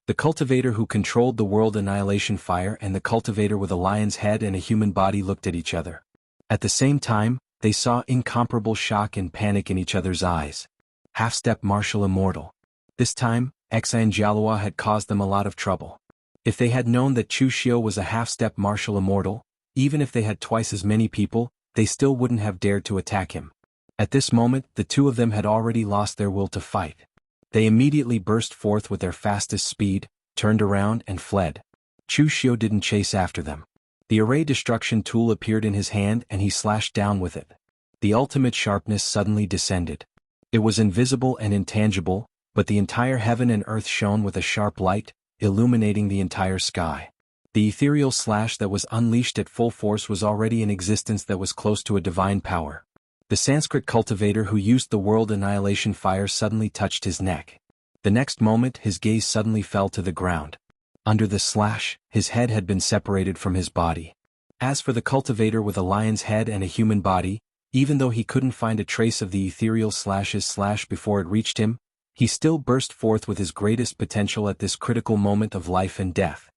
The cultivator who controlled the world annihilation fire and the cultivator with a lion's head and a human body looked at each other. At the same time, they saw incomparable shock and panic in each other's eyes. Half-step martial immortal. This time, Xanjialua had caused them a lot of trouble. If they had known that Chu Xiu was a half-step martial immortal, even if they had twice as many people, they still wouldn't have dared to attack him. At this moment, the two of them had already lost their will to fight. They immediately burst forth with their fastest speed, turned around and fled. Chu Xiu didn't chase after them. The array destruction tool appeared in his hand and he slashed down with it. The ultimate sharpness suddenly descended. It was invisible and intangible, but the entire heaven and earth shone with a sharp light, illuminating the entire sky. The ethereal slash that was unleashed at full force was already in existence that was close to a divine power. The Sanskrit cultivator who used the world annihilation fire suddenly touched his neck. The next moment his gaze suddenly fell to the ground. Under the slash, his head had been separated from his body. As for the cultivator with a lion's head and a human body, even though he couldn't find a trace of the ethereal slash's slash before it reached him, he still burst forth with his greatest potential at this critical moment of life and death.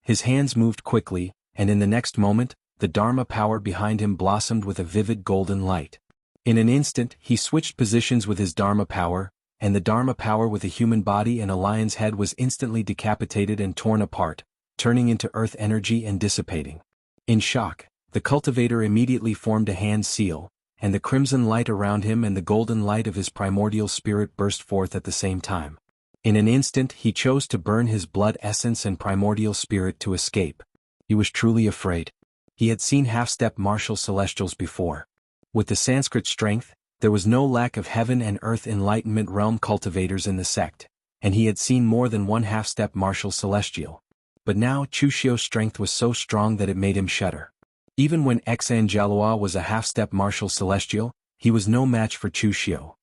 His hands moved quickly, and in the next moment, the Dharma power behind him blossomed with a vivid golden light. In an instant, he switched positions with his Dharma power, and the Dharma power with a human body and a lion's head was instantly decapitated and torn apart, turning into earth energy and dissipating. In shock, the cultivator immediately formed a hand seal, and the crimson light around him and the golden light of his primordial spirit burst forth at the same time. In an instant he chose to burn his blood essence and primordial spirit to escape. He was truly afraid. He had seen half-step martial celestials before. With the Sanskrit strength, there was no lack of heaven and earth enlightenment realm cultivators in the sect, and he had seen more than one half-step martial celestial. But now Chu Xiu's strength was so strong that it made him shudder. Even when Xanjialua was a half-step martial celestial, he was no match for Chu Xiu.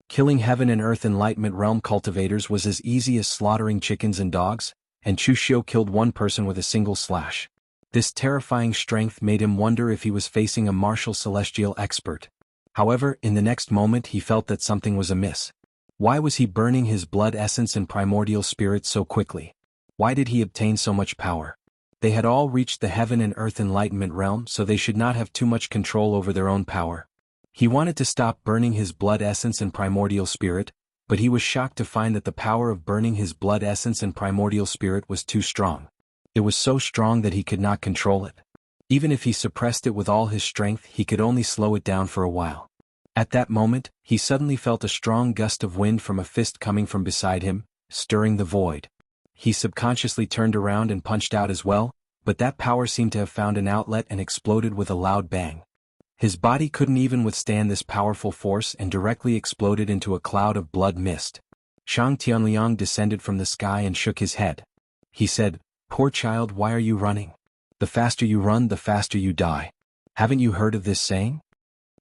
Killing heaven and earth enlightenment realm cultivators was as easy as slaughtering chickens and dogs, and Chu Xiu killed one person with a single slash. This terrifying strength made him wonder if he was facing a martial celestial expert. However, in the next moment he felt that something was amiss. Why was he burning his blood essence and primordial spirit so quickly? Why did he obtain so much power? They had all reached the heaven and earth enlightenment realm, so they should not have too much control over their own power. He wanted to stop burning his blood essence and primordial spirit, but he was shocked to find that the power of burning his blood essence and primordial spirit was too strong. It was so strong that he could not control it. Even if he suppressed it with all his strength, he could only slow it down for a while. At that moment, he suddenly felt a strong gust of wind from a fist coming from beside him, stirring the void. He subconsciously turned around and punched out as well, but that power seemed to have found an outlet and exploded with a loud bang. His body couldn't even withstand this powerful force and directly exploded into a cloud of blood mist. Shang Tianliang descended from the sky and shook his head. He said, "Poor child, why are you running? The faster you run, the faster you die. Haven't you heard of this saying?"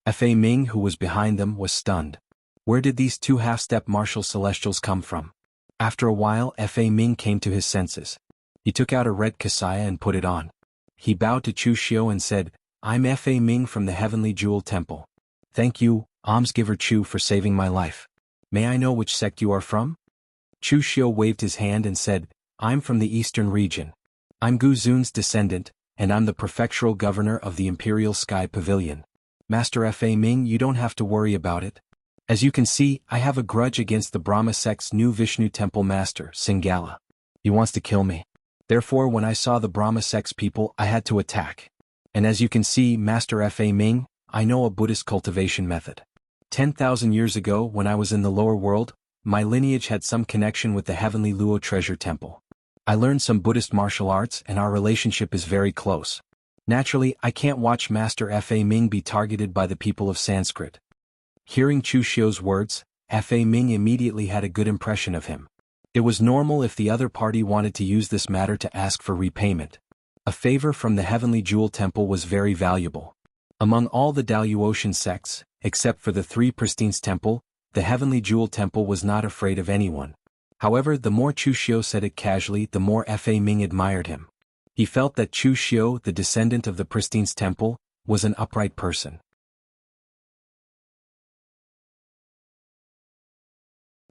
Fa Ming, who was behind them, was stunned. Where did these two half-step martial celestials come from? After a while, Fa Ming came to his senses. He took out a red kasaya and put it on. He bowed to Chu Xiu and said, "I'm Fa Ming from the Heavenly Jewel Temple. Thank you, almsgiver Chu, for saving my life. May I know which sect you are from?" Chu Xiu waved his hand and said, "I'm from the eastern region. I'm Gu Zun's descendant, and I'm the prefectural governor of the Imperial Sky Pavilion. Master Fa Ming, you don't have to worry about it. As you can see, I have a grudge against the Brahma sect's new Vishnu temple master, Singala. He wants to kill me. Therefore, when I saw the Brahma sect's people, I had to attack. And as you can see, Master Fa Ming, I know a Buddhist cultivation method. 10,000 years ago, when I was in the lower world, my lineage had some connection with the Heavenly Luo Treasure Temple. I learned some Buddhist martial arts and our relationship is very close. Naturally, I can't watch Master Fa Ming be targeted by the people of Sanskrit." Hearing Chu Xiu's words, Fa Ming immediately had a good impression of him. It was normal if the other party wanted to use this matter to ask for repayment. A favor from the Heavenly Jewel Temple was very valuable. Among all the Daluotian sects, except for the Three Pristines Temple, the Heavenly Jewel Temple was not afraid of anyone. However, the more Chu Xiu said it casually, the more Fa Ming admired him. He felt that Chu Xiu, the descendant of the Pristines Temple, was an upright person.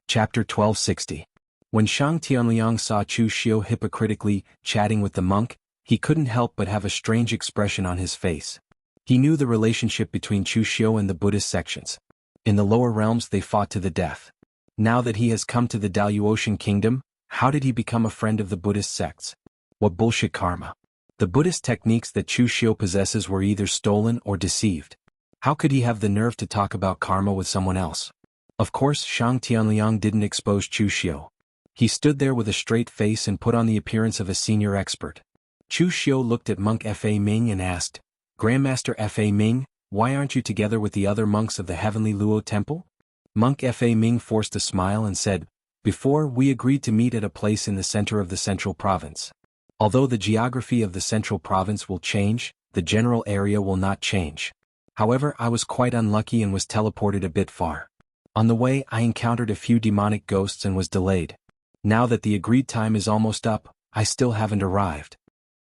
Chapter 1260. When Shang Tianliang saw Chu Xiu hypocritically chatting with the monk, he couldn't help but have a strange expression on his face. He knew the relationship between Chu Xiu and the Buddhist sections. In the lower realms they fought to the death. Now that he has come to the Daluotian kingdom, how did he become a friend of the Buddhist sects? What bullshit karma. The Buddhist techniques that Chu Xiu possesses were either stolen or deceived. How could he have the nerve to talk about karma with someone else? Of course, Shang Tianliang didn't expose Chu Xiu. He stood there with a straight face and put on the appearance of a senior expert. Chu Xiu looked at monk Fa Ming and asked, "Grandmaster Fa Ming, why aren't you together with the other monks of the Heavenly Luo Temple?" Monk Fa Ming forced a smile and said, "Before, we agreed to meet at a place in the center of the central province. Although the geography of the central province will change, the general area will not change. However, I was quite unlucky and was teleported a bit far. On the way, I encountered a few demonic ghosts and was delayed. Now that the agreed time is almost up, I still haven't arrived."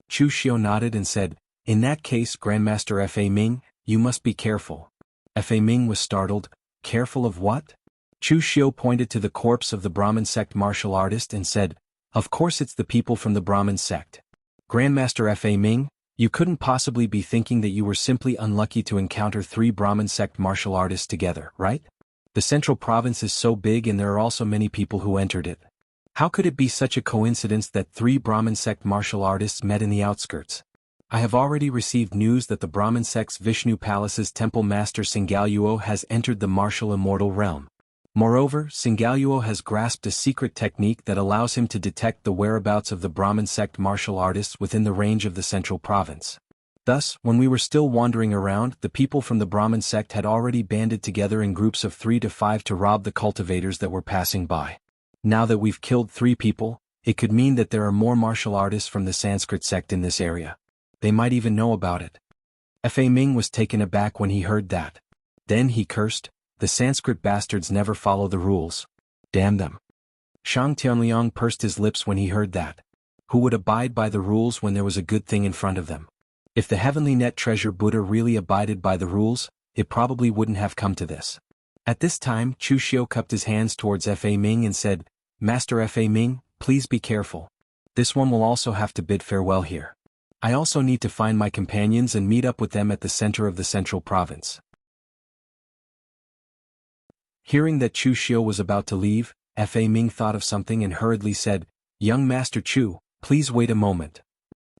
Chu Xiu nodded and said, "In that case, Grandmaster Fa Ming, you must be careful." Fa Ming was startled. "Careful of what?" Chu Xiu pointed to the corpse of the Brahmin sect martial artist and said, "Of course it's the people from the Brahmin sect. Grandmaster Fa Ming, you couldn't possibly be thinking that you were simply unlucky to encounter 3 Brahmin sect martial artists together, right? The central province is so big and there are also many people who entered it. How could it be such a coincidence that 3 Brahmin sect martial artists met in the outskirts? I have already received news that the Brahmin sect's Vishnu Palace's temple master Singaluo has entered the martial immortal realm. Moreover, Singaluo has grasped a secret technique that allows him to detect the whereabouts of the Brahmin sect martial artists within the range of the central province. Thus, when we were still wandering around, the people from the Brahmin sect had already banded together in groups of 3 to 5 to rob the cultivators that were passing by. Now that we've killed 3 people, it could mean that there are more martial artists from the Sanskrit sect in this area. They might even know about it." Fa Ming was taken aback when he heard that. Then he cursed, "The Sanskrit bastards never follow the rules. Damn them." Shang Tianliang pursed his lips when he heard that. Who would abide by the rules when there was a good thing in front of them? If the Heavenly Net Treasure Buddha really abided by the rules, it probably wouldn't have come to this. At this time, Chu Xiu cupped his hands towards Fa Ming and said, "Master Fa Ming, please be careful. This one will also have to bid farewell here. I also need to find my companions and meet up with them at the center of the central province." Hearing that Chu Xiu was about to leave, Fa Ming thought of something and hurriedly said, "Young Master Chu, please wait a moment."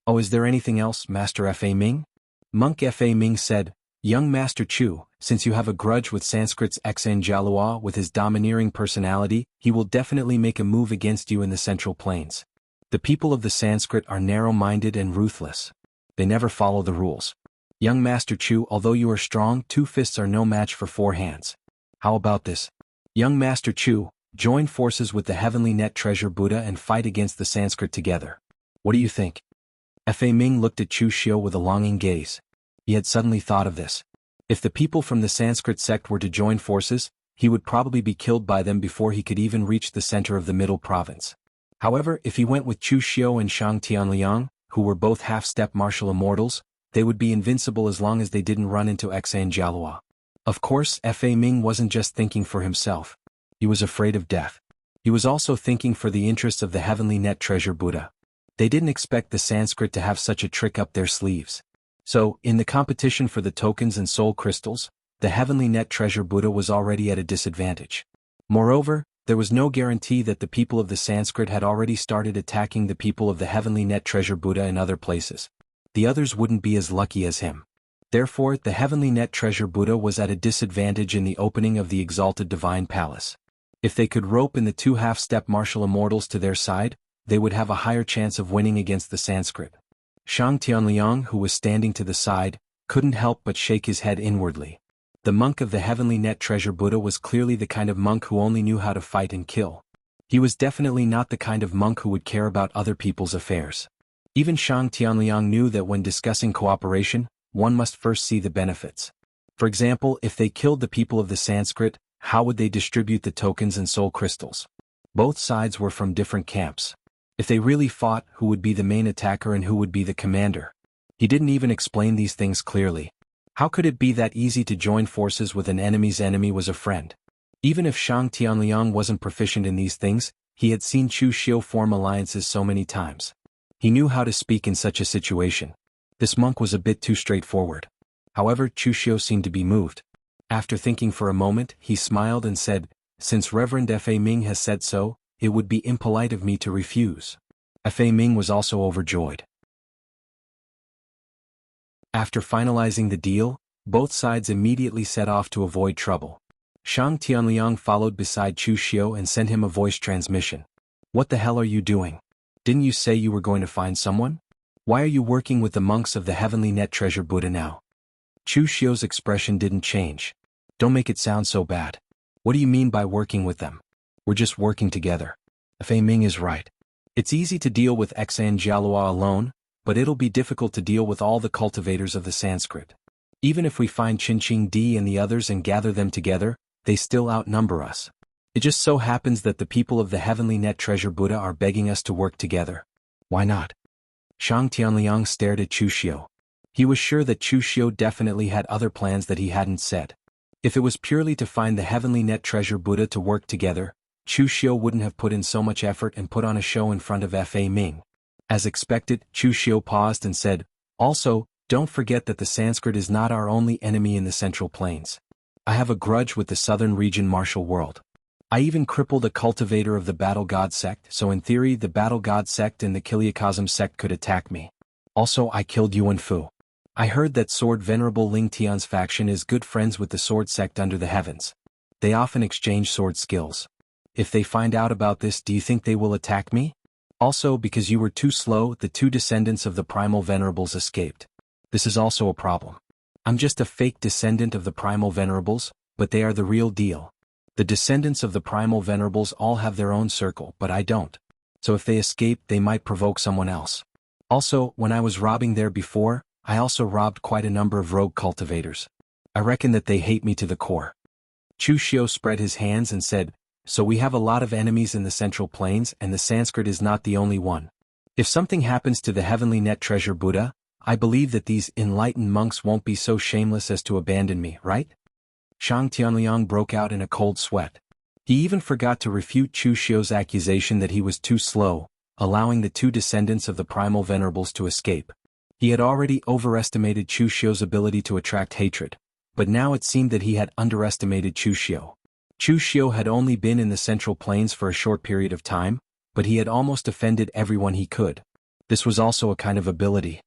"Oh, is there anything else, Master Fa Ming?" Monk Fa Ming said, "Young Master Chu, since you have a grudge with Sanskrit's Xan Jalua with his domineering personality, he will definitely make a move against you in the Central Plains. The people of the Sanskrit are narrow-minded and ruthless. They never follow the rules. Young Master Chu, although you are strong, 2 fists are no match for 4 hands. How about this? Young Master Chu, join forces with the Heavenly Net Treasure Buddha and fight against the Sanskrit together. What do you think?" Fa Ming looked at Chu Xiu with a longing gaze. He had suddenly thought of this. If the people from the Sanskrit sect were to join forces, he would probably be killed by them before he could even reach the center of the middle province. However, if he went with Chu Xiu and Shang Tianliang, who were both half-step martial immortals, they would be invincible as long as they didn't run into Xan Jalua. Of course, Fa Ming wasn't just thinking for himself. He was afraid of death. He was also thinking for the interests of the Heavenly Net Treasure Buddha. They didn't expect the Sanskrit to have such a trick up their sleeves. So, in the competition for the tokens and soul crystals, the Heavenly Net Treasure Buddha was already at a disadvantage. Moreover, there was no guarantee that the people of the Sanskrit had already started attacking the people of the Heavenly Net Treasure Buddha in other places. The others wouldn't be as lucky as him. Therefore, the Heavenly Net Treasure Buddha was at a disadvantage in the opening of the Exalted Divine Palace. If they could rope in the 2 half-step martial immortals to their side, they would have a higher chance of winning against the Sanskrit. Shang Tianliang, who was standing to the side, couldn't help but shake his head inwardly. The monk of the Heavenly Net Treasure Buddha was clearly the kind of monk who only knew how to fight and kill. He was definitely not the kind of monk who would care about other people's affairs. Even Shang Tianliang knew that when discussing cooperation, one must first see the benefits. For example, if they killed the people of the Sanskrit, how would they distribute the tokens and soul crystals? Both sides were from different camps. If they really fought, who would be the main attacker and who would be the commander? He didn't even explain these things clearly. How could it be that easy to join forces with an enemy's enemy was a friend? Even if Shang Tianliang wasn't proficient in these things, he had seen Chu Xiu form alliances so many times. He knew how to speak in such a situation. This monk was a bit too straightforward. However, Chu Xiu seemed to be moved. After thinking for a moment, he smiled and said, "Since Reverend Fa Ming has said so, it would be impolite of me to refuse." Fa Ming was also overjoyed. After finalizing the deal, both sides immediately set off to avoid trouble. Shang Tianliang followed beside Chu Xiu and sent him a voice transmission. "What the hell are you doing? Didn't you say you were going to find someone? Why are you working with the monks of the Heavenly Net Treasure Buddha now?" Chu Xiu's expression didn't change. "Don't make it sound so bad. What do you mean by working with them? We're just working together." Fa Ming is right. It's easy to deal with Xan Jalua alone, but it'll be difficult to deal with all the cultivators of the Sanskrit. Even if we find Qinqing Di and the others and gather them together, they still outnumber us. It just so happens that the people of the Heavenly Net Treasure Buddha are begging us to work together. Why not? Shang Tianliang stared at Chu Xiu. He was sure that Chu Xiu definitely had other plans that he hadn't said. If it was purely to find the Heavenly Net Treasure Buddha to work together, Chu Xiu wouldn't have put in so much effort and put on a show in front of Fa Ming. As expected, Chu Xiu paused and said, "Also, don't forget that the Sanskrit is not our only enemy in the Central Plains. I have a grudge with the southern region martial world. I even crippled a cultivator of the Battle God sect, so in theory the Battle God sect and the Kiliakasm sect could attack me. Also, I killed Yuan Fu. I heard that Sword Venerable Ling Tian's faction is good friends with the Sword sect under the heavens. They often exchange sword skills. If they find out about this, do you think they will attack me? Also, because you were too slow, the 2 descendants of the Primal Venerables escaped. This is also a problem. I'm just a fake descendant of the Primal Venerables, but they are the real deal. The descendants of the Primal Venerables all have their own circle, but I don't. So if they escape, they might provoke someone else. Also, when I was robbing there before, I also robbed quite a number of rogue cultivators. I reckon that they hate me to the core." Chu Xiu spread his hands and said, "So we have a lot of enemies in the Central Plains and the Sanskrit is not the only one. If something happens to the Heavenly Net Treasure Buddha, I believe that these enlightened monks won't be so shameless as to abandon me, right?" Shang Tianliang broke out in a cold sweat. He even forgot to refute Chu Xiu's accusation that he was too slow, allowing the 2 descendants of the Primal Venerables to escape. He had already overestimated Chu Xiu's ability to attract hatred, but now it seemed that he had underestimated Chu Xiu. Chu Xiu had only been in the Central Plains for a short period of time, but he had almost offended everyone he could. This was also a kind of ability.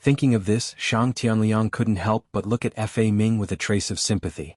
Thinking of this, Shang Tianliang couldn't help but look at Fa Ming with a trace of sympathy.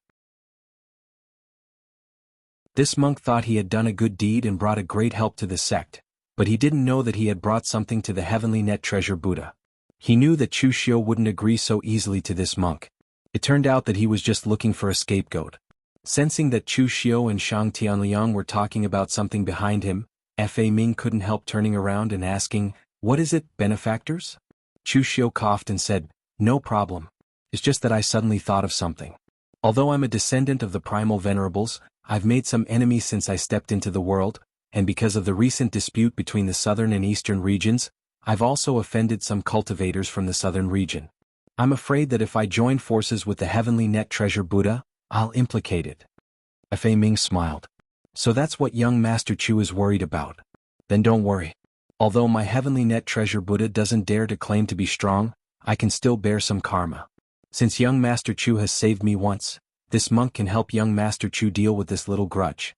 This monk thought he had done a good deed and brought a great help to the sect, but he didn't know that he had brought something to the heavenly net treasure Buddha. He knew that Chu Xiu wouldn't agree so easily to this monk. It turned out that he was just looking for a scapegoat. Sensing that Chu Xiu and Shang Tianliang were talking about something behind him, Fa Ming couldn't help turning around and asking, "What is it, benefactors?" Chu Xiu coughed and said, "No problem. It's just that I suddenly thought of something. Although I'm a descendant of the primal venerables, I've made some enemies since I stepped into the world, and because of the recent dispute between the southern and eastern regions, I've also offended some cultivators from the southern region. I'm afraid that if I join forces with the heavenly net treasure Buddha, I'll implicate it." Fa Ming smiled. "So that's what young Master Chu is worried about. Then don't worry. Although my heavenly net treasure Buddha doesn't dare to claim to be strong, I can still bear some karma. Since young Master Chu has saved me once, this monk can help young Master Chu deal with this little grudge.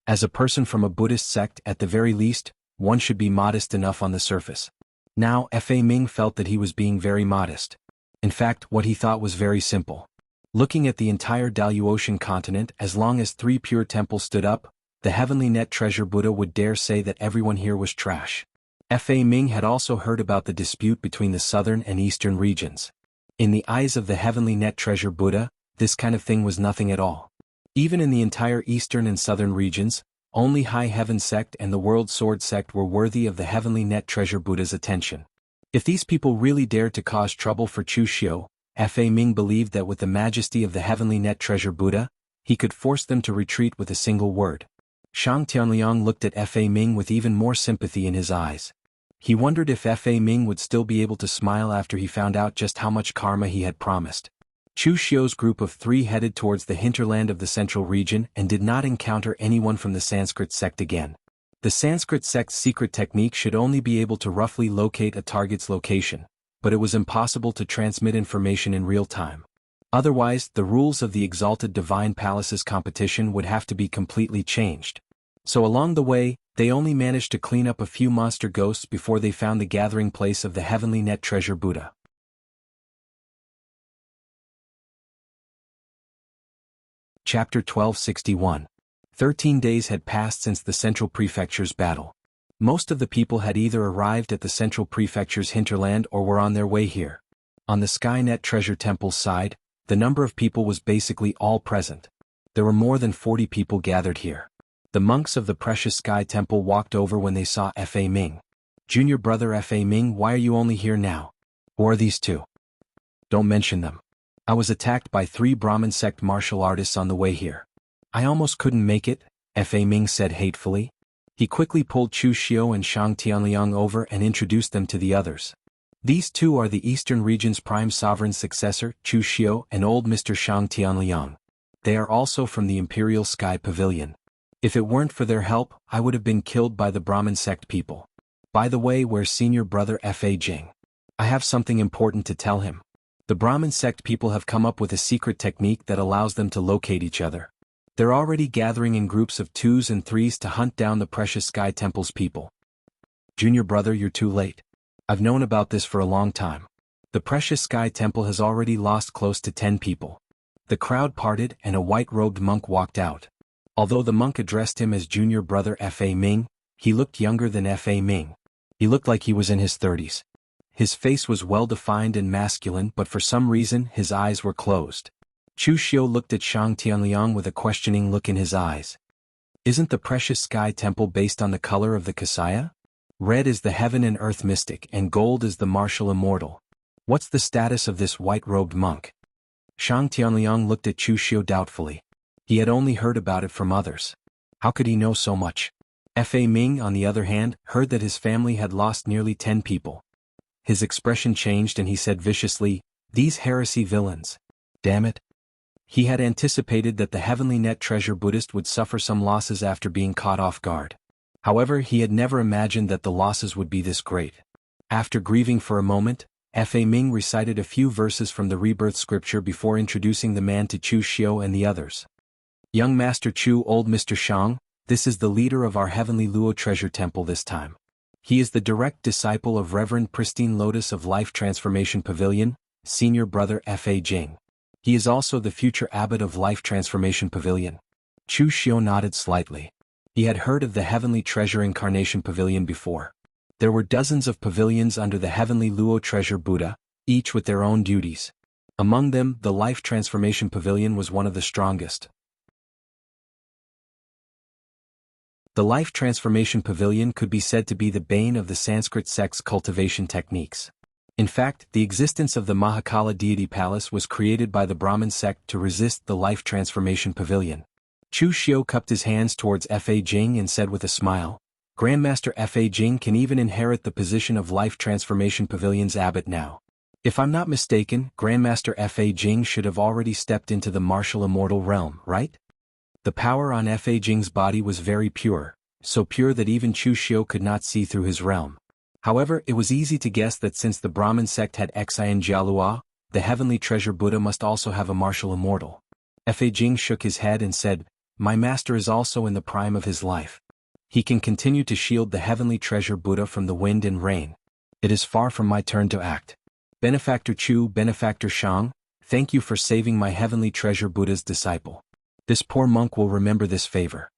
As a person from a Buddhist sect, at the very least, one should be modest enough on the surface." Now Fa Ming felt that he was being very modest. In fact, what he thought was very simple. Looking at the entire Daluotian continent, as long as 3 pure temples stood up, the heavenly net treasure Buddha would dare say that everyone here was trash. Fa Ming had also heard about the dispute between the southern and eastern regions. In the eyes of the heavenly net treasure Buddha, this kind of thing was nothing at all. Even in the entire eastern and southern regions, only High Heaven sect and the World Sword sect were worthy of the heavenly net treasure Buddha's attention. If these people really dared to cause trouble for Chu Xiu, Fa Ming believed that with the majesty of the heavenly net treasure Buddha, he could force them to retreat with a single word. Shang Tianliang looked at Fa Ming with even more sympathy in his eyes. He wondered if Fa Ming would still be able to smile after he found out just how much karma he had promised. Chu Xiu's group of 3 headed towards the hinterland of the central region and did not encounter anyone from the Sanskrit sect again. The Sanskrit sect's secret technique should only be able to roughly locate a target's location, but it was impossible to transmit information in real time. Otherwise, the rules of the Exalted Divine Palace's competition would have to be completely changed. So along the way, they only managed to clean up a few monster ghosts before they found the gathering place of the heavenly net treasure Buddha. Chapter 1261. 13 days had passed since the Central Prefecture's battle. Most of the people had either arrived at the Central Prefecture's hinterland or were on their way here. On the Skynet Treasure Temple's side, the number of people was basically all present. There were more than 40 people gathered here. The monks of the Precious Sky Temple walked over when they saw Fa Ming. "Junior brother Fa Ming, why are you only here now? Who are these 2? Don't mention them. I was attacked by 3 Brahmin sect martial artists on the way here. I almost couldn't make it," Fa Ming said hatefully. He quickly pulled Chu Xiu and Shang Tianliang over and introduced them to the others. These 2 are the Eastern region's prime sovereign's successor, Chu Xiu, and old Mr. Shang Tianliang. They are also from the Imperial Sky Pavilion. If it weren't for their help, I would have been killed by the Brahmin sect people. By the way, where's senior brother Fa Jing? I have something important to tell him. The Brahmin sect people have come up with a secret technique that allows them to locate each other. They're already gathering in groups of 2s and 3s to hunt down the Precious Sky Temple's people. Junior brother, you're too late. I've known about this for a long time. The Precious Sky Temple has already lost close to 10 people. The crowd parted and a white-robed monk walked out. Although the monk addressed him as junior brother Fa Ming, he looked younger than Fa Ming. He looked like he was in his 30s. His face was well-defined and masculine, but for some reason his eyes were closed. Chu Xiu looked at Shang Tianliang with a questioning look in his eyes. Isn't the Precious Sky Temple based on the color of the Kasaya? Red is the heaven and earth mystic and gold is the martial immortal. What's the status of this white-robed monk? Shang Tianliang looked at Chu Xiu doubtfully. He had only heard about it from others. How could he know so much? Fa Ming, on the other hand, heard that his family had lost nearly 10 people. His expression changed and he said viciously, "These heresy villains. Damn it." He had anticipated that the heavenly net treasure Buddhist would suffer some losses after being caught off guard. However, he had never imagined that the losses would be this great. After grieving for a moment, Fa Ming recited a few verses from the Rebirth scripture before introducing the man to Chu Xiu and the others. Young Master Chu, old Mr. Shang, this is the leader of our heavenly Luo treasure temple this time. He is the direct disciple of Reverend Pristine Lotus of Life Transformation Pavilion, senior brother Fa Jing. He is also the future abbot of Life Transformation Pavilion. Chu Xiu nodded slightly. He had heard of the Heavenly Treasure Incarnation Pavilion before. There were dozens of pavilions under the Heavenly Luo Treasure Buddha, each with their own duties. Among them, the Life Transformation Pavilion was one of the strongest. The Life Transformation Pavilion could be said to be the bane of the Sanskrit sect's cultivation techniques. In fact, the existence of the Mahakala deity palace was created by the Brahmin sect to resist the Life Transformation Pavilion. Chu Xiu cupped his hands towards Fa Jing and said with a smile, Grandmaster Fa Jing can even inherit the position of Life Transformation Pavilion's abbot now. If I'm not mistaken, Grandmaster Fa Jing should have already stepped into the martial immortal realm, right? The power on Fa Jing's body was very pure, so pure that even Chu Xiu could not see through his realm. However, it was easy to guess that since the Brahmin sect had Xian Jialua, the Heavenly Treasure Buddha must also have a martial immortal. Fa Jing shook his head and said, My master is also in the prime of his life. He can continue to shield the Heavenly Treasure Buddha from the wind and rain. It is far from my turn to act. Benefactor Chu, Benefactor Shang, thank you for saving my Heavenly Treasure Buddha's disciple. This poor monk will remember this favor.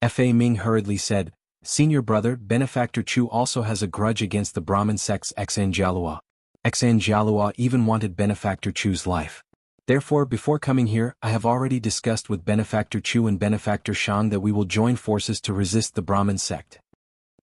Fa Ming hurriedly said, Senior brother, Benefactor Chu also has a grudge against the Brahmin sect's Xian Jialua. Xian Jialua even wanted Benefactor Chu's life. Therefore, before coming here, I have already discussed with Benefactor Chu and Benefactor Shang that we will join forces to resist the Brahmin sect.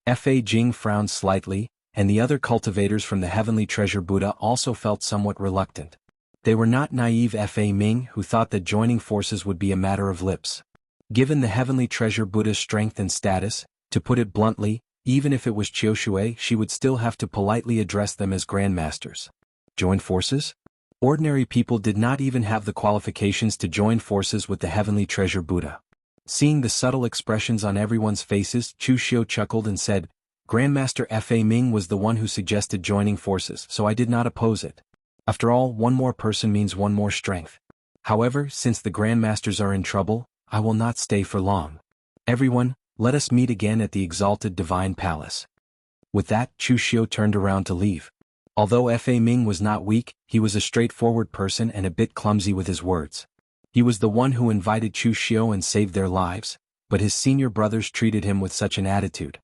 Fa Jing frowned slightly, and the other cultivators from the Heavenly Treasure Buddha also felt somewhat reluctant. They were not naive Fa Ming who thought that joining forces would be a matter of lips. Given the Heavenly Treasure Buddha's strength and status, to put it bluntly, even if it was Qiushui, she would still have to politely address them as grandmasters. Join forces? Ordinary people did not even have the qualifications to join forces with the Heavenly Treasure Buddha. Seeing the subtle expressions on everyone's faces, Chu Xiu chuckled and said, Grandmaster Fa Ming was the one who suggested joining forces, so I did not oppose it. After all, one more person means one more strength. However, since the grandmasters are in trouble, I will not stay for long. Everyone, let us meet again at the exalted divine palace. With that, Chu Xiu turned around to leave. Although Fa Ming was not weak, he was a straightforward person and a bit clumsy with his words. He was the one who invited Chu Xiu and saved their lives, but his senior brothers treated him with such an attitude.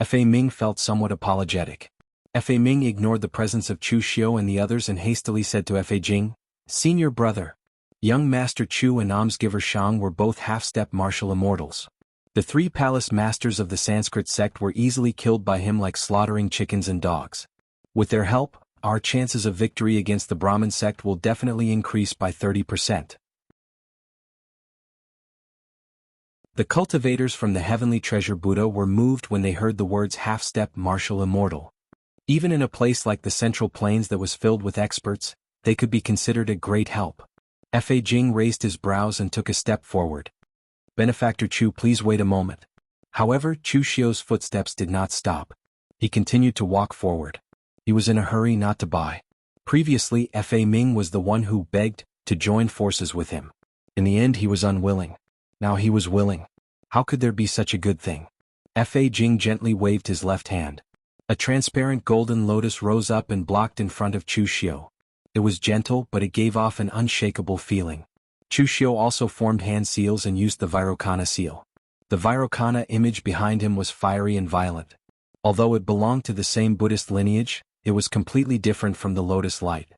Fa Ming felt somewhat apologetic. Fa Ming ignored the presence of Chu Xiu and the others and hastily said to Fa Jing, Senior brother. Young Master Chu and almsgiver Shang were both half-step martial immortals. The three palace masters of the Sanskrit sect were easily killed by him like slaughtering chickens and dogs. With their help, our chances of victory against the Brahmin sect will definitely increase by 30%. The cultivators from the Heavenly Treasure Buddha were moved when they heard the words half-step martial immortal. Even in a place like the Central Plains that was filled with experts, they could be considered a great help. Fa Jing raised his brows and took a step forward. Benefactor Chu, please wait a moment. However, Chu Xiu's footsteps did not stop. He continued to walk forward. He was in a hurry not to buy. Previously, Fa Ming was the one who begged to join forces with him. In the end, he was unwilling. Now he was willing. How could there be such a good thing? Fa Jing gently waved his left hand. A transparent golden lotus rose up and blocked in front of Chu Xiu. It was gentle, but it gave off an unshakable feeling. Chu Xiu also formed hand seals and used the Vairocana seal. The Vairocana image behind him was fiery and violent. Although it belonged to the same Buddhist lineage, it was completely different from the lotus light.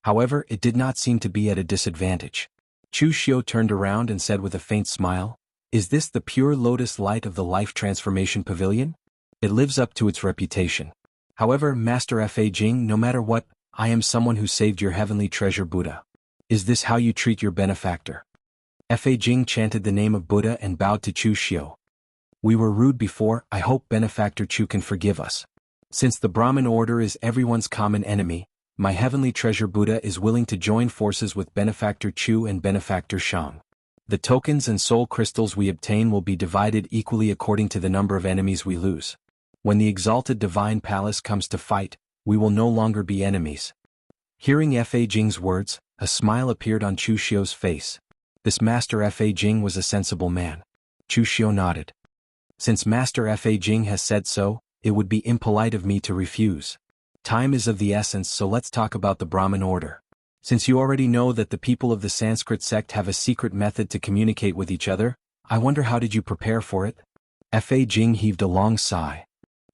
However, it did not seem to be at a disadvantage. Chu Xiu turned around and said with a faint smile, Is this the pure lotus light of the Life Transformation Pavilion? It lives up to its reputation. However, Master Fa Jing, no matter what, I am someone who saved your Heavenly Treasure Buddha. Is this how you treat your benefactor? Fa Jing chanted the name of Buddha and bowed to Chu Xiu. We were rude before, I hope Benefactor Chu can forgive us. Since the Brahmin order is everyone's common enemy, my Heavenly Treasure Buddha is willing to join forces with Benefactor Chu and Benefactor Shang. The tokens and soul crystals we obtain will be divided equally according to the number of enemies we lose. When the exalted divine palace comes to fight, we will no longer be enemies. Hearing Fa Jing's words, a smile appeared on Chu Xiu's face. This Master Fa Jing was a sensible man. Chu Xiu nodded. Since Master Fa Jing has said so, it would be impolite of me to refuse. Time is of the essence, so let's talk about the Brahmin order. Since you already know that the people of the Sanskrit sect have a secret method to communicate with each other, I wonder how did you prepare for it? Fa Jing heaved a long sigh.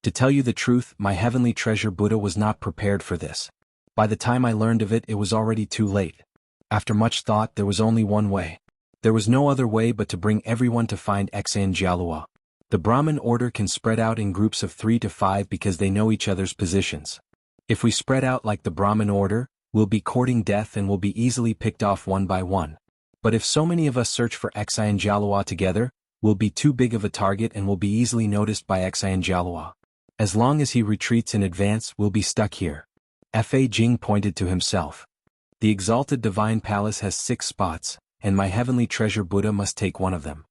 To tell you the truth, my heavenly treasure Buddha was not prepared for this. By the time I learned of it, it was already too late. After much thought, there was only one way. There was no other way but to bring everyone to find Xan Jialua. The Brahmin order can spread out in groups of 3 to 5 because they know each other's positions. If we spread out like the Brahmin order, we'll be courting death and will be easily picked off one by one. But if so many of us search for Xan Jialua together, we'll be too big of a target and will be easily noticed by Xan Jialua. As long as he retreats in advance, we'll be stuck here. Fa Jing pointed to himself. The exalted divine palace has 6 spots, and my heavenly treasure Buddha must take one of them.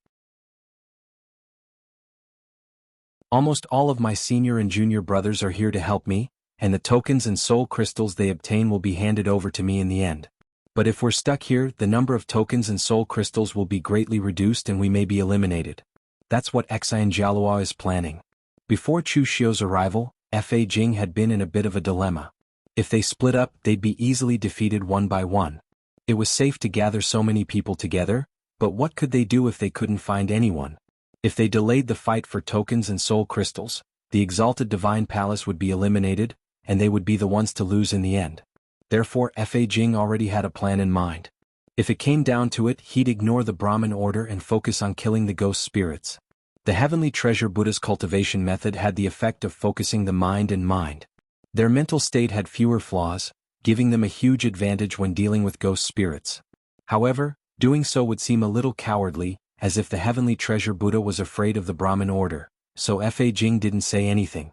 Almost all of my senior and junior brothers are here to help me, and the tokens and soul crystals they obtain will be handed over to me in the end. But if we're stuck here, the number of tokens and soul crystals will be greatly reduced and we may be eliminated. That's what Xan Jialua is planning. Before Chu Xiu's arrival, Fa Jing had been in a bit of a dilemma. If they split up, they'd be easily defeated one by one. It was safe to gather so many people together, but what could they do if they couldn't find anyone? If they delayed the fight for tokens and soul crystals, the exalted divine palace would be eliminated, and they would be the ones to lose in the end. Therefore, Fa Jing already had a plan in mind. If it came down to it, he'd ignore the Brahmin order and focus on killing the ghost spirits. The heavenly treasure Buddha's cultivation method had the effect of focusing the mind and mind. Their mental state had fewer flaws, giving them a huge advantage when dealing with ghost spirits. However, doing so would seem a little cowardly, as if the heavenly treasure Buddha was afraid of the Brahmin order, so Fa Jing didn't say anything.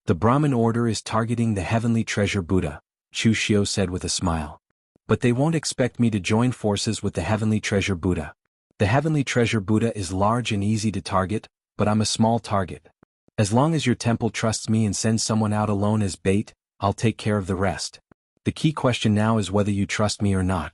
The Brahmin order is targeting the heavenly treasure Buddha, Chu Xiu said with a smile. But they won't expect me to join forces with the heavenly treasure Buddha. The heavenly treasure Buddha is large and easy to target, but I'm a small target. As long as your temple trusts me and sends someone out alone as bait, I'll take care of the rest. The key question now is whether you trust me or not.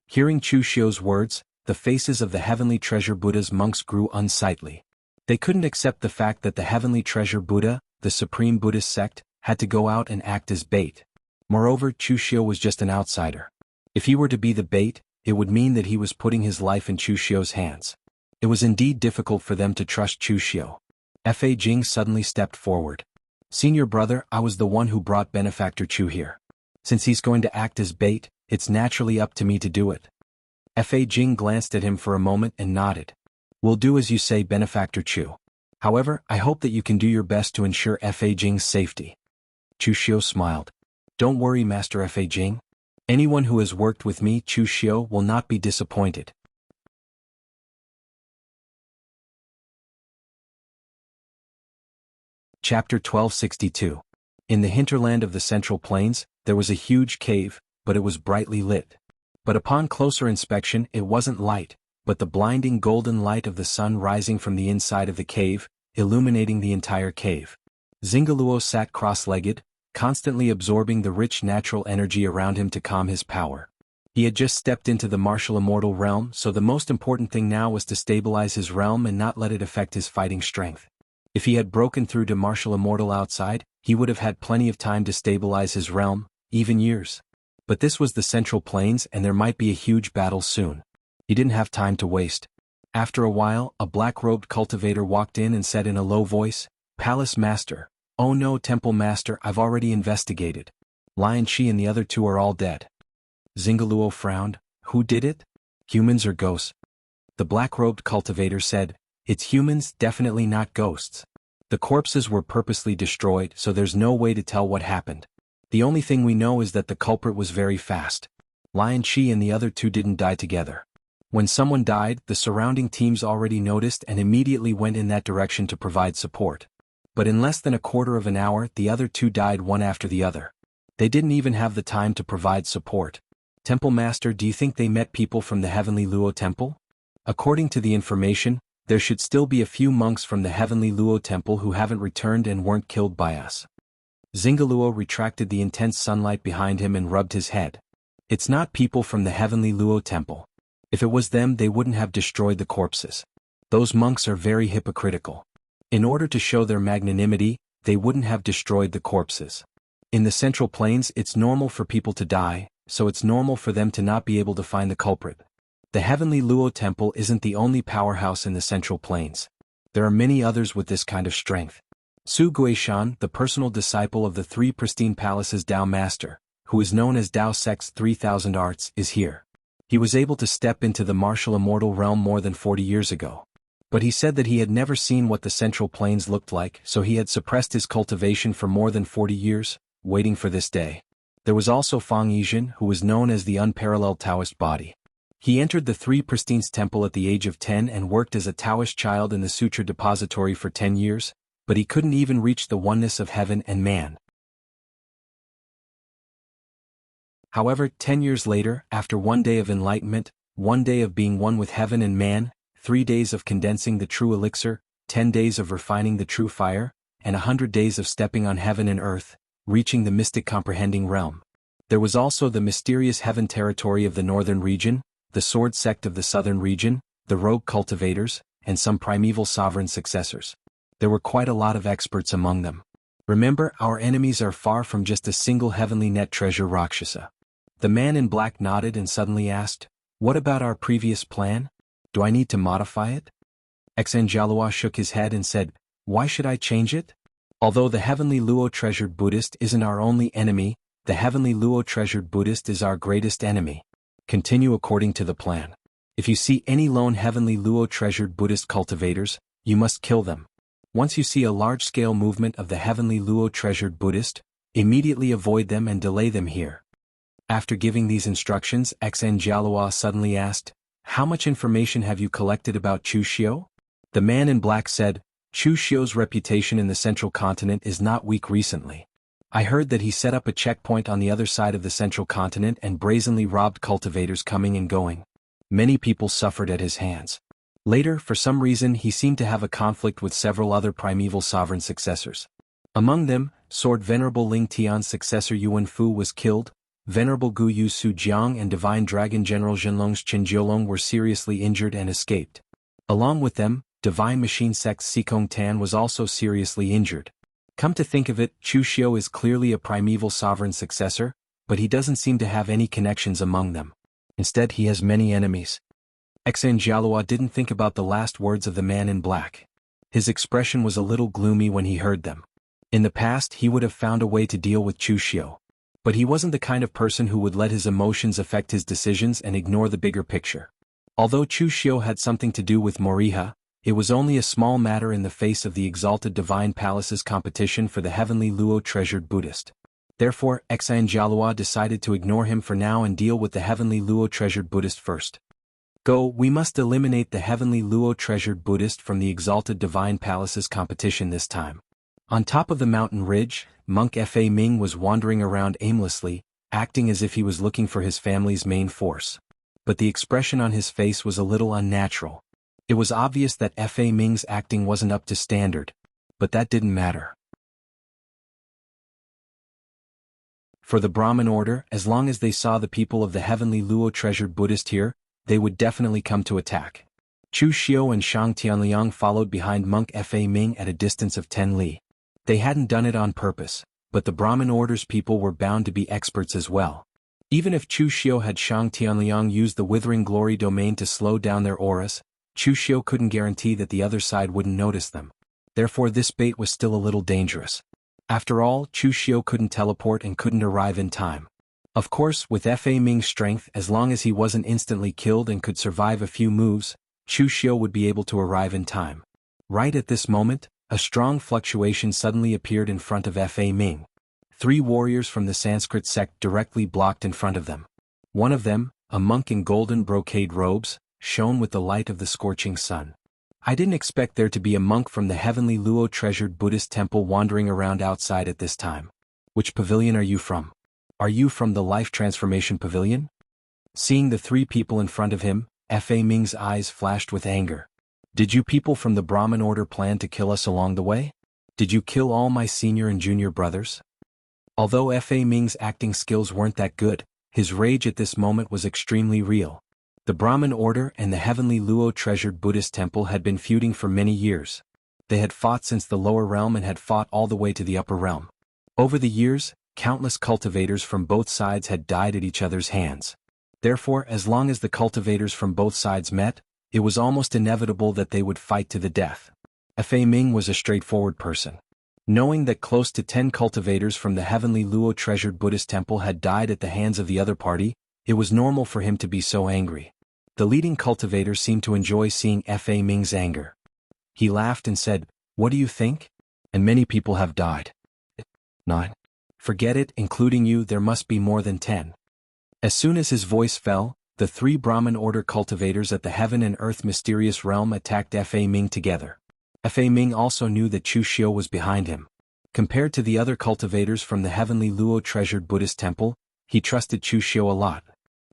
Hearing Chu Xiu's words, the faces of the heavenly treasure Buddha's monks grew unsightly. They couldn't accept the fact that the heavenly treasure Buddha, the supreme Buddhist sect, had to go out and act as bait. Moreover, Chu Xiu was just an outsider. If he were to be the bait, it would mean that he was putting his life in Chu Xiu's hands. It was indeed difficult for them to trust Chu Xiu. Fa Jing suddenly stepped forward. Senior brother, I was the one who brought Benefactor Chu here. Since he's going to act as bait, it's naturally up to me to do it. Fa Jing glanced at him for a moment and nodded. We'll do as you say, Benefactor Chu. However, I hope that you can do your best to ensure Fa Jing's safety. Chu Xiu smiled. Don't worry, Master Fa Jing. Anyone who has worked with me, Chu Xiu, will not be disappointed. Chapter 1262. In the hinterland of the Central Plains, there was a huge cave, but it was brightly lit. But upon closer inspection, it wasn't light, but the blinding golden light of the sun rising from the inside of the cave, illuminating the entire cave. Zingaluo sat cross-legged, constantly absorbing the rich natural energy around him to calm his power. He had just stepped into the martial immortal realm, so the most important thing now was to stabilize his realm and not let it affect his fighting strength. If he had broken through to martial immortal outside, he would have had plenty of time to stabilize his realm, even years. But this was the Central Plains and there might be a huge battle soon. He didn't have time to waste. After a while, a black-robed cultivator walked in and said in a low voice, Palace Master. Oh no, Temple Master, I've already investigated. Lion Shi and the other 2 are all dead. Zingaluo frowned. Who did it? Humans or ghosts? The black-robed cultivator said, It's humans, definitely not ghosts. The corpses were purposely destroyed, so there's no way to tell what happened. The only thing we know is that the culprit was very fast. Lion Shi and the other 2 didn't die together. When someone died, the surrounding teams already noticed and immediately went in that direction to provide support. But in less than a quarter of an hour, the other 2 died one after the other. They didn't even have the time to provide support. Temple Master, do you think they met people from the Heavenly Luo Temple? According to the information, there should still be a few monks from the Heavenly Luo Temple who haven't returned and weren't killed by us. Zingaluo retracted the intense sunlight behind him and rubbed his head. It's not people from the Heavenly Luo Temple. If it was them, they wouldn't have destroyed the corpses. Those monks are very hypocritical. In order to show their magnanimity, they wouldn't have destroyed the corpses. In the Central Plains, it's normal for people to die, so it's normal for them to not be able to find the culprit. The Heavenly Luo Temple isn't the only powerhouse in the Central Plains. There are many others with this kind of strength. Su Guishan, the personal disciple of the Three Pristine Palaces Tao Master, who is known as Tao Sect's 3,000 Arts, is here. He was able to step into the martial immortal realm more than 40 years ago. But he said that he had never seen what the Central Plains looked like, so he had suppressed his cultivation for more than 40 years, waiting for this day. There was also Fang Yijin, who was known as the unparalleled Taoist body. He entered the Three Pristines Temple at the age of 10 and worked as a Taoist child in the Sutra Depository for 10 years, but he couldn't even reach the oneness of heaven and man. However, 10 years later, after 1 day of enlightenment, 1 day of being one with heaven and man, 3 days of condensing the true elixir, 10 days of refining the true fire, and 100 days of stepping on heaven and earth, reaching the mystic comprehending realm. There was also the mysterious heaven territory of the northern region, the sword sect of the southern region, the rogue cultivators, and some primeval sovereign successors. There were quite a lot of experts among them. Remember, our enemies are far from just a single heavenly net treasure Rakshasa. The man in black nodded and suddenly asked, "What about our previous plan? Do I need to modify it?" Xanjalua shook his head and said, "Why should I change it? Although the Heavenly Luo Treasured Buddhist isn't our only enemy, the Heavenly Luo Treasured Buddhist is our greatest enemy. Continue according to the plan. If you see any lone Heavenly Luo Treasured Buddhist cultivators, you must kill them. Once you see a large-scale movement of the Heavenly Luo Treasured Buddhist, immediately avoid them and delay them here." After giving these instructions, Xanjalua suddenly asked, "How much information have you collected about Chu Xiu?" The man in black said, "Chu Xiu's reputation in the central continent is not weak recently. I heard that he set up a checkpoint on the other side of the central continent and brazenly robbed cultivators coming and going. Many people suffered at his hands. Later, for some reason, he seemed to have a conflict with several other primeval sovereign successors. Among them, Sword Venerable Ling Tian's successor Yuan Fu was killed, Venerable Gu Yu Su Jiang and Divine Dragon General Zhenlong's Chen Jiolong were seriously injured and escaped. Along with them, Divine Machine Sect's Sikong Tan was also seriously injured. Come to think of it, Chu Xiu is clearly a primeval sovereign successor, but he doesn't seem to have any connections among them. Instead, he has many enemies." Xanjalua didn't think about the last words of the man in black. His expression was a little gloomy when he heard them. In the past, he would have found a way to deal with Chu Xiu. But he wasn't the kind of person who would let his emotions affect his decisions and ignore the bigger picture. Although Chu Xiu had something to do with Moriha, it was only a small matter in the face of the exalted Divine Palace's competition for the Heavenly Luo Treasured Buddhist. Therefore, Xanjalua decided to ignore him for now and deal with the Heavenly Luo Treasured Buddhist first. "Go, we must eliminate the Heavenly Luo Treasured Buddhist from the exalted Divine Palace's competition this time." On top of the mountain ridge, Monk Fa Ming was wandering around aimlessly, acting as if he was looking for his family's main force. But the expression on his face was a little unnatural. It was obvious that Fa Ming's acting wasn't up to standard, but that didn't matter. For the Brahmin order, as long as they saw the people of the Heavenly Luo Treasured Buddhist here, they would definitely come to attack. Chu Xiu and Shang Tianliang followed behind Monk Fa Ming at a distance of 10 li. They hadn't done it on purpose, but the Brahmin order's people were bound to be experts as well. Even if Chu Xiu had Shang Tianliang use the Withering Glory domain to slow down their auras, Chu Xiu couldn't guarantee that the other side wouldn't notice them. Therefore this bait was still a little dangerous. After all, Chu Xiu couldn't teleport and couldn't arrive in time. Of course, with Fa Ming's strength, as long as he wasn't instantly killed and could survive a few moves, Chu Xiu would be able to arrive in time. Right at this moment, a strong fluctuation suddenly appeared in front of Fa Ming. 3 warriors from the Sanskrit sect directly blocked in front of them. One of them, a monk in golden brocade robes, shone with the light of the scorching sun. I didn't expect there to be a monk from the Heavenly Luo Treasured Buddhist temple wandering around outside at this time. "Which pavilion are you from? Are you from the Life Transformation Pavilion?" Seeing the 3 people in front of him, Fa Ming's eyes flashed with anger. "Did you people from the Brahmin order plan to kill us along the way? Did you kill all my senior and junior brothers?" Although Fa Ming's acting skills weren't that good, his rage at this moment was extremely real. The Brahmin order and the heavenly Luo treasured Buddhist temple had been feuding for many years. They had fought since the lower realm and had fought all the way to the upper realm. Over the years, countless cultivators from both sides had died at each other's hands. Therefore, as long as the cultivators from both sides met, it was almost inevitable that they would fight to the death. Fa Ming was a straightforward person. Knowing that close to 10 cultivators from the heavenly Luo treasured Buddhist temple had died at the hands of the other party, it was normal for him to be so angry. The leading cultivator seemed to enjoy seeing Fa Ming's anger. He laughed and said, "What do you think? And many people have died." 9. "Forget it, including you, there must be more than 10. As soon as his voice fell, the 3 Brahmin order cultivators at the heaven and earth mysterious realm attacked Fa Ming together. Fa Ming also knew that Chu Xiu was behind him. Compared to the other cultivators from the heavenly Luo treasured Buddhist temple, he trusted Chu Xiu a lot.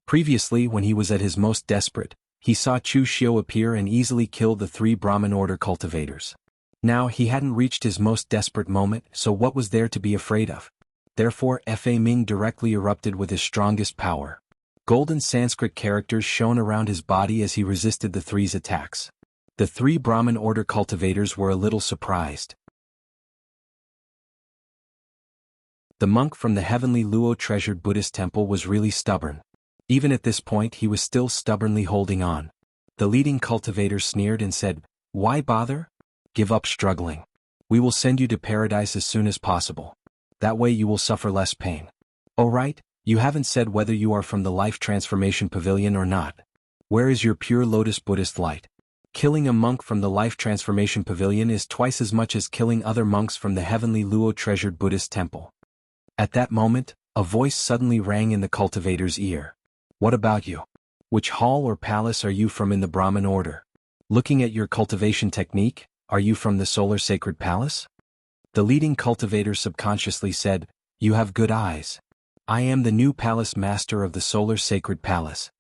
Previously, when he was at his most desperate, he saw Chu Xiu appear and easily kill the 3 Brahmin order cultivators. Now he hadn't reached his most desperate moment, so what was there to be afraid of? Therefore Fa Ming directly erupted with his strongest power. Golden Sanskrit characters shone around his body as he resisted the 3's attacks. The 3 Brahmin order cultivators were a little surprised. The monk from the heavenly Luo treasured Buddhist temple was really stubborn. Even at this point he was still stubbornly holding on. The leading cultivator sneered and said, "Why bother? Give up struggling. We will send you to paradise as soon as possible. That way you will suffer less pain. Oh right, you haven't said whether you are from the Life Transformation Pavilion or not. Where is your pure lotus Buddhist light? Killing a monk from the Life Transformation Pavilion is twice as much as killing other monks from the heavenly Luo treasured Buddhist temple." At that moment, a voice suddenly rang in the cultivator's ear. "What about you? Which hall or palace are you from in the Brahmin order? Looking at your cultivation technique, are you from the Solar Sacred Palace?" The leading cultivator subconsciously said, "You have good eyes. I am the new palace master of the Solar Sacred Palace."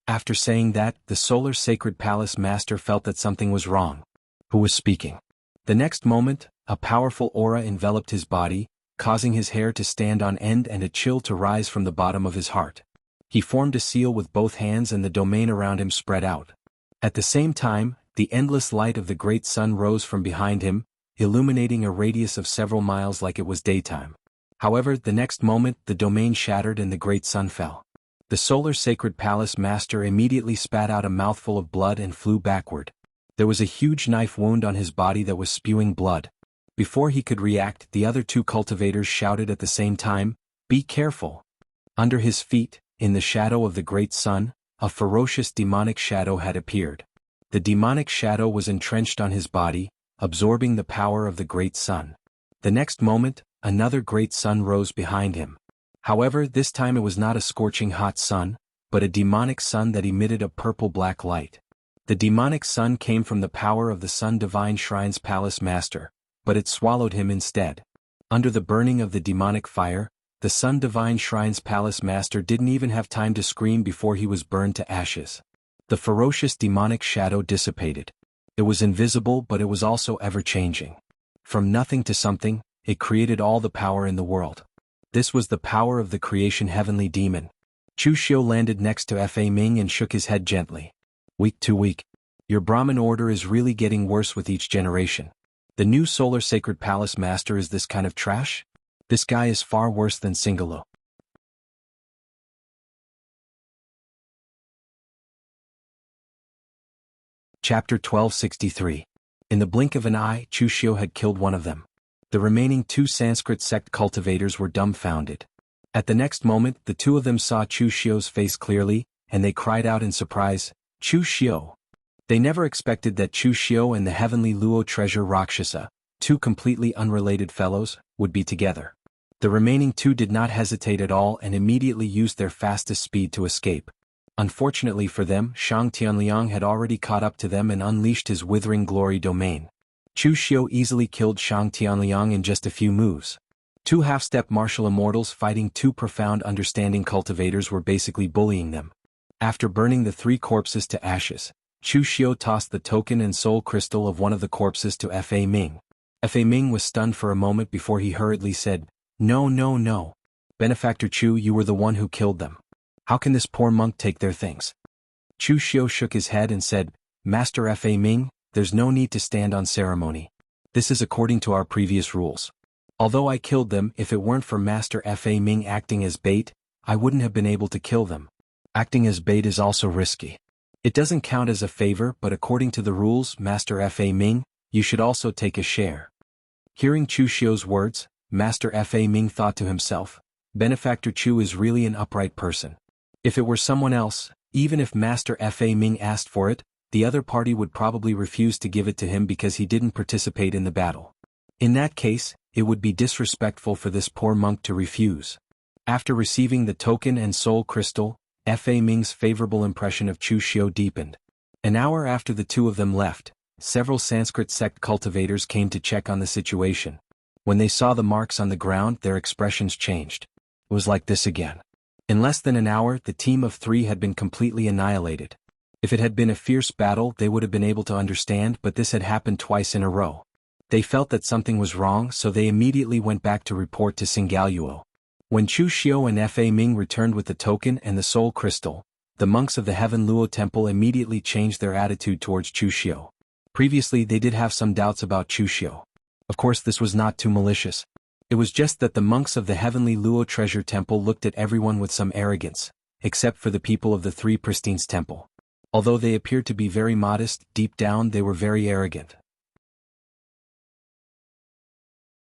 After saying that, the Solar Sacred Palace master felt that something was wrong. Who was speaking? The next moment, a powerful aura enveloped his body, causing his hair to stand on end and a chill to rise from the bottom of his heart. He formed a seal with both hands and the domain around him spread out. At the same time, the endless light of the great sun rose from behind him, illuminating a radius of several miles like it was daytime. However, the next moment the domain shattered and the great sun fell. The Solar Sacred Palace master immediately spat out a mouthful of blood and flew backward. There was a huge knife wound on his body that was spewing blood. Before he could react, the other 2 cultivators shouted at the same time, "Be careful!" Under his feet, in the shadow of the great sun, a ferocious demonic shadow had appeared. The demonic shadow was entrenched on his body, absorbing the power of the great sun. The next moment, another great sun rose behind him. However, this time it was not a scorching hot sun, but a demonic sun that emitted a purple-black light. The demonic sun came from the power of the Sun Divine Shrine's palace master, but it swallowed him instead. Under the burning of the demonic fire, the Sun Divine Shrine's palace master didn't even have time to scream before he was burned to ashes. The ferocious demonic shadow dissipated. It was invisible, but it was also ever-changing. From nothing to something, it created all the power in the world. This was the power of the creation heavenly demon. Chu Xiu landed next to Fa Ming and shook his head gently. "Week to week. Your Brahmin order is really getting worse with each generation. The new Solar Sacred Palace master is this kind of trash? This guy is far worse than Singalo." Chapter 1263. In the blink of an eye, Chu Xiu had killed one of them. The remaining 2 Sanskrit sect cultivators were dumbfounded. At the next moment, the 2 of them saw Chu Xiu's face clearly, and they cried out in surprise, "Chu Xiu!" They never expected that Chu Xiu and the heavenly Luo treasure Rakshasa, 2 completely unrelated fellows, would be together. The remaining 2 did not hesitate at all and immediately used their fastest speed to escape. Unfortunately for them, Shang Tianliang had already caught up to them and unleashed his withering glory domain. Chu Xiu easily killed Shang Tianliang in just a few moves. 2 half-step martial immortals fighting 2 profound understanding cultivators were basically bullying them. After burning the 3 corpses to ashes, Chu Xiu tossed the token and soul crystal of one of the corpses to Fa Ming. Fa Ming was stunned for a moment before he hurriedly said, "No, no, no. Benefactor Chu, you were the one who killed them. How can this poor monk take their things?" Chu Xiu shook his head and said, Master Fa Ming, there's no need to stand on ceremony. This is according to our previous rules. Although I killed them, if it weren't for Master Fa Ming acting as bait, I wouldn't have been able to kill them. Acting as bait is also risky. It doesn't count as a favor, but according to the rules, Master Fa Ming, you should also take a share. Hearing Chu Xiu's words, Master Fa Ming thought to himself, Benefactor Chu is really an upright person. If it were someone else, even if Master Fa Ming asked for it, the other party would probably refuse to give it to him because he didn't participate in the battle. In that case, it would be disrespectful for this poor monk to refuse. After receiving the token and soul crystal, Fa Ming's favorable impression of Chu Xiu deepened. An hour after the two of them left, several Sanskrit sect cultivators came to check on the situation. When they saw the marks on the ground, their expressions changed. It was like this again. In less than an hour, the team of 3 had been completely annihilated. If it had been a fierce battle, they would have been able to understand, but this had happened twice in a row. They felt that something was wrong, so they immediately went back to report to Singaluo. When Chu Xiu and Fa Ming returned with the token and the soul crystal, the monks of the Heaven Luo Temple immediately changed their attitude towards Chu Xiu. Previously they did have some doubts about Chu Xiu. Of course this was not too malicious. It was just that the monks of the Heavenly Luo Treasure Temple looked at everyone with some arrogance, except for the people of the Three Pristines Temple. Although they appeared to be very modest, deep down they were very arrogant.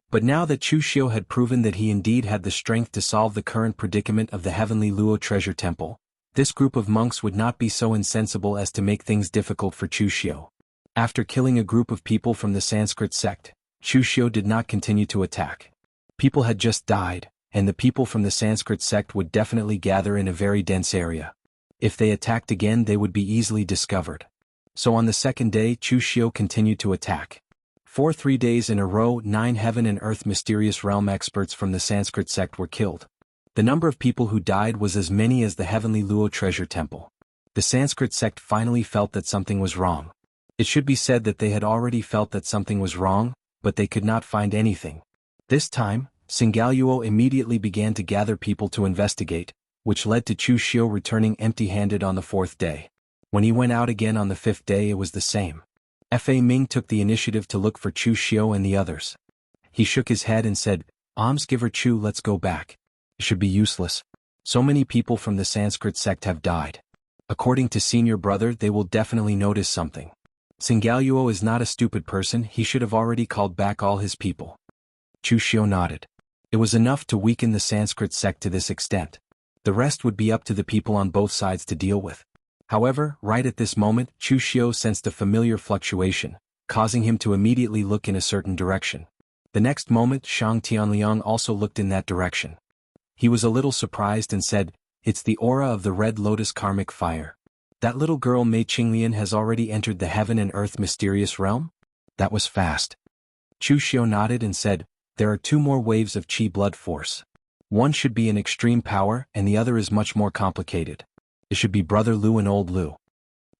But now that Chu Xiu had proven that he indeed had the strength to solve the current predicament of the Heavenly Luo Treasure Temple, this group of monks would not be so insensible as to make things difficult for Chu Xiu. After killing a group of people from the Sanskrit sect, Chu Xiu did not continue to attack. People had just died, and the people from the Sanskrit sect would definitely gather in a very dense area. If they attacked again, they would be easily discovered. So on the second day, Chu Xiu continued to attack. For 3 days in a row, 9 heaven and earth mysterious realm experts from the Sanskrit sect were killed. The number of people who died was as many as the Heavenly Luo Treasure Temple. The Sanskrit sect finally felt that something was wrong. It should be said that they had already felt that something was wrong, but they could not find anything. This time, Singaluo immediately began to gather people to investigate, which led to Chu Xiu returning empty-handed on the 4th day. When he went out again on the 5th day, it was the same. Fa Ming took the initiative to look for Chu Xiu and the others. He shook his head and said, Almsgiver Chu, let's go back. It should be useless. So many people from the Sanskrit sect have died. According to senior brother, they will definitely notice something. Singaluo is not a stupid person, he should have already called back all his people. Chu Xiu nodded. It was enough to weaken the Sanskrit sect to this extent. The rest would be up to the people on both sides to deal with. However, right at this moment, Chu Xiu sensed a familiar fluctuation, causing him to immediately look in a certain direction. The next moment, Shang Tianliang also looked in that direction. He was a little surprised and said, It's the aura of the red lotus karmic fire. That little girl Mei Qinglian has already entered the heaven and earth mysterious realm? That was fast. Chu Xiu nodded and said, There are 2 more waves of Qi blood force. One should be in extreme power and the other is much more complicated. It should be Brother Lu and Old Lu.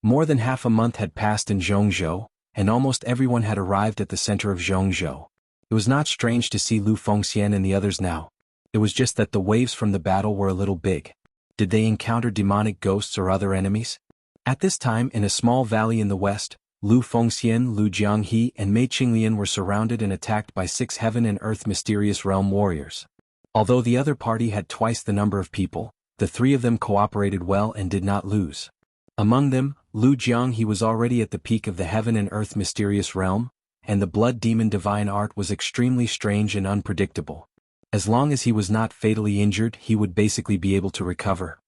More than half a month had passed in Zhongzhou, and almost everyone had arrived at the center of Zhongzhou. It was not strange to see Lu Fengxian and the others now. It was just that the waves from the battle were a little big. Did they encounter demonic ghosts or other enemies? At this time, in a small valley in the west, Lu Fengxian, Lu Jianghe, and Mei Qinglian were surrounded and attacked by 6 heaven and earth mysterious realm warriors. Although the other party had twice the number of people, the 3 of them cooperated well and did not lose. Among them, Lu Jianghe was already at the peak of the heaven and earth mysterious realm, and the blood demon divine art was extremely strange and unpredictable. As long as he was not fatally injured, he would basically be able to recover.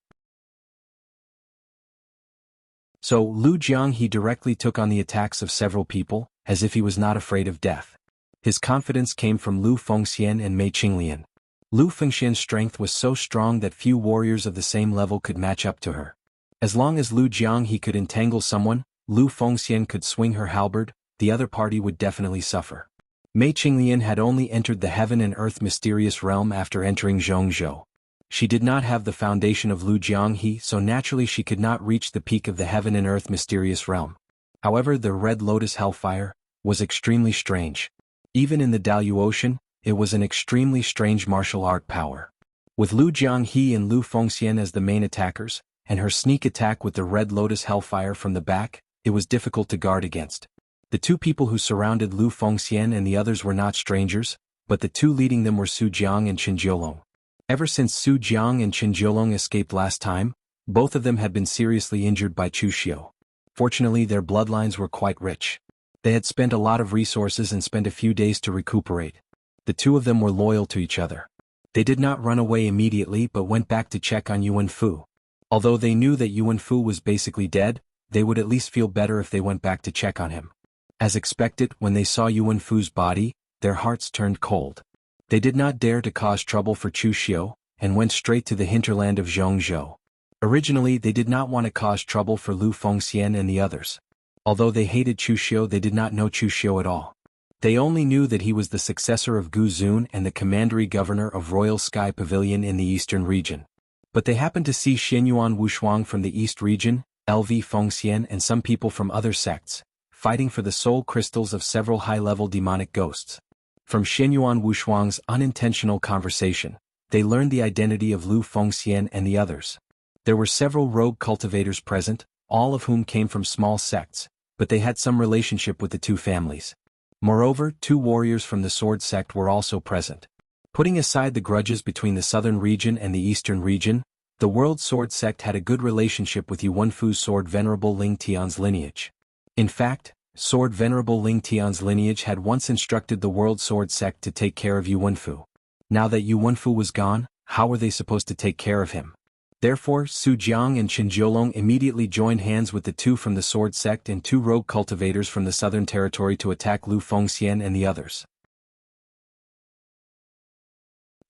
So Lu Jianghe directly took on the attacks of several people, as if he was not afraid of death. His confidence came from Lu Fengxian and Mei Qinglian. Lu Fengxian's strength was so strong that few warriors of the same level could match up to her. As long as Lu Jianghe could entangle someone, Lu Fengxian could swing her halberd, the other party would definitely suffer. Mei Qinglian had only entered the heaven and earth mysterious realm after entering Zhongzhou. She did not have the foundation of Lu Jianghe, so naturally she could not reach the peak of the heaven and earth mysterious realm. However, the red lotus hellfire was extremely strange. Even in the Dalu Ocean, it was an extremely strange martial art power. With Lu Jianghe and Lu Fengxian as the main attackers, and her sneak attack with the Red Lotus Hellfire from the back, it was difficult to guard against. The two people who surrounded Lu Fengxian and the others were not strangers, but the two leading them were Su Jiang and Qin Jiolong. Ever since Su Jiang and Qin Jiolong escaped last time, both of them had been seriously injured by Chu Xiu. Fortunately, their bloodlines were quite rich. They had spent a lot of resources and spent a few days to recuperate. The two of them were loyal to each other. They did not run away immediately but went back to check on Yuan Fu. Although they knew that Yuan Fu was basically dead, they would at least feel better if they went back to check on him. As expected, when they saw Yuan Fu's body, their hearts turned cold. They did not dare to cause trouble for Chu Xiu, and went straight to the hinterland of Zhongzhou. Originally, they did not want to cause trouble for Lu Fengxian and the others. Although they hated Chu Xiu, they did not know Chu Xiu at all. They only knew that he was the successor of Gu Zun and the commandery governor of Royal Sky Pavilion in the eastern region. But they happened to see Xinyuan Wushuang from the east region, LV Fengxian and some people from other sects, fighting for the soul crystals of several high-level demonic ghosts. From Xinyuan Wushuang's unintentional conversation, they learned the identity of Lu Fengxian and the others. There were several rogue cultivators present, all of whom came from small sects, but they had some relationship with the two families. Moreover, two warriors from the Sword sect were also present. Putting aside the grudges between the southern region and the eastern region, the World Sword sect had a good relationship with Yuan Fu's sword Venerable Ling Tian's lineage. In fact, Sword Venerable Ling Tian's lineage had once instructed the World Sword sect to take care of Yuan Fu. Now that Yuan Fu was gone, how were they supposed to take care of him? Therefore, Su Jiang and Qin Jiolong immediately joined hands with the two from the Sword sect and two rogue cultivators from the southern territory to attack Lu Fengxian and the others.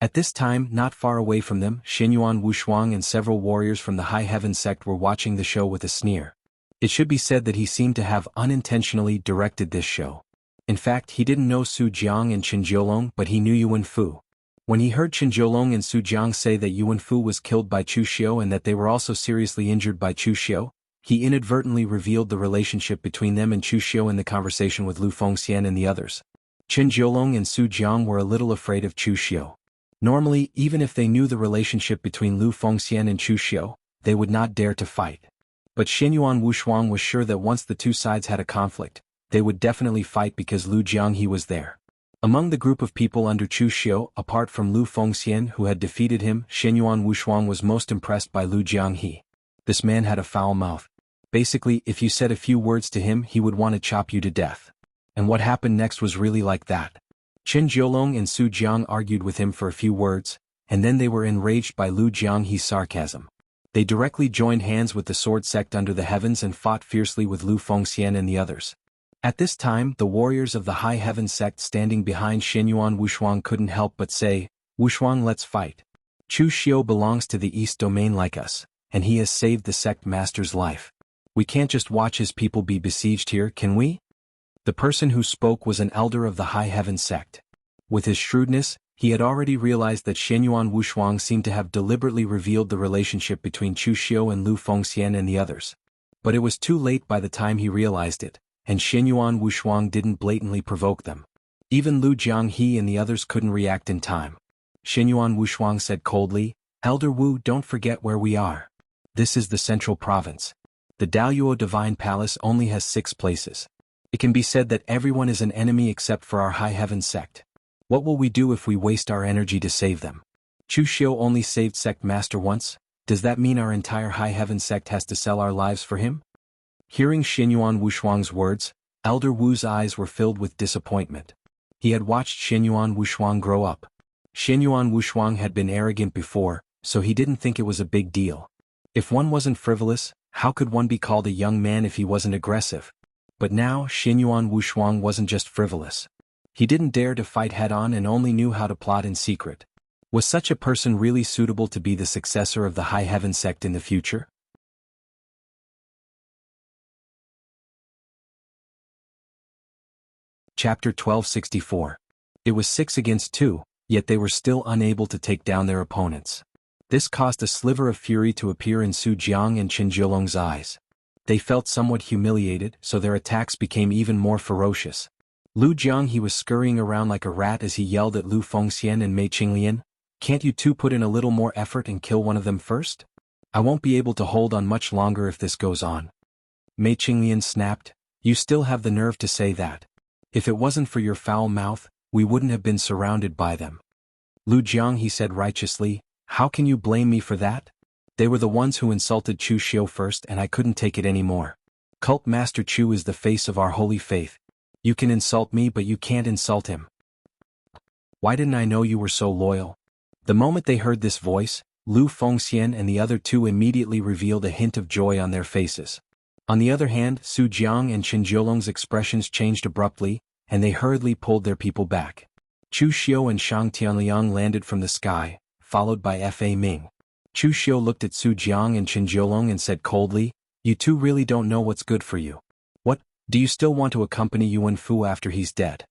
At this time, not far away from them, Xinyuan Wushuang and several warriors from the High Heaven sect were watching the show with a sneer. It should be said that he seemed to have unintentionally directed this show. In fact, he didn't know Su Jiang and Qin Jiolong, but he knew Yuan Fu. When he heard Qin Jiolong and Su Jiang say that Yuan Fu was killed by Chu Xiu and that they were also seriously injured by Chu Xiu, he inadvertently revealed the relationship between them and Chu Xiu in the conversation with Lu Fengxian and the others. Qin Jiolong and Su Jiang were a little afraid of Chu Xiu. Normally, even if they knew the relationship between Lu Fengxian and Chu Xiu, they would not dare to fight. But Xinyuan Wushuang was sure that once the two sides had a conflict, they would definitely fight because Lu Jianghe was there. Among the group of people under Chu Xiu, apart from Lu Fengxian who had defeated him, Xinyuan Wushuang was most impressed by Lu Jianghe. This man had a foul mouth. Basically, if you said a few words to him, he would want to chop you to death. And what happened next was really like that. Qin Jiolong and Su Jiang argued with him for a few words, and then they were enraged by Lu Jianghe's sarcasm. They directly joined hands with the Sword sect under the heavens and fought fiercely with Lu Fengxian and the others. At this time, the warriors of the High Heaven sect standing behind Xinyuan Wushuang couldn't help but say, "Wushuang, let's fight. Chu Xiu belongs to the East Domain like us, and he has saved the sect master's life. We can't just watch his people be besieged here, can we?" The person who spoke was an elder of the High Heaven sect. With his shrewdness, he had already realized that Xinyuan Wushuang seemed to have deliberately revealed the relationship between Chu Xiu and Lu Fengxian and the others. But it was too late by the time he realized it, and Xinyuan Wushuang didn't blatantly provoke them. Even Lu Jianghe and the others couldn't react in time. Xinyuan Wushuang said coldly, "Elder Wu, don't forget where we are. This is the central province. The Daoyuo Divine Palace only has 6 places. It can be said that everyone is an enemy except for our High Heaven sect. What will we do if we waste our energy to save them? Chu Xiu only saved sect master once. Does that mean our entire High Heaven sect has to sell our lives for him?" Hearing Xinyuan Wushuang's words, Elder Wu's eyes were filled with disappointment. He had watched Xinyuan Wushuang grow up. Xinyuan Wushuang had been arrogant before, so he didn't think it was a big deal. If one wasn't frivolous, how could one be called a young man if he wasn't aggressive? But now, Xinyuan Wushuang wasn't just frivolous. He didn't dare to fight head-on and only knew how to plot in secret. Was such a person really suitable to be the successor of the High Heaven sect in the future? Chapter 1264. It was 6 against 2, yet they were still unable to take down their opponents. This caused a sliver of fury to appear in Su Jiang and Qin Jiolong's eyes. They felt somewhat humiliated, so their attacks became even more ferocious. Lu Jianghe was scurrying around like a rat as he yelled at Lu Fengxian and Mei Qinglian, "Can't you two put in a little more effort and kill one of them first?" I won't be able to hold on much longer if this goes on. Mei Qinglian snapped. You still have the nerve to say that. If it wasn't for your foul mouth, we wouldn't have been surrounded by them. Lu Jiang, he said righteously, how can you blame me for that? They were the ones who insulted Chu Xiu first and I couldn't take it anymore. Cult Master Chu is the face of our holy faith. You can insult me but you can't insult him. Why didn't I know you were so loyal? The moment they heard this voice, Lu Fengxian and the other two immediately revealed a hint of joy on their faces. On the other hand, Su Jiang and Qin Jiulong's expressions changed abruptly, and they hurriedly pulled their people back. Chu Xiu and Shang Tianliang landed from the sky, followed by Fa Ming. Chu Xiu looked at Su Jiang and Qin Jiulong and said coldly, you two really don't know what's good for you. What, do you still want to accompany Yuan Fu after he's dead?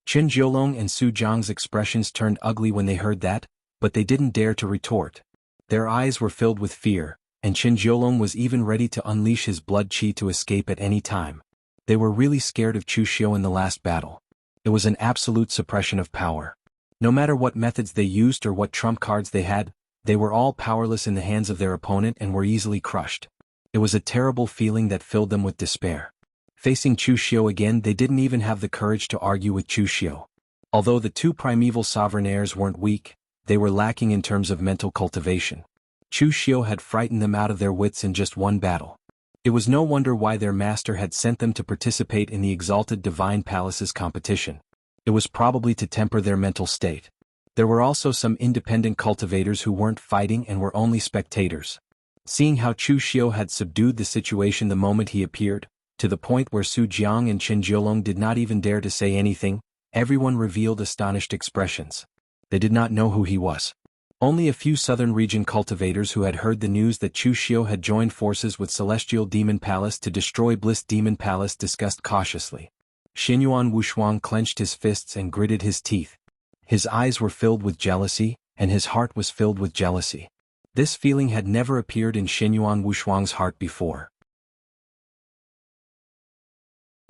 Qin Jiulong and Su Jiang's expressions turned ugly when they heard that, but they didn't dare to retort. Their eyes were filled with fear, and Qin Jiulong was even ready to unleash his blood qi to escape at any time. They were really scared of Chu Xiu in the last battle. It was an absolute suppression of power. No matter what methods they used or what trump cards they had, they were all powerless in the hands of their opponent and were easily crushed. It was a terrible feeling that filled them with despair. Facing Chu Xiu again, they didn't even have the courage to argue with Chu Xiu. Although the two primeval sovereign heirs weren't weak, they were lacking in terms of mental cultivation. Chu Xiu had frightened them out of their wits in just one battle. It was no wonder why their master had sent them to participate in the Exalted Divine Palace's competition. It was probably to temper their mental state. There were also some independent cultivators who weren't fighting and were only spectators. Seeing how Chu Xiu had subdued the situation the moment he appeared, to the point where Su Jiang and Qin Jiulong did not even dare to say anything, everyone revealed astonished expressions. They did not know who he was. Only a few southern region cultivators who had heard the news that Chu Xiu had joined forces with Celestial Demon Palace to destroy Bliss Demon Palace discussed cautiously. Xinyuan Wushuang clenched his fists and gritted his teeth. His eyes were filled with jealousy, and his heart was filled with jealousy. This feeling had never appeared in Xinyuan Wushuang's heart before.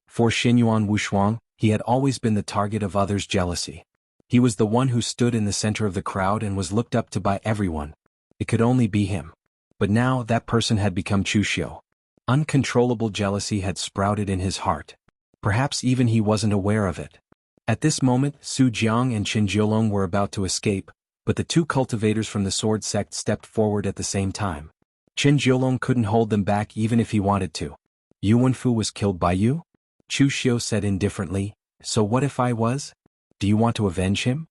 For Xinyuan Wushuang, he had always been the target of others' jealousy. He was the one who stood in the center of the crowd and was looked up to by everyone. It could only be him. But now that person had become Chu Xiu. Uncontrollable jealousy had sprouted in his heart. Perhaps even he wasn't aware of it. At this moment, Su Jiang and Qin Jiulong were about to escape, but the two cultivators from the sword sect stepped forward at the same time. Qin Jiulong couldn't hold them back even if he wanted to. Yuan Fu was killed by you? Chu Xiu said indifferently, so what if I was? Do you want to avenge him?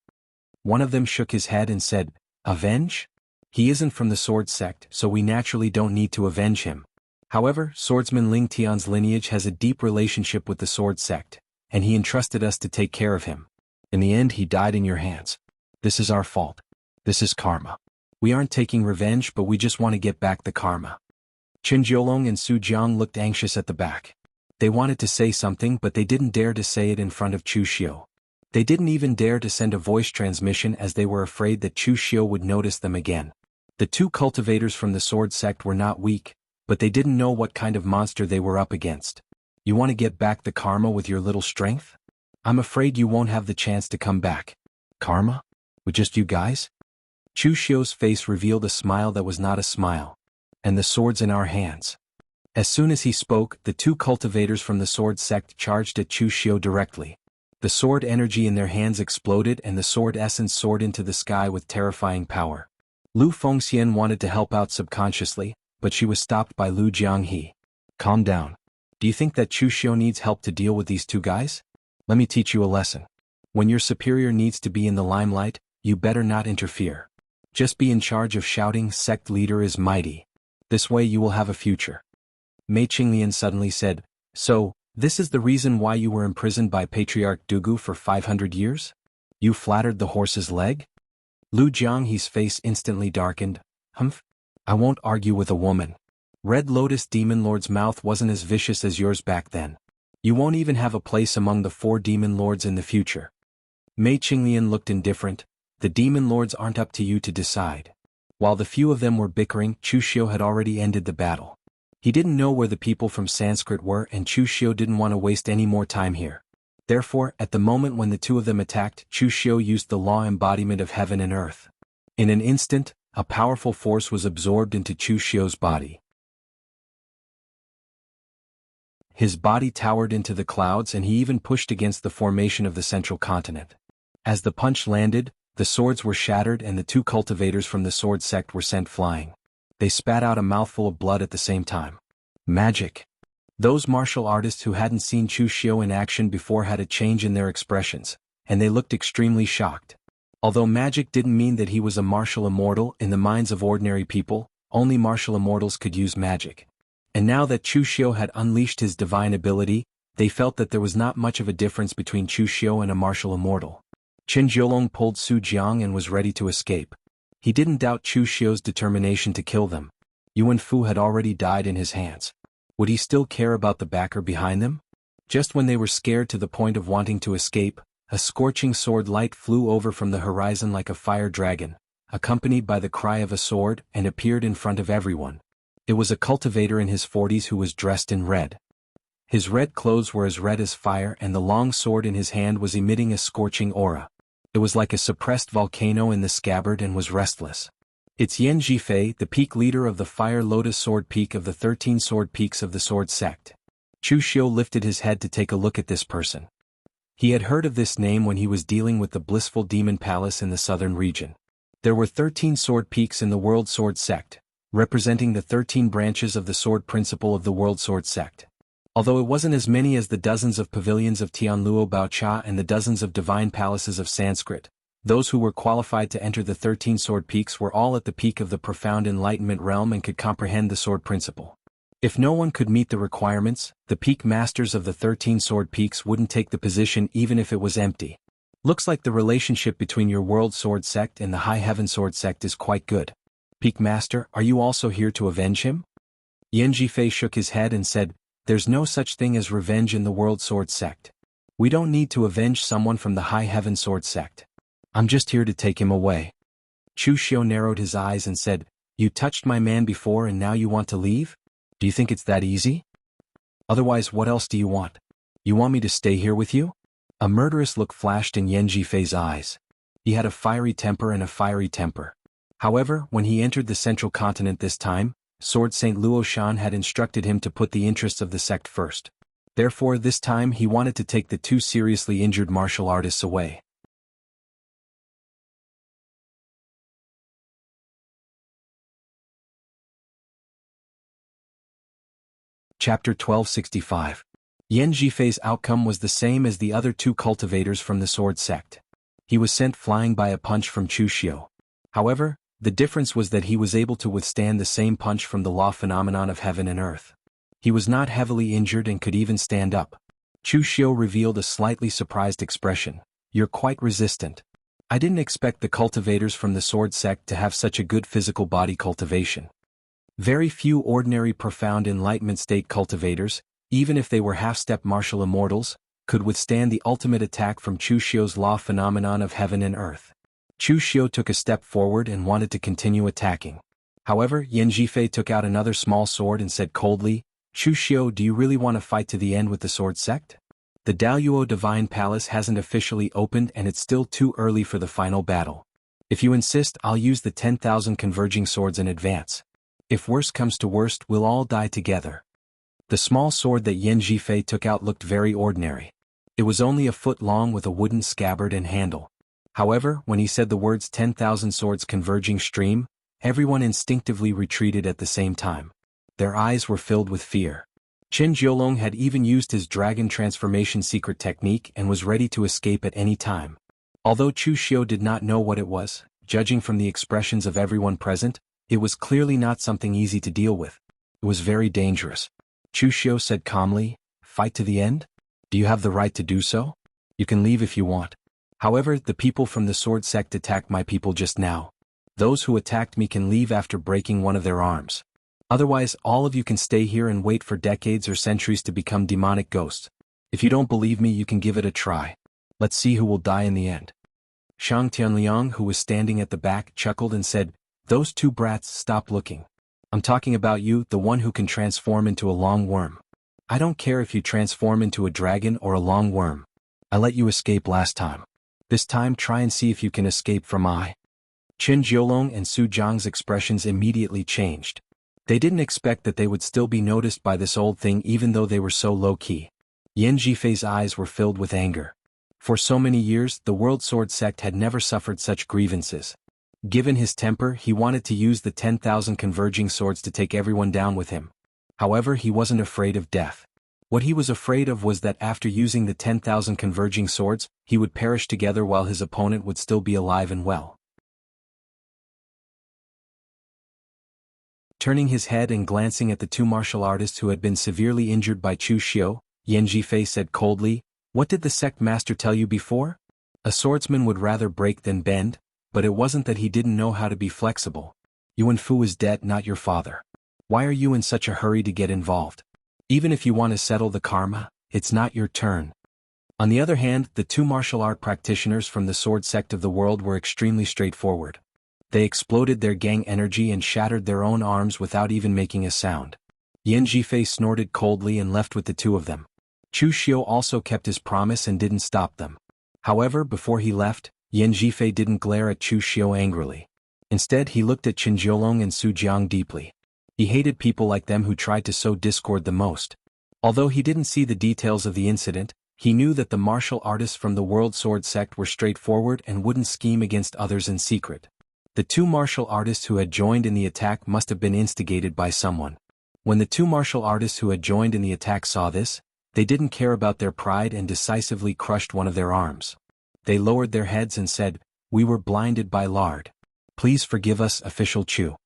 One of them shook his head and said, avenge? He isn't from the sword sect, so we naturally don't need to avenge him. However, swordsman Ling Tian's lineage has a deep relationship with the sword sect, and he entrusted us to take care of him. In the end, he died in your hands. This is our fault. This is karma. We aren't taking revenge, but we just want to get back the karma. Qin Jiulong and Su Jiang looked anxious at the back. They wanted to say something, but they didn't dare to say it in front of Chu Xiu. They didn't even dare to send a voice transmission as they were afraid that Chu Xiu would notice them again. The two cultivators from the sword sect were not weak, but they didn't know what kind of monster they were up against. You want to get back the karma with your little strength? I'm afraid you won't have the chance to come back. Karma? With just you guys? Chu Xiu's face revealed a smile that was not a smile. And the sword's in our hands. As soon as he spoke, the two cultivators from the sword sect charged at Chu Xiu directly. The sword energy in their hands exploded and the sword essence soared into the sky with terrifying power. Lu Fengxian wanted to help out subconsciously, but she was stopped by Lu Jianghe. Calm down. Do you think that Chu Xiu needs help to deal with these two guys? Let me teach you a lesson. When your superior needs to be in the limelight, you better not interfere. Just be in charge of shouting, "Sect leader is mighty." This way you will have a future. Mei Qinglian suddenly said, so, this is the reason why you were imprisoned by Patriarch Dugu for 500 years? You flattered the horse's leg? Lu Jianghe's face instantly darkened. Humph. I won't argue with a woman. Red Lotus Demon Lord's mouth wasn't as vicious as yours back then. You won't even have a place among the 4 Demon Lords in the future. Mei Qinglian looked indifferent. The Demon Lords aren't up to you to decide. While the few of them were bickering, Chu Xiu had already ended the battle. He didn't know where the people from Sanskrit were and Chu Xiu didn't want to waste any more time here. Therefore, at the moment when the two of them attacked, Chu Xiu used the law embodiment of heaven and earth. In an instant, a powerful force was absorbed into Chu Xiu's body. His body towered into the clouds and he even pushed against the formation of the central continent. As the punch landed, the swords were shattered and the two cultivators from the sword sect were sent flying. They spat out a mouthful of blood at the same time. Magic. Those martial artists who hadn't seen Chu Xiu in action before had a change in their expressions, and they looked extremely shocked. Although magic didn't mean that he was a martial immortal in the minds of ordinary people, only martial immortals could use magic. And now that Chu Xiu had unleashed his divine ability, they felt that there was not much of a difference between Chu Xiu and a martial immortal. Qin Jiulong pulled Su Jiang and was ready to escape. He didn't doubt Chu Xiu's determination to kill them. Yuan Fu had already died in his hands. Would he still care about the backer behind them? Just when they were scared to the point of wanting to escape, a scorching sword light flew over from the horizon like a fire dragon, accompanied by the cry of a sword, and appeared in front of everyone. It was a cultivator in his 40s who was dressed in red. His red clothes were as red as fire and the long sword in his hand was emitting a scorching aura. It was like a suppressed volcano in the scabbard and was restless. It's Yan Zhifei, the peak leader of the Fire Lotus Sword Peak of the 13 Sword Peaks of the Sword Sect. Chu Xiu lifted his head to take a look at this person. He had heard of this name when he was dealing with the Blissful Demon Palace in the southern region. There were 13 Sword Peaks in the World Sword Sect, representing the 13 branches of the Sword Principle of the World Sword Sect. Although it wasn't as many as the dozens of pavilions of Tianluo Baocha and the dozens of divine palaces of Sanskrit, those who were qualified to enter the 13 Sword Peaks were all at the peak of the profound enlightenment realm and could comprehend the sword principle. If no one could meet the requirements, the peak masters of the 13 Sword Peaks wouldn't take the position even if it was empty. Looks like the relationship between your World Sword Sect and the High Heaven Sword Sect is quite good. Peak Master, are you also here to avenge him? Yan Zhifei shook his head and said, "There's no such thing as revenge in the World Sword Sect. We don't need to avenge someone from the High Heaven Sword Sect. I'm just here to take him away." Chu Xiu narrowed his eyes and said, "You touched my man before and now you want to leave? Do you think it's that easy? Otherwise what else do you want? You want me to stay here with you?" A murderous look flashed in Yan Zhifei's eyes. He had a fiery temper and a fiery temper. However, when he entered the central continent this time, Sword Saint Luo Shan had instructed him to put the interests of the sect first. Therefore this time he wanted to take the two seriously injured martial artists away. Chapter 1265. Yan Zhifei's outcome was the same as the other two cultivators from the sword sect. He was sent flying by a punch from Chu Xiu. However, the difference was that he was able to withstand the same punch from the law phenomenon of heaven and earth. He was not heavily injured and could even stand up. Chu Xiu revealed a slightly surprised expression. "You're quite resistant. I didn't expect the cultivators from the sword sect to have such a good physical body cultivation. Very few ordinary profound enlightenment state cultivators, even if they were half-step martial immortals, could withstand the ultimate attack from Chu Xiu's law phenomenon of heaven and earth." Chu Xiu took a step forward and wanted to continue attacking. However, Yan Zhifei took out another small sword and said coldly, "Chu Xiu, do you really want to fight to the end with the sword sect? The Daluo Divine Palace hasn't officially opened and it's still too early for the final battle. If you insist, I'll use the 10,000 converging swords in advance. If worst comes to worst, we'll all die together." The small sword that Yan Zhifei took out looked very ordinary. It was only a foot long with a wooden scabbard and handle. However, when he said the words 10,000 swords converging stream, everyone instinctively retreated at the same time. Their eyes were filled with fear. Qin Jiulong had even used his dragon transformation secret technique and was ready to escape at any time. Although Chu Xiu did not know what it was, judging from the expressions of everyone present, it was clearly not something easy to deal with. It was very dangerous. Chu Xiu said calmly, "Fight to the end? Do you have the right to do so? You can leave if you want. However, the people from the sword sect attacked my people just now. Those who attacked me can leave after breaking one of their arms. Otherwise, all of you can stay here and wait for decades or centuries to become demonic ghosts. If you don't believe me, you can give it a try. Let's see who will die in the end." Shang Tianliang, who was standing at the back, chuckled and said, "Those two brats, stop looking. I'm talking about you, the one who can transform into a long worm. I don't care if you transform into a dragon or a long worm. I let you escape last time. This time try and see if you can escape from I." Qin Jiolong and Su Jiang's expressions immediately changed. They didn't expect that they would still be noticed by this old thing even though they were so low-key. Yan Zhifei's eyes were filled with anger. For so many years, the World Sword Sect had never suffered such grievances. Given his temper, he wanted to use the 10,000 converging swords to take everyone down with him. However, he wasn't afraid of death. What he was afraid of was that after using the 10,000 converging swords, he would perish together while his opponent would still be alive and well. Turning his head and glancing at the two martial artists who had been severely injured by Chu Xiu, Yan Zhifei said coldly, "What did the sect master tell you before? A swordsman would rather break than bend, but it wasn't that he didn't know how to be flexible. Yuan Fu is dead, not your father. Why are you in such a hurry to get involved? Even if you want to settle the karma, it's not your turn." On the other hand, the two martial art practitioners from the sword sect of the world were extremely straightforward. They exploded their gang energy and shattered their own arms without even making a sound. Yan Zhifei snorted coldly and left with the two of them. Chu Xiu also kept his promise and didn't stop them. However, before he left, Yan Zhifei didn't glare at Chu Xiu angrily. Instead, he looked at Qin Jiolong and Su Jiang deeply. He hated people like them who tried to sow discord the most. Although he didn't see the details of the incident, he knew that the martial artists from the World Sword Sect were straightforward and wouldn't scheme against others in secret. The two martial artists who had joined in the attack must have been instigated by someone. When the two martial artists who had joined in the attack saw this, they didn't care about their pride and decisively crushed one of their arms. They lowered their heads and said, "We were blinded by lard. Please forgive us, Official Chu."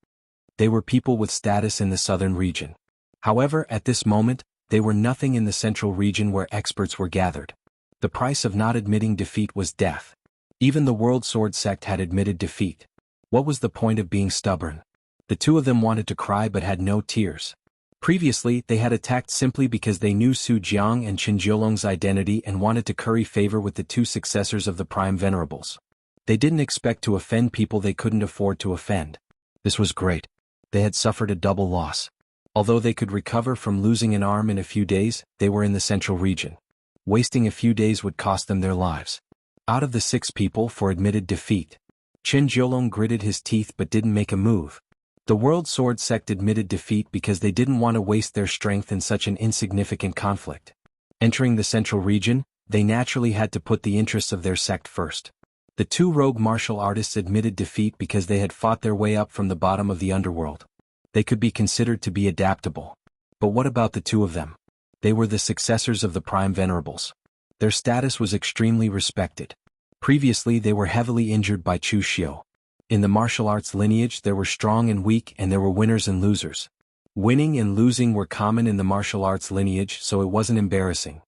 They were people with status in the southern region. However, at this moment, they were nothing in the central region where experts were gathered. The price of not admitting defeat was death. Even the World Sword Sect had admitted defeat. What was the point of being stubborn? The two of them wanted to cry but had no tears. Previously, they had attacked simply because they knew Su Jiang and Qin Jiolong's identity and wanted to curry favor with the two successors of the Prime Venerables. They didn't expect to offend people they couldn't afford to offend. This was great. They had suffered a double loss. Although they could recover from losing an arm in a few days, they were in the central region. Wasting a few days would cost them their lives. Out of the 6 people for admitted defeat, Qin Jiolong gritted his teeth but didn't make a move. The World Sword Sect admitted defeat because they didn't want to waste their strength in such an insignificant conflict. Entering the central region, they naturally had to put the interests of their sect first. The two rogue martial artists admitted defeat because they had fought their way up from the bottom of the underworld. They could be considered to be adaptable. But what about the two of them? They were the successors of the Prime Venerables. Their status was extremely respected. Previously, they were heavily injured by Chu Xiu. In the martial arts lineage, there were strong and weak, and there were winners and losers. Winning and losing were common in the martial arts lineage, so it wasn't embarrassing.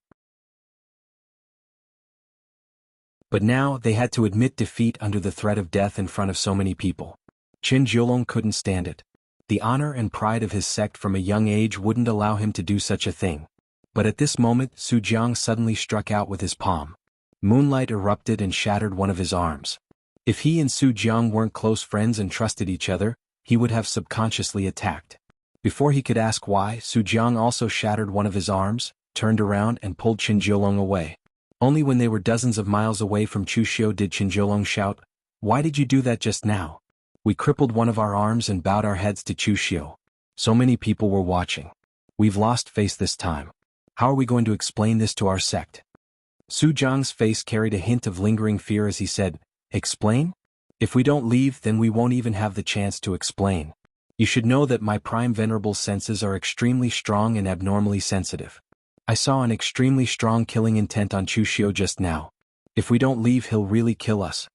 But now, they had to admit defeat under the threat of death in front of so many people. Qin Jiolong couldn't stand it. The honor and pride of his sect from a young age wouldn't allow him to do such a thing. But at this moment, Su Jiang suddenly struck out with his palm. Moonlight erupted and shattered one of his arms. If he and Su Jiang weren't close friends and trusted each other, he would have subconsciously attacked. Before he could ask why, Su Jiang also shattered one of his arms, turned around and pulled Qin Jiolong away. Only when they were dozens of miles away from Chu Xiu did Qin Jiolong shout, "Why did you do that just now? We crippled one of our arms and bowed our heads to Chu Xiu. So many people were watching. We've lost face this time. How are we going to explain this to our sect?" Su Jiang's face carried a hint of lingering fear as he said, "Explain? If we don't leave, then we won't even have the chance to explain. You should know that my Prime Venerable senses are extremely strong and abnormally sensitive. I saw an extremely strong killing intent on Chu Xiu just now. If we don't leave, he'll really kill us."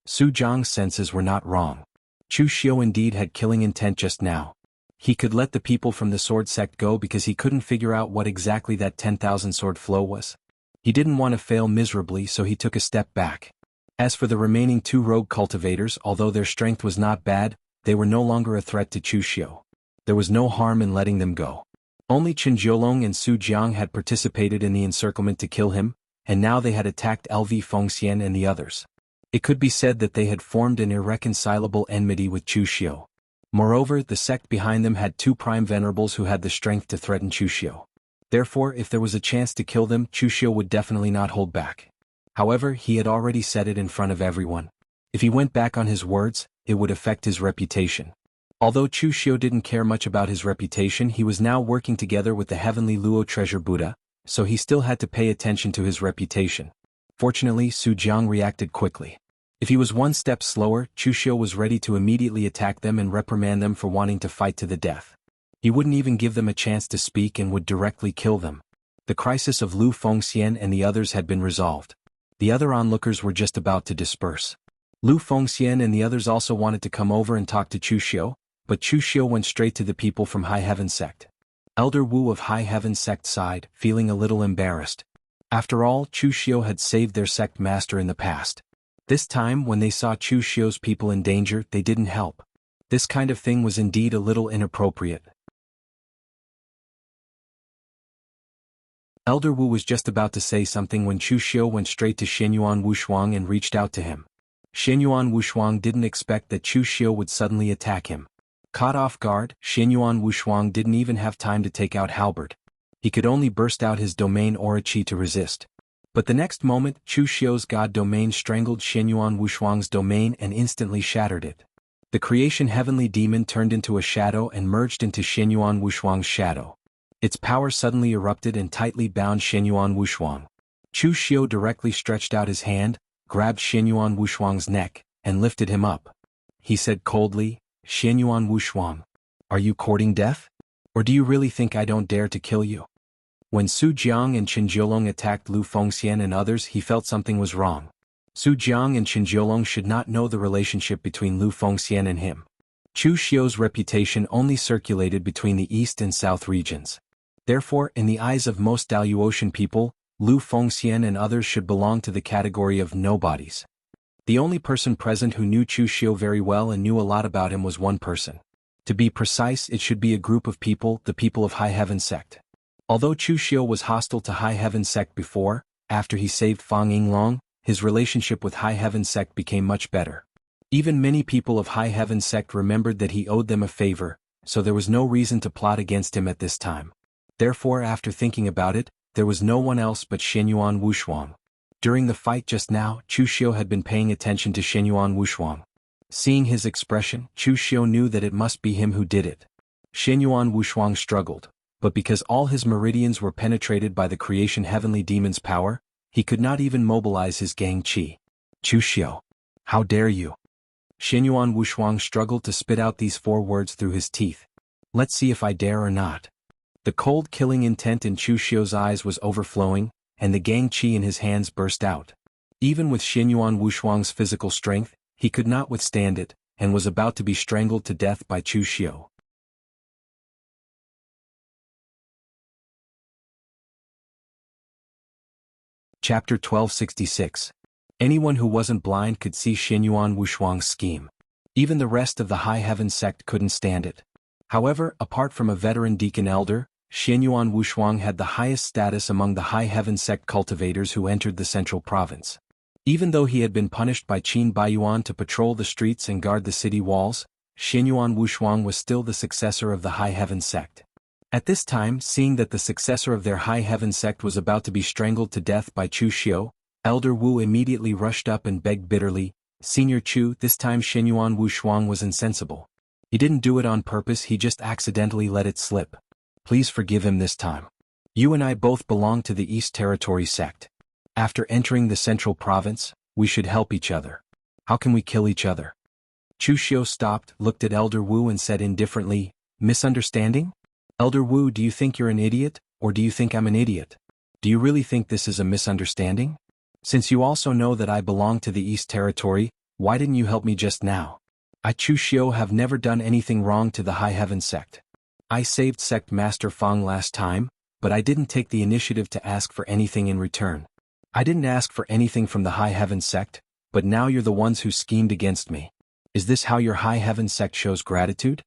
Su Jiang's senses were not wrong. Chu Xiu indeed had killing intent just now. He could let the people from the sword sect go because he couldn't figure out what exactly that 10,000 sword flow was. He didn't want to fail miserably, so he took a step back. As for the remaining 2 rogue cultivators, although their strength was not bad, they were no longer a threat to Chu Xiu. There was no harm in letting them go. Only Qin Jiolong and Su Jiang had participated in the encirclement to kill him, and now they had attacked LV Fengxian and the others. It could be said that they had formed an irreconcilable enmity with Chu Xiu. Moreover, the sect behind them had 2 prime venerables who had the strength to threaten Chu Xiu. Therefore, if there was a chance to kill them, Chu Xiu would definitely not hold back. However, he had already said it in front of everyone. If he went back on his words, it would affect his reputation. Although Chu Xiu didn't care much about his reputation, he was now working together with the heavenly Luo treasure Buddha, so he still had to pay attention to his reputation. Fortunately, Su Jiang reacted quickly. If he was one step slower, Chu Xiu was ready to immediately attack them and reprimand them for wanting to fight to the death. He wouldn't even give them a chance to speak and would directly kill them. The crisis of Lu Fengxian and the others had been resolved. The other onlookers were just about to disperse. Lu Fengxian and the others also wanted to come over and talk to Chu Xiu, but Chu Xiu went straight to the people from High Heaven Sect. Elder Wu of High Heaven Sect sighed, feeling a little embarrassed. After all, Chu Xiu had saved their sect master in the past. This time, when they saw Chu Xiu's people in danger, they didn't help. This kind of thing was indeed a little inappropriate. Elder Wu was just about to say something when Chu Xiu went straight to Shenyuan Wushuang and reached out to him. Shenyuan Wushuang didn't expect that Chu Xiu would suddenly attack him. Caught off guard, Shenyuan Wushuang didn't even have time to take out halberd. He could only burst out his domain aura chi to resist. But the next moment, Chu Xiu's god domain strangled Shenyuan Wushuang's domain and instantly shattered it. The creation heavenly demon turned into a shadow and merged into Shenyuan Wushuang's shadow. Its power suddenly erupted and tightly bound Shenyuan Wushuang. Chu Xiu directly stretched out his hand, grabbed Shenyuan Wushuang's neck, and lifted him up. He said coldly, "Shenyuan Wushuang, are you courting death? Or do you really think I don't dare to kill you?" When Su Jiang and Chen Jiolong attacked Lu Fengxian and others, he felt something was wrong. Su Jiang and Chen Jiolong should not know the relationship between Lu Fengxian and him. Chu Xiu's reputation only circulated between the east and south regions. Therefore, in the eyes of most Daluotian people, Lu Fengxian and others should belong to the category of nobodies. The only person present who knew Chu Xiu very well and knew a lot about him was one person. To be precise, it should be a group of people, the people of High Heaven Sect. Although Chu Xiu was hostile to High Heaven Sect before, after he saved Fang Yinglong, his relationship with High Heaven Sect became much better. Even many people of High Heaven Sect remembered that he owed them a favor, so there was no reason to plot against him at this time. Therefore, after thinking about it, there was no one else but Shenyuan Wushuang. During the fight just now, Chu Xiu had been paying attention to Shenyuan Wushuang. Seeing his expression, Chu Xiu knew that it must be him who did it. Shenyuan Wushuang struggled, but because all his meridians were penetrated by the creation heavenly demon's power, he could not even mobilize his gang qi. "Chu Xiu, how dare you?" Shenyuan Wushuang struggled to spit out these 4 words through his teeth. "Let's see if I dare or not." The cold killing intent in Chu Xiu's eyes was overflowing, and the gang qi in his hands burst out. Even with Shenyuan Wushuang's physical strength, he could not withstand it, and was about to be strangled to death by Chu Xiu. Chapter 1266. Anyone who wasn't blind could see Shenyuan Wushuang's scheme. Even the rest of the High Heaven Sect couldn't stand it. However, apart from a veteran deacon elder, Shenyuan Wushuang had the highest status among the High Heaven Sect cultivators who entered the central province. Even though he had been punished by Qin Baiyuan to patrol the streets and guard the city walls, Shenyuan Wushuang was still the successor of the High Heaven Sect. At this time, seeing that the successor of their High Heaven Sect was about to be strangled to death by Chu Xiu, Elder Wu immediately rushed up and begged bitterly, "Senior Chu." This time Shenyuan Wushuang was insensible. He didn't do it on purpose, he just accidentally let it slip. "Please forgive him this time. You and I both belong to the East Territory sect. After entering the Central Province, we should help each other. How can we kill each other?" Chu Xiu stopped, looked at Elder Wu and said indifferently, "Misunderstanding? Elder Wu, do you think you're an idiot, or do you think I'm an idiot? Do you really think this is a misunderstanding? Since you also know that I belong to the East Territory, why didn't you help me just now? I, Chu Xiu, have never done anything wrong to the High Heaven Sect. I saved Sect Master Fang last time, but I didn't take the initiative to ask for anything in return. I didn't ask for anything from the High Heaven Sect, but now you're the ones who schemed against me. Is this how your High Heaven Sect shows gratitude?"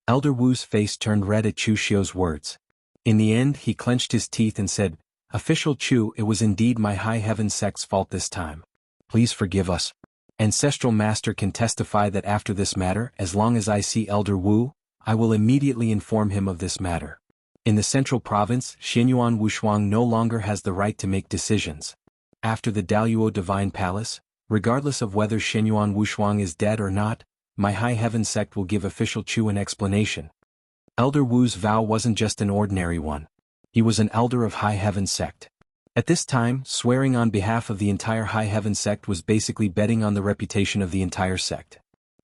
Elder Wu's face turned red at Chu Xiu's words. In the end, he clenched his teeth and said, "Official Chu, it was indeed my High Heaven Sect's fault this time. Please forgive us. Ancestral Master can testify that after this matter, as long as I see Elder Wu, I will immediately inform him of this matter. In the Central Province, Shenyuan Wushuang no longer has the right to make decisions. After the Daluo Divine Palace, regardless of whether Shenyuan Wushuang is dead or not, my High Heaven sect will give official Chu an explanation. Elder Wu's vow wasn't just an ordinary one. He was an elder of High Heaven sect. At this time, swearing on behalf of the entire High Heaven sect was basically betting on the reputation of the entire sect.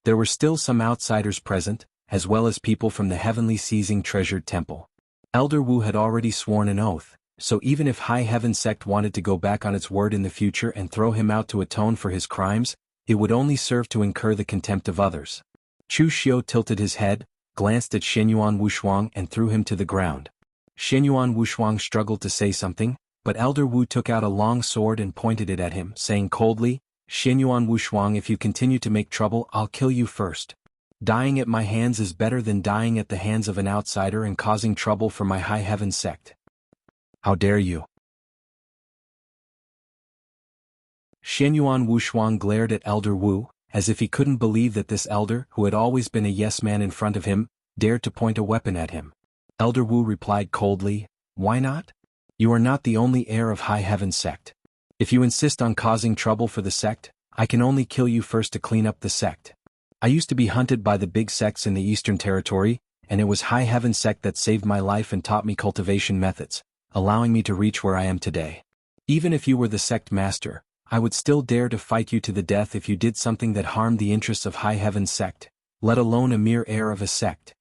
There were still some outsiders present, as well as people from the heavenly seizing treasured temple. Elder Wu had already sworn an oath, so even if High Heaven sect wanted to go back on its word in the future and throw him out to atone for his crimes, it would only serve to incur the contempt of others. Chu Xiu tilted his head, glanced at Xianyuan Wushuang and threw him to the ground. Xianyuan Wushuang struggled to say something, but Elder Wu took out a long sword and pointed it at him, saying coldly, "Xianyuan Wushuang, if you continue to make trouble, I'll kill you first. Dying at my hands is better than dying at the hands of an outsider and causing trouble for my High Heaven sect. How dare you?" Xianyuan Wushuang glared at Elder Wu, as if he couldn't believe that this elder, who had always been a yes man in front of him, dared to point a weapon at him. Elder Wu replied coldly, "Why not? You are not the only heir of High Heaven sect. If you insist on causing trouble for the sect, I can only kill you first to clean up the sect. I used to be hunted by the big sects in the Eastern Territory, and it was High Heaven sect that saved my life and taught me cultivation methods, allowing me to reach where I am today. Even if you were the sect master, I would still dare to fight you to the death if you did something that harmed the interests of High Heaven sect, let alone a mere heir of a sect."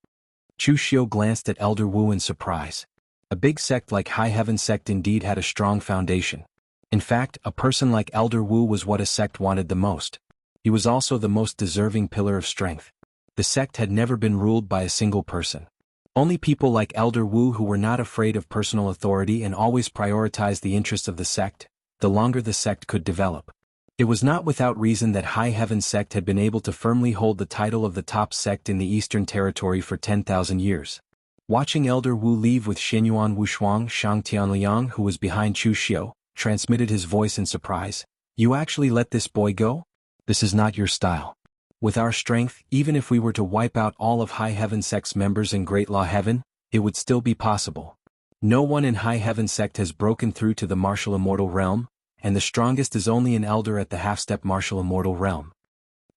Chu Xiu glanced at Elder Wu in surprise. A big sect like High Heaven sect indeed had a strong foundation. In fact, a person like Elder Wu was what a sect wanted the most. He was also the most deserving pillar of strength. The sect had never been ruled by a single person. Only people like Elder Wu who were not afraid of personal authority and always prioritized the interests of the sect, the longer the sect could develop. It was not without reason that High Heaven sect had been able to firmly hold the title of the top sect in the Eastern Territory for 10,000 years. Watching Elder Wu leave with Xianyuan Wushuang, Shang Tianliang, who was behind Chu Xiu, transmitted his voice in surprise. "You actually let this boy go? This is not your style. With our strength, even if we were to wipe out all of High Heaven sect's members in Great Law Heaven, it would still be possible. No one in High Heaven sect has broken through to the martial immortal realm, and the strongest is only an elder at the half-step martial immortal realm."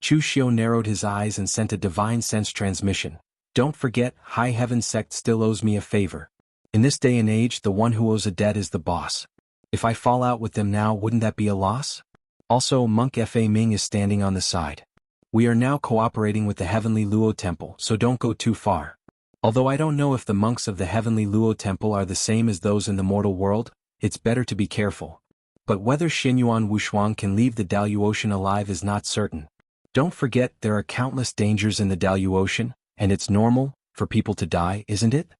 Chu Xiu narrowed his eyes and sent a divine sense transmission. "Don't forget, High Heaven sect still owes me a favor. In this day and age, the one who owes a debt is the boss. If I fall out with them now, wouldn't that be a loss? Also, Monk Fa Ming is standing on the side. We are now cooperating with the Heavenly Luo Temple, so don't go too far. Although I don't know if the monks of the Heavenly Luo Temple are the same as those in the mortal world, it's better to be careful. But whether Xianyuan Wushuang can leave the Dalu Ocean alive is not certain. Don't forget, there are countless dangers in the Dalu Ocean, and it's normal for people to die, isn't it?"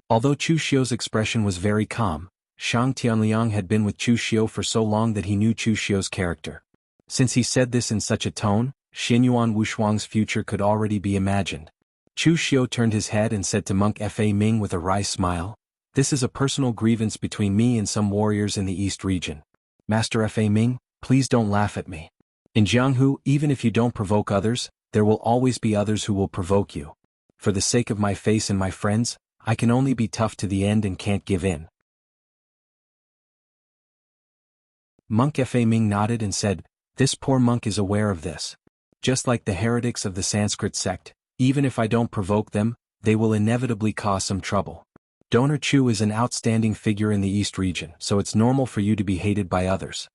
Although Chu Xiu's expression was very calm, Shang Tianliang had been with Chu Xiu for so long that he knew Chu Xiu's character. Since he said this in such a tone, Xianyuan Wushuang's future could already be imagined. Chu Xiu turned his head and said to Monk Fa Ming with a wry smile, "This is a personal grievance between me and some warriors in the East region. Master Fa Ming, please don't laugh at me. In Jianghu, even if you don't provoke others, there will always be others who will provoke you. For the sake of my face and my friends, I can only be tough to the end and can't give in." Monk Fa Ming nodded and said, "This poor monk is aware of this. Just like the heretics of the Sanskrit sect, even if I don't provoke them, they will inevitably cause some trouble. Donor Chu is an outstanding figure in the East region, so it's normal for you to be hated by others."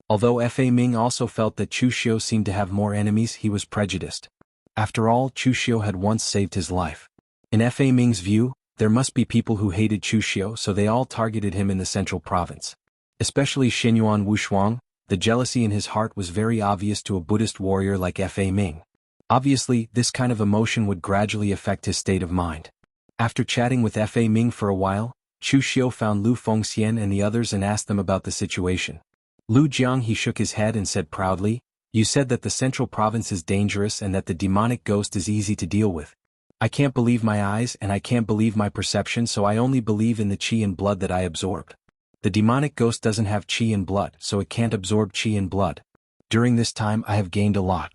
Although Fa Ming also felt that Chu Xiu seemed to have more enemies, he was prejudiced. After all, Chu Xiu had once saved his life. In Fa Ming's view, there must be people who hated Chu Xiu, so they all targeted him in the central province. Especially Xianyuan Wushuang, the jealousy in his heart was very obvious to a Buddhist warrior like Fa Ming. Obviously, this kind of emotion would gradually affect his state of mind. After chatting with Fa Ming for a while, Chu Xiu found Lu Fengxian and the others and asked them about the situation. Lu Jiang he shook his head and said proudly, "You said that the central province is dangerous and that the demonic ghost is easy to deal with. I can't believe my eyes and I can't believe my perception, so I only believe in the qi and blood that I absorbed. The demonic ghost doesn't have qi and blood, so it can't absorb qi and blood. During this time I have gained a lot."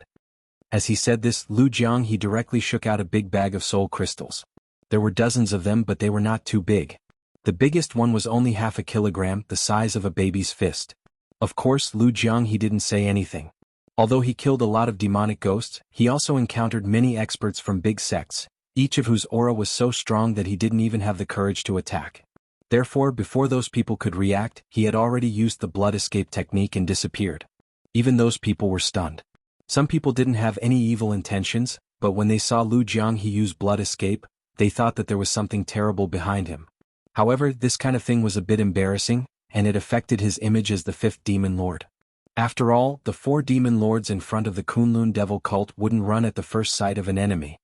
As he said this, Lu Jiang he directly shook out a big bag of soul crystals. There were dozens of them, but they were not too big. The biggest one was only half a kilogram, the size of a baby's fist. Of course, Lu Jiang he didn't say anything. Although he killed a lot of demonic ghosts, he also encountered many experts from big sects, each of whose aura was so strong that he didn't even have the courage to attack. Therefore, before those people could react, he had already used the blood escape technique and disappeared. Even those people were stunned. Some people didn't have any evil intentions, but when they saw Lu Jiang he use blood escape, they thought that there was something terrible behind him. However, this kind of thing was a bit embarrassing, and it affected his image as the fifth demon lord. After all, the 4 demon lords in front of the Kunlun devil cult wouldn't run at the first sight of an enemy.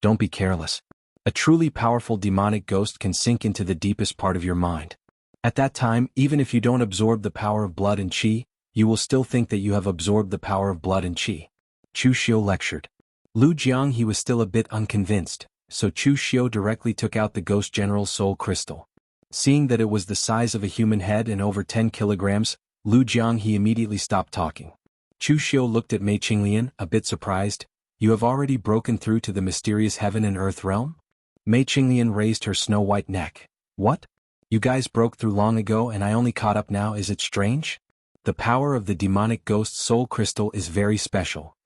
Don't be careless. A truly powerful demonic ghost can sink into the deepest part of your mind. At that time, even if you don't absorb the power of blood and qi, you will still think that you have absorbed the power of blood and qi. Chu Xiu lectured. Lu Jiang he was still a bit unconvinced, so Chu Xiu directly took out the ghost general's soul crystal. Seeing that it was the size of a human head and over 10 kilograms, Lu Jiang he immediately stopped talking. Chu Xiu looked at Mei Qinglian, a bit surprised. You have already broken through to the mysterious heaven and earth realm? Mei Qinglian raised her snow-white neck. What? You guys broke through long ago and I only caught up now, is it strange? The power of the demonic ghost soul crystal is very special.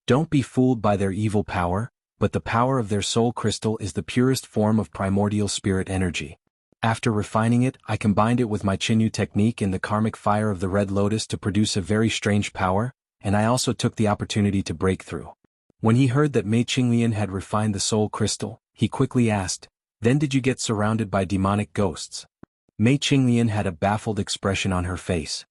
Don't be fooled by their evil power, but the power of their soul crystal is the purest form of primordial spirit energy. After refining it, I combined it with my Qinyu technique and the karmic fire of the red lotus to produce a very strange power, and I also took the opportunity to break through. When he heard that Mei Qinglian had refined the soul crystal, he quickly asked, "Then did you get surrounded by demonic ghosts?" Mei Qinglian had a baffled expression on her face.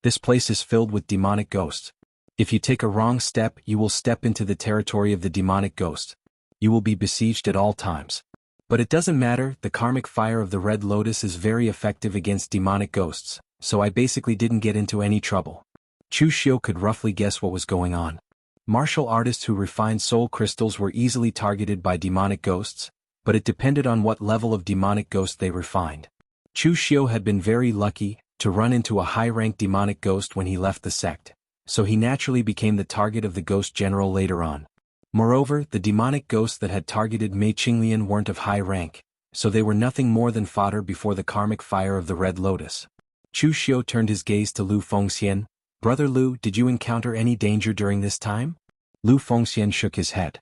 This place is filled with demonic ghosts. If you take a wrong step, you will step into the territory of the demonic ghost. You will be besieged at all times. But it doesn't matter, the karmic fire of the red lotus is very effective against demonic ghosts, so I basically didn't get into any trouble. Chu Xiu could roughly guess what was going on. Martial artists who refined soul crystals were easily targeted by demonic ghosts, but it depended on what level of demonic ghost they refined. Chu Xiu had been very lucky to run into a high-ranked demonic ghost when he left the sect, so he naturally became the target of the ghost general later on. Moreover, the demonic ghosts that had targeted Mei Qinglian weren't of high rank, so they were nothing more than fodder before the karmic fire of the red lotus. Chu Xiu turned his gaze to Lu Fengxian. "Brother Lu, did you encounter any danger during this time?" Lu Fengxian shook his head.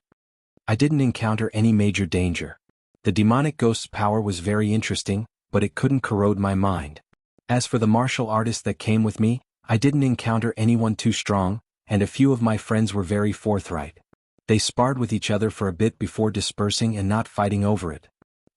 "I didn't encounter any major danger. The demonic ghost's power was very interesting, but it couldn't corrode my mind. As for the martial artists that came with me, I didn't encounter anyone too strong, and a few of my friends were very forthright. They sparred with each other for a bit before dispersing and not fighting over it."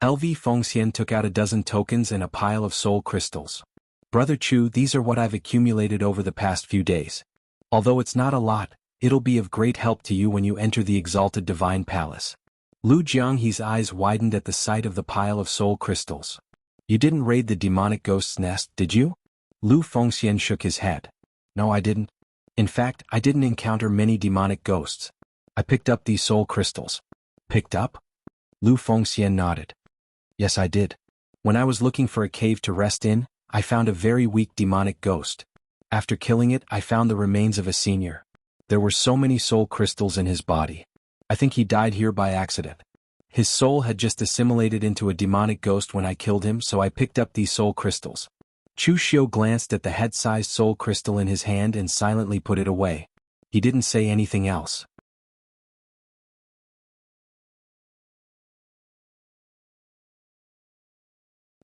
LV Fengxian took out a dozen tokens and a pile of soul crystals. "Brother Chu, these are what I've accumulated over the past few days. Although it's not a lot, it'll be of great help to you when you enter the exalted divine palace." Lu Jianghe's eyes widened at the sight of the pile of soul crystals. "You didn't raid the demonic ghost's nest, did you?" Lu Fengxian shook his head. "No, I didn't. In fact, I didn't encounter many demonic ghosts. I picked up these soul crystals." "Picked up?" Lu Fengxian nodded. "Yes, I did. When I was looking for a cave to rest in, I found a very weak demonic ghost. After killing it, I found the remains of a senior. There were so many soul crystals in his body. I think he died here by accident. His soul had just assimilated into a demonic ghost when I killed him, so I picked up these soul crystals." Chu Xiu glanced at the head-sized soul crystal in his hand and silently put it away. He didn't say anything else.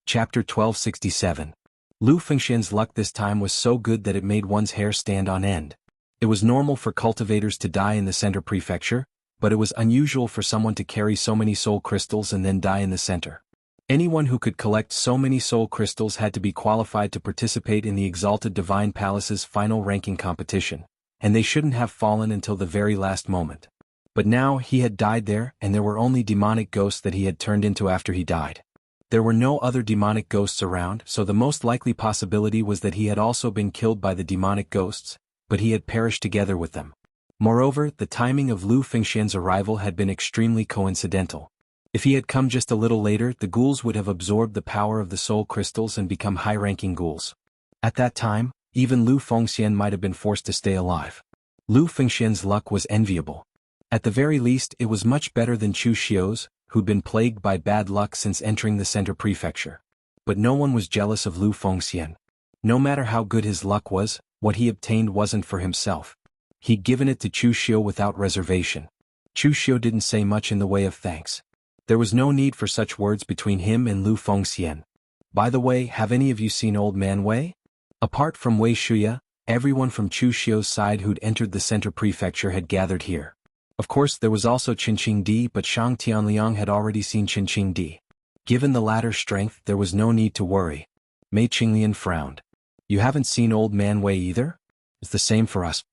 Chapter 1267. Lu Fengxian's luck this time was so good that it made one's hair stand on end. It was normal for cultivators to die in the center prefecture, but it was unusual for someone to carry so many soul crystals and then die in the center. Anyone who could collect so many soul crystals had to be qualified to participate in the Exalted Divine Palace's final ranking competition, and they shouldn't have fallen until the very last moment. But now he had died there, and there were only demonic ghosts that he had turned into after he died. There were no other demonic ghosts around, so the most likely possibility was that he had also been killed by the demonic ghosts, but he had perished together with them. Moreover, the timing of Lu Fengxian's arrival had been extremely coincidental. If he had come just a little later, the ghouls would have absorbed the power of the soul crystals and become high-ranking ghouls. At that time, even Lu Fengxian might have been forced to stay alive. Lu Fengxian's luck was enviable. At the very least, it was much better than Chu Xiu's, who'd been plagued by bad luck since entering the center prefecture. But no one was jealous of Lu Fengxian. No matter how good his luck was, what he obtained wasn't for himself. He'd given it to Chu Xiu without reservation. Chu Xiu didn't say much in the way of thanks. There was no need for such words between him and Lu Fengxian. By the way, have any of you seen Old Man Wei? Apart from Wei Shuya, everyone from Chu Xiu's side who'd entered the center prefecture had gathered here. Of course there was also Qinqing Di, but Shang Tianliang had already seen Qinqing Di. Given the latter's strength, there was no need to worry. Mei Qinglian frowned. You haven't seen Old Man Wei either? It's the same for us.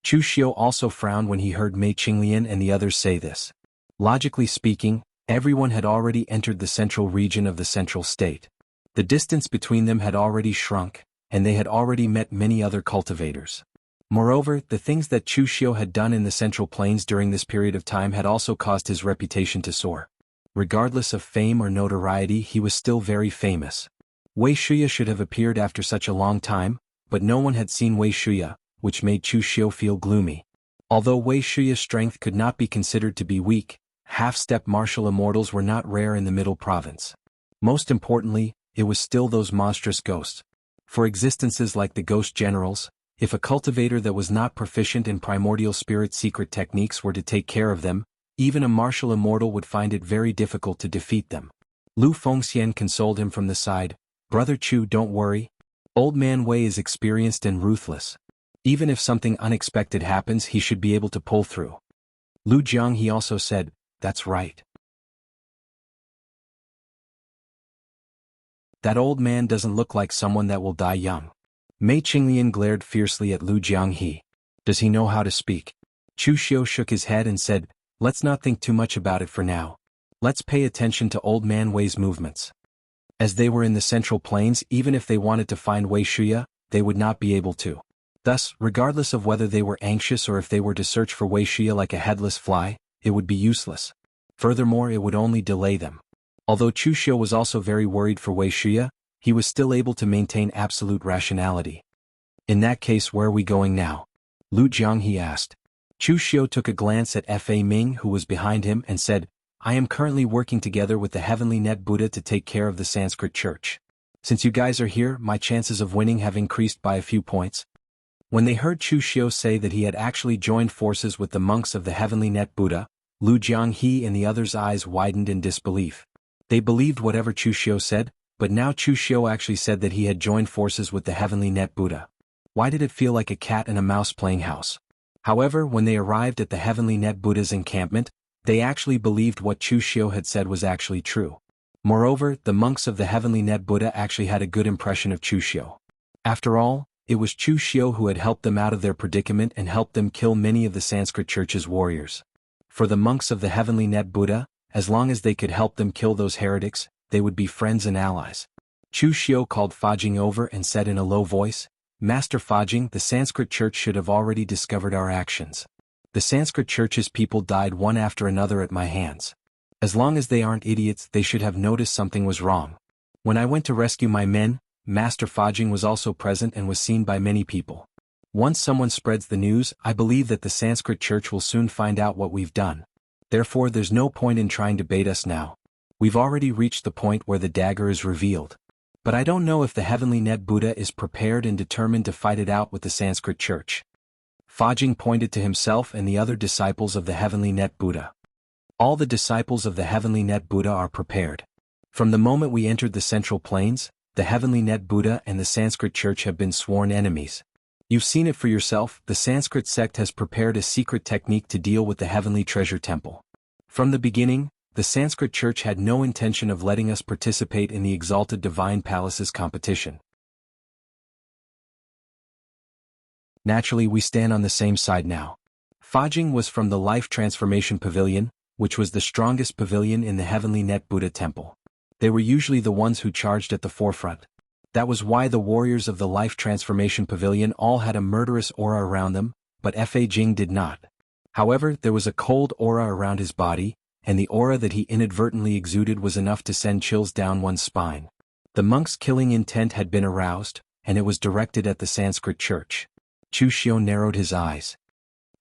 Chu Xiu also frowned when he heard Mei Qinglian and the others say this. Logically speaking, everyone had already entered the central region of the central state. The distance between them had already shrunk, and they had already met many other cultivators. Moreover, the things that Chu Xiu had done in the Central Plains during this period of time had also caused his reputation to soar. Regardless of fame or notoriety, he was still very famous. Wei Shuya should have appeared after such a long time, but no one had seen Wei Shuya, which made Chu Xiu feel gloomy. Although Wei Shuya's strength could not be considered to be weak, half-step martial immortals were not rare in the Middle Province. Most importantly, it was still those monstrous ghosts. For existences like the ghost generals, if a cultivator that was not proficient in primordial spirit secret techniques were to take care of them, even a martial immortal would find it very difficult to defeat them. Lu Fengxian consoled him from the side. Brother Chu, don't worry. Old Man Wei is experienced and ruthless. Even if something unexpected happens, he should be able to pull through. Lu Jiang he also said, that's right. That old man doesn't look like someone that will die young. Mei Qinglian glared fiercely at Lu Jianghe. Does he know how to speak? Chu Xiu shook his head and said, let's not think too much about it for now. Let's pay attention to Old Man Wei's movements. As they were in the Central Plains, even if they wanted to find Wei Shuya, they would not be able to. Thus, regardless of whether they were anxious or if they were to search for Wei Shuya like a headless fly, it would be useless. Furthermore, it would only delay them. Although Chu Xiu was also very worried for Wei Shuya, he was still able to maintain absolute rationality. In that case, where are we going now? Lu Jianghe asked. Chu Xiu took a glance at Fa Ming, who was behind him, and said, I am currently working together with the Heavenly Net Buddha to take care of the Sanskrit Church. Since you guys are here, my chances of winning have increased by a few points. When they heard Chu Xiu say that he had actually joined forces with the monks of the Heavenly Net Buddha, Lu Jianghe and the others' eyes widened in disbelief. They believed whatever Chu Xiu said, but now Chu Xiu actually said that he had joined forces with the Heavenly Net Buddha. Why did it feel like a cat and a mouse playing house? However, when they arrived at the Heavenly Net Buddha's encampment, they actually believed what Chu Xiu had said was actually true. Moreover, the monks of the Heavenly Net Buddha actually had a good impression of Chu Xiu. After all, it was Chu Xiu who had helped them out of their predicament and helped them kill many of the Sanskrit Church's warriors. For the monks of the Heavenly Net Buddha, as long as they could help them kill those heretics, they would be friends and allies. Chu Xiu called Fajing over and said in a low voice, Master Fajing, the Sanskrit Church should have already discovered our actions. The Sanskrit Church's people died one after another at my hands. As long as they aren't idiots, they should have noticed something was wrong. When I went to rescue my men, Master Fajing was also present and was seen by many people. Once someone spreads the news, I believe that the Sanskrit Church will soon find out what we've done. Therefore, there's no point in trying to bait us now. We've already reached the point where the dagger is revealed. But I don't know if the Heavenly Net Buddha is prepared and determined to fight it out with the Sanskrit Church. Fajing pointed to himself and the other disciples of the Heavenly Net Buddha. All the disciples of the Heavenly Net Buddha are prepared. From the moment we entered the Central Plains, the Heavenly Net Buddha and the Sanskrit Church have been sworn enemies. You've seen it for yourself, the Sanskrit sect has prepared a secret technique to deal with the Heavenly Treasure Temple. From the beginning, the Sanskrit Church had no intention of letting us participate in the Exalted Divine Palace's competition. Naturally, we stand on the same side now. Fajing was from the Life Transformation Pavilion, which was the strongest pavilion in the Heavenly Net Buddha Temple. They were usually the ones who charged at the forefront. That was why the warriors of the Life Transformation Pavilion all had a murderous aura around them, but Fa Jing did not. However, there was a cold aura around his body, and the aura that he inadvertently exuded was enough to send chills down one's spine. The monk's killing intent had been aroused, and it was directed at the Sanskrit Church. Chu Xiu narrowed his eyes.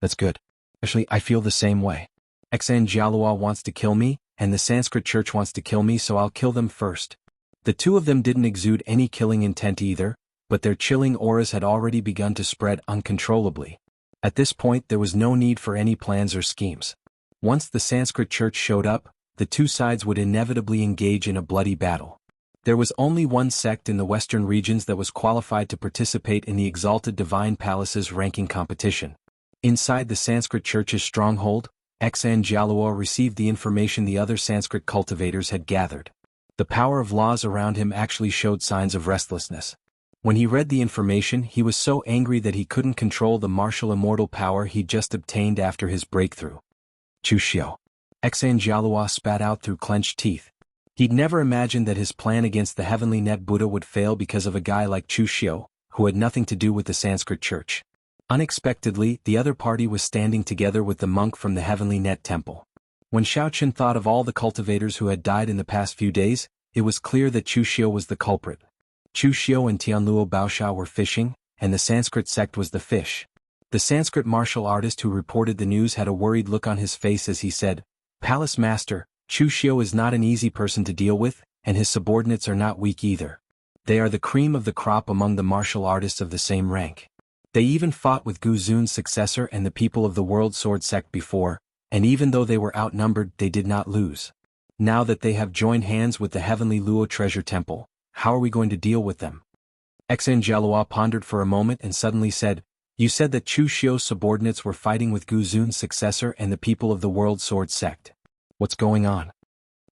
That's good. Actually, I feel the same way. Xan Jialua wants to kill me, and the Sanskrit Church wants to kill me, so I'll kill them first. The two of them didn't exude any killing intent either, but their chilling auras had already begun to spread uncontrollably. At this point there was no need for any plans or schemes. Once the Sanskrit church showed up, the two sides would inevitably engage in a bloody battle. There was only one sect in the western regions that was qualified to participate in the Exalted Divine Palace's ranking competition. Inside the Sanskrit church's stronghold, Xanjalua received the information the other Sanskrit cultivators had gathered. The power of laws around him actually showed signs of restlessness. When he read the information, he was so angry that he couldn't control the martial immortal power he'd just obtained after his breakthrough. Chushio. Xanjalua spat out through clenched teeth. He'd never imagined that his plan against the heavenly net Buddha would fail because of a guy like Chushio, who had nothing to do with the Sanskrit church. Unexpectedly, the other party was standing together with the monk from the heavenly net temple. When Xiaochen thought of all the cultivators who had died in the past few days, it was clear that Chushio was the culprit. Chushio and Tianluo Baosha were fishing, and the Sanskrit sect was the fish. The Sanskrit martial artist who reported the news had a worried look on his face as he said, "Palace Master, Chushio is not an easy person to deal with, and his subordinates are not weak either. They are the cream of the crop among the martial artists of the same rank. They even fought with Gu Zun's successor and the people of the World Sword sect before, and even though they were outnumbered they did not lose. Now that they have joined hands with the heavenly Luo treasure temple, how are we going to deal with them?" Xanjalua pondered for a moment and suddenly said, "You said that Chushio's subordinates were fighting with Gu Zun's successor and the people of the World Sword sect. What's going on?"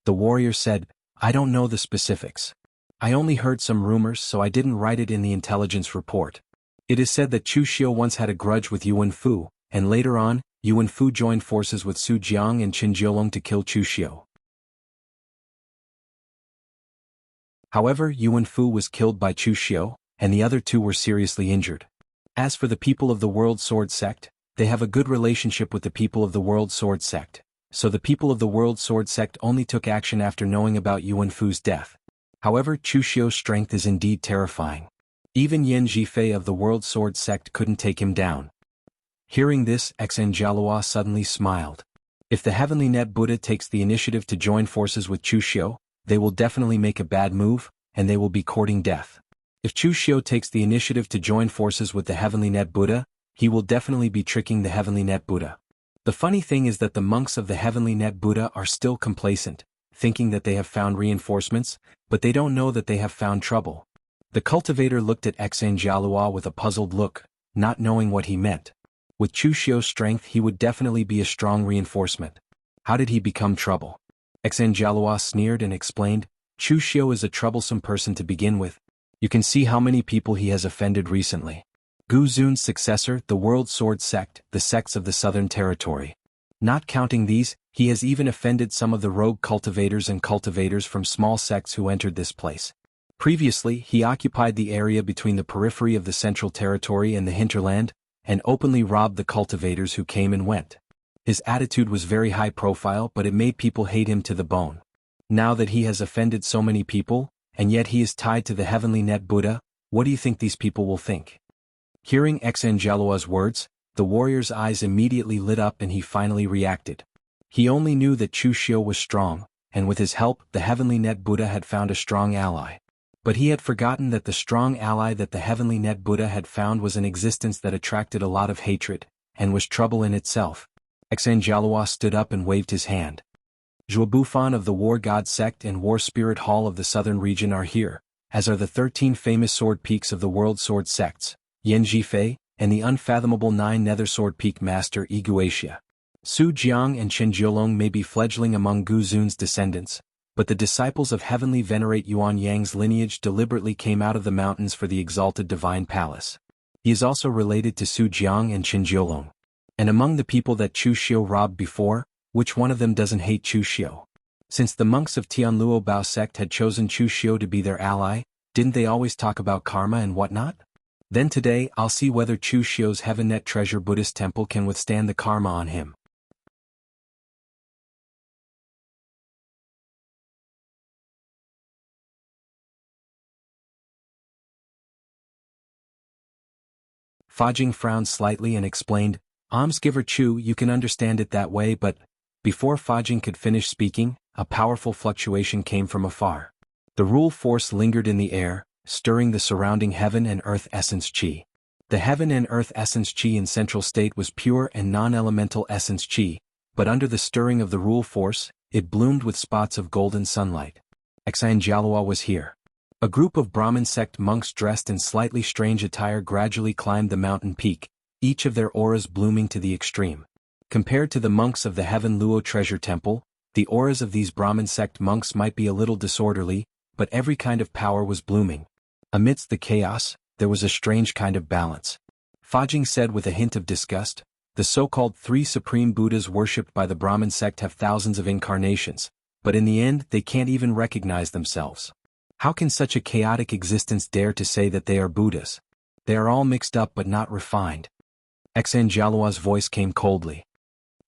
The warrior said, "I don't know the specifics. I only heard some rumors so I didn't write it in the intelligence report. It is said that Chushio once had a grudge with Yuan Fu, and later on, Yuan Fu joined forces with Su Jiang and Qin Jiolong to kill Chushio. However, Yuan Fu was killed by Chushio, and the other two were seriously injured. As for the people of the World Sword sect, they have a good relationship with the people of the World Sword sect, so the people of the World Sword sect only took action after knowing about Yuan Fu's death. However, Chushio's strength is indeed terrifying. Even Yen Jifei of the World Sword sect couldn't take him down." Hearing this, Xanjalua suddenly smiled. If the heavenly net Buddha takes the initiative to join forces with Chushio, they will definitely make a bad move, and they will be courting death. If Chushio takes the initiative to join forces with the heavenly net Buddha, he will definitely be tricking the heavenly net Buddha. The funny thing is that the monks of the heavenly net Buddha are still complacent, thinking that they have found reinforcements, but they don't know that they have found trouble. The cultivator looked at Xanjalua with a puzzled look, not knowing what he meant. With Chushio's strength he would definitely be a strong reinforcement. How did he become trouble? Xanjalua sneered and explained, "Chushio is a troublesome person to begin with. You can see how many people he has offended recently. Gu Zun's successor, the World Sword sect, the sects of the Southern Territory. Not counting these, he has even offended some of the rogue cultivators and cultivators from small sects who entered this place. Previously, he occupied the area between the periphery of the Central Territory and the hinterland, and openly robbed the cultivators who came and went. His attitude was very high profile, but it made people hate him to the bone. Now that he has offended so many people, and yet he is tied to the heavenly net Buddha, what do you think these people will think?" Hearing Xanjalua's words, the warrior's eyes immediately lit up and he finally reacted. He only knew that Chushio was strong, and with his help, the heavenly net Buddha had found a strong ally. But he had forgotten that the strong ally that the heavenly net Buddha had found was an existence that attracted a lot of hatred, and was trouble in itself. Xanjalua stood up and waved his hand. Zhuobufan of the War God sect and War Spirit Hall of the Southern region are here, as are the 13 famous sword peaks of the World Sword sects, Yen Jifei, and the unfathomable 9 Nether Sword Peak Master Iguatia. Su Jiang and Qin Jiolong may be fledgling among Gu Zun's descendants, but the disciples of Heavenly Venerate Yuan Yang's lineage deliberately came out of the mountains for the Exalted Divine Palace. He is also related to Su Jiang and Qin Jiolong. And among the people that Chushio robbed before, which one of them doesn't hate Chushio? Since the monks of Tianluo Bao sect had chosen Chushio to be their ally, didn't they always talk about karma and whatnot? Then today I'll see whether Chushio's Heavennet Treasure Buddhist temple can withstand the karma on him. Fajing frowned slightly and explained, "Almsgiver Chu, you can understand it that way, but..." Before Fajing could finish speaking, a powerful fluctuation came from afar. The rule force lingered in the air, stirring the surrounding heaven and earth essence chi. The heaven and earth essence chi in central state was pure and non-elemental essence chi, but under the stirring of the rule force, it bloomed with spots of golden sunlight. Xanjalua was here. A group of Brahmin sect monks dressed in slightly strange attire gradually climbed the mountain peak, each of their auras blooming to the extreme. Compared to the monks of the Heaven Luo Treasure Temple, the auras of these Brahmin sect monks might be a little disorderly, but every kind of power was blooming. Amidst the chaos, there was a strange kind of balance. Fajing said with a hint of disgust, "The so-called three supreme Buddhas worshipped by the Brahmin sect have thousands of incarnations, but in the end they can't even recognize themselves. How can such a chaotic existence dare to say that they are Buddhas? They are all mixed up but not refined." Xanjalua's voice came coldly.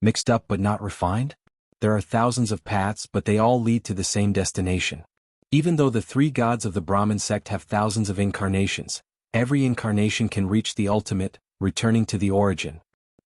Mixed up but not refined? There are thousands of paths but they all lead to the same destination. Even though the three gods of the Brahmin sect have thousands of incarnations, every incarnation can reach the ultimate, returning to the origin.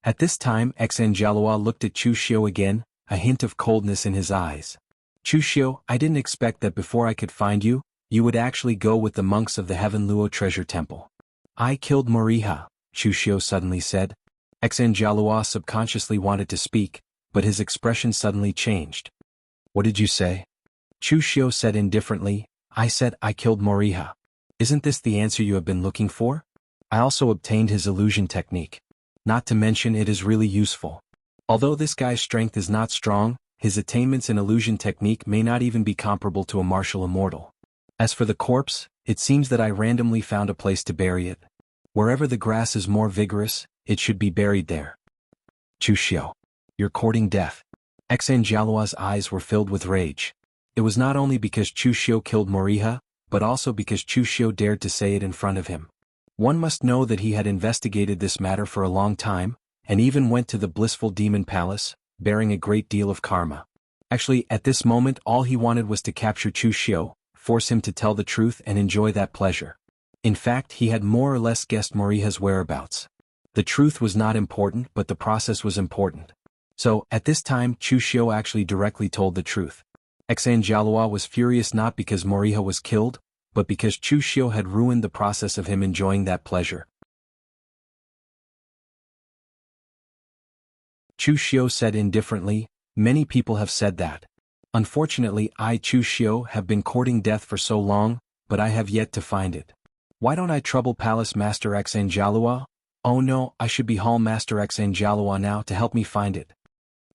At this time Xanjalua looked at Chu Xiu again, a hint of coldness in his eyes. "Chu Xiu, I didn't expect that before I could find you, you would actually go with the monks of the Heaven Luo Treasure Temple." "I killed Moriha," Chu Xiu suddenly said. Xanjalua subconsciously wanted to speak, but his expression suddenly changed. "What did you say?" Chu Xiu said indifferently, "I said I killed Moriha. Isn't this the answer you have been looking for? I also obtained his illusion technique. Not to mention it is really useful. Although this guy's strength is not strong, his attainments in illusion technique may not even be comparable to a martial immortal. As for the corpse, it seems that I randomly found a place to bury it. Wherever the grass is more vigorous, it should be buried there." "Chu Xiu, you're courting death." Xanjalua's eyes were filled with rage. It was not only because Chu Xiu killed Moriha, but also because Chu Xiu dared to say it in front of him. One must know that he had investigated this matter for a long time, and even went to the blissful demon palace, bearing a great deal of karma. Actually, at this moment all he wanted was to capture Chu Xiu, force him to tell the truth and enjoy that pleasure. In fact, he had more or less guessed Moriha's whereabouts. The truth was not important, but the process was important. So, at this time Chu Xiu actually directly told the truth. Xanjalua was furious not because Moriha was killed, but because Chu Xiu had ruined the process of him enjoying that pleasure. Chu Xiu said indifferently, "Many people have said that. Unfortunately I, Chu Xiu, have been courting death for so long, but I have yet to find it. Why don't I trouble Palace Master Xanjalua? Oh no, I should be Hall Master Xanjalua now to help me find it."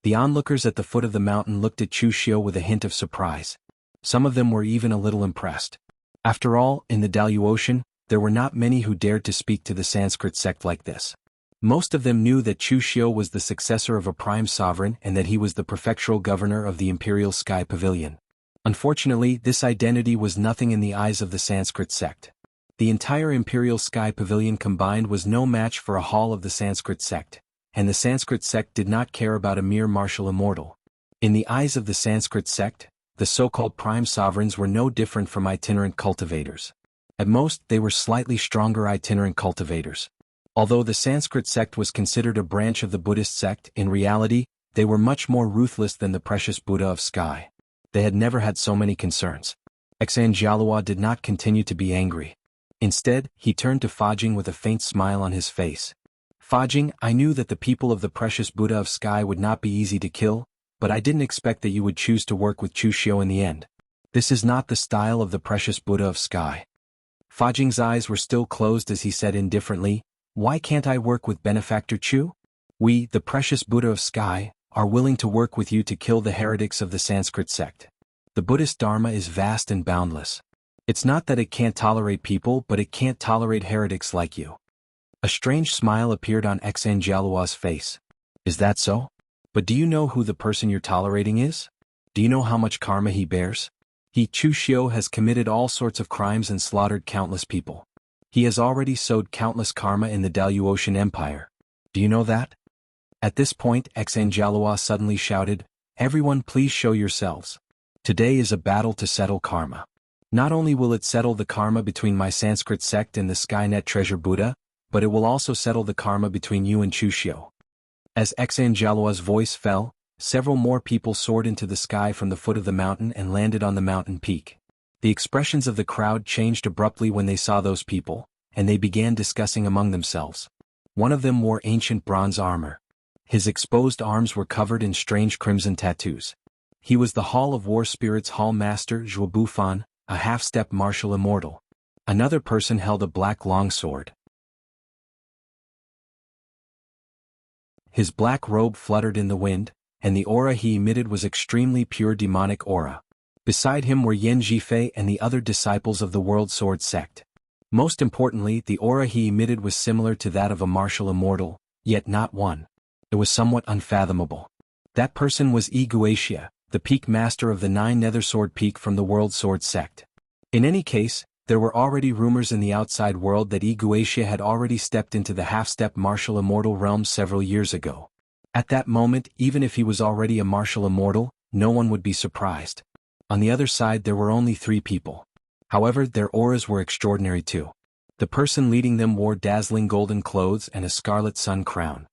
The onlookers at the foot of the mountain looked at Chu Xiu with a hint of surprise. Some of them were even a little impressed. After all, in the Daluotian, there were not many who dared to speak to the Sanskrit sect like this. Most of them knew that Chu Xiu was the successor of a prime sovereign and that he was the prefectural governor of the Imperial Sky Pavilion. Unfortunately, this identity was nothing in the eyes of the Sanskrit sect. The entire Imperial Sky Pavilion combined was no match for a hall of the Sanskrit sect, and the Sanskrit sect did not care about a mere martial immortal. In the eyes of the Sanskrit sect, the so-called prime sovereigns were no different from itinerant cultivators. At most, they were slightly stronger itinerant cultivators. Although the Sanskrit sect was considered a branch of the Buddhist sect, in reality, they were much more ruthless than the precious Buddha of Sky. They had never had so many concerns. Xanjalua did not continue to be angry. Instead, he turned to Fajing with a faint smile on his face. "Fajing, I knew that the people of the precious Buddha of Sky would not be easy to kill, but I didn't expect that you would choose to work with Chu Xiu in the end. This is not the style of the precious Buddha of Sky." Fajing's eyes were still closed as he said indifferently, "Why can't I work with Benefactor Chu? We, the precious Buddha of Sky, are willing to work with you to kill the heretics of the Sanskrit sect. The Buddhist Dharma is vast and boundless. It's not that it can't tolerate people, but it can't tolerate heretics like you." A strange smile appeared on Xanjalua's face. "Is that so? But do you know who the person you're tolerating is? Do you know how much karma he bears? He, Chu Xiu, has committed all sorts of crimes and slaughtered countless people. He has already sowed countless karma in the Daluotian Empire. Do you know that?" At this point Xanjalua suddenly shouted, "Everyone please show yourselves. Today is a battle to settle karma. Not only will it settle the karma between my Sanskrit sect and the Skynet Treasure Buddha, but it will also settle the karma between you and Chu Xiu." As Xanjalua's voice fell, several more people soared into the sky from the foot of the mountain and landed on the mountain peak. The expressions of the crowd changed abruptly when they saw those people, and they began discussing among themselves. One of them wore ancient bronze armor. His exposed arms were covered in strange crimson tattoos. He was the Hall of War Spirits Hall Master Zhuo Bufan, a half-step martial immortal. Another person held a black longsword. His black robe fluttered in the wind, and the aura he emitted was extremely pure demonic aura. Beside him were Yen Jifei and the other disciples of the World Sword sect. Most importantly, the aura he emitted was similar to that of a martial immortal, yet not one. It was somewhat unfathomable. That person was Wuxia, the peak master of the 9 Nethersword Peak from the World Sword sect. In any case, there were already rumors in the outside world that Wuxia had already stepped into the half-step martial immortal realm several years ago. At that moment, even if he was already a martial immortal, no one would be surprised. On the other side there were only 3 people. However, their auras were extraordinary too. The person leading them wore dazzling golden clothes and a scarlet sun crown.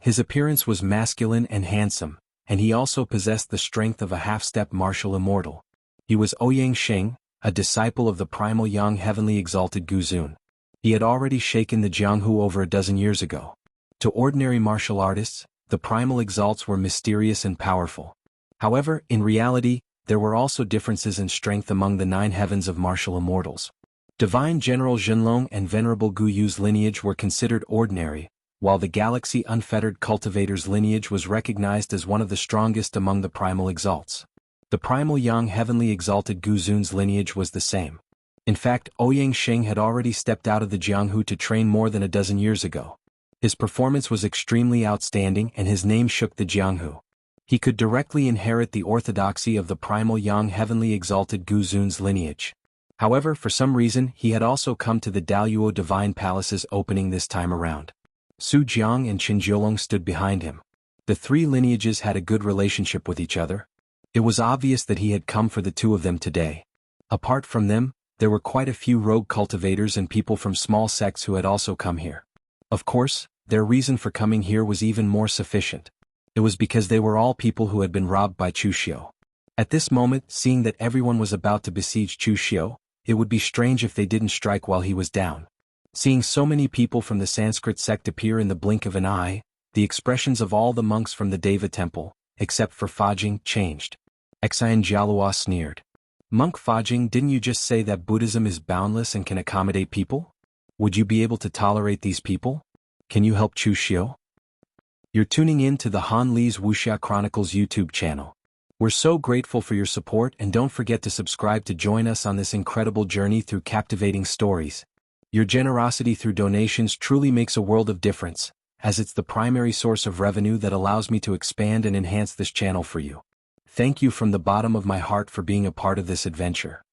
His appearance was masculine and handsome, and he also possessed the strength of a half-step martial immortal. He was Ouyang Sheng, a disciple of the primal Yang heavenly exalted Guzun. He had already shaken the Jianghu over a dozen years ago. To ordinary martial artists, the primal exalts were mysterious and powerful. However, in reality, there were also differences in strength among the 9 heavens of martial immortals. Divine General Zhenlong and Venerable Gu Yu's lineage were considered ordinary, while the Galaxy Unfettered Cultivator's lineage was recognized as one of the strongest among the primal exalts. The primal Yang heavenly exalted Guzun's lineage was the same. In fact, Ouyang Sheng had already stepped out of the Jianghu to train more than a dozen years ago. His performance was extremely outstanding and his name shook the Jianghu. He could directly inherit the orthodoxy of the primal Yang heavenly exalted Guzun's lineage. However, for some reason, he had also come to the Daluo Divine Palace's opening this time around. Su Jiang and Qin Jiolong stood behind him. The 3 lineages had a good relationship with each other. It was obvious that he had come for the 2 of them today. Apart from them, there were quite a few rogue cultivators and people from small sects who had also come here. Of course, their reason for coming here was even more sufficient. It was because they were all people who had been robbed by Chu Xiu. At this moment, seeing that everyone was about to besiege Chu Xiu, it would be strange if they didn't strike while he was down. Seeing so many people from the Sanskrit sect appear in the blink of an eye, the expressions of all the monks from the Deva temple, except for Fajing, changed. Xian Jialua sneered. Monk Fajing, didn't you just say that Buddhism is boundless and can accommodate people? Would you be able to tolerate these people? Can you help Chu Xiu? You're tuning in to the Han Li's Wuxia Chronicles YouTube channel. We're so grateful for your support and don't forget to subscribe to join us on this incredible journey through captivating stories. Your generosity through donations truly makes a world of difference, as it's the primary source of revenue that allows me to expand and enhance this channel for you. Thank you from the bottom of my heart for being a part of this adventure.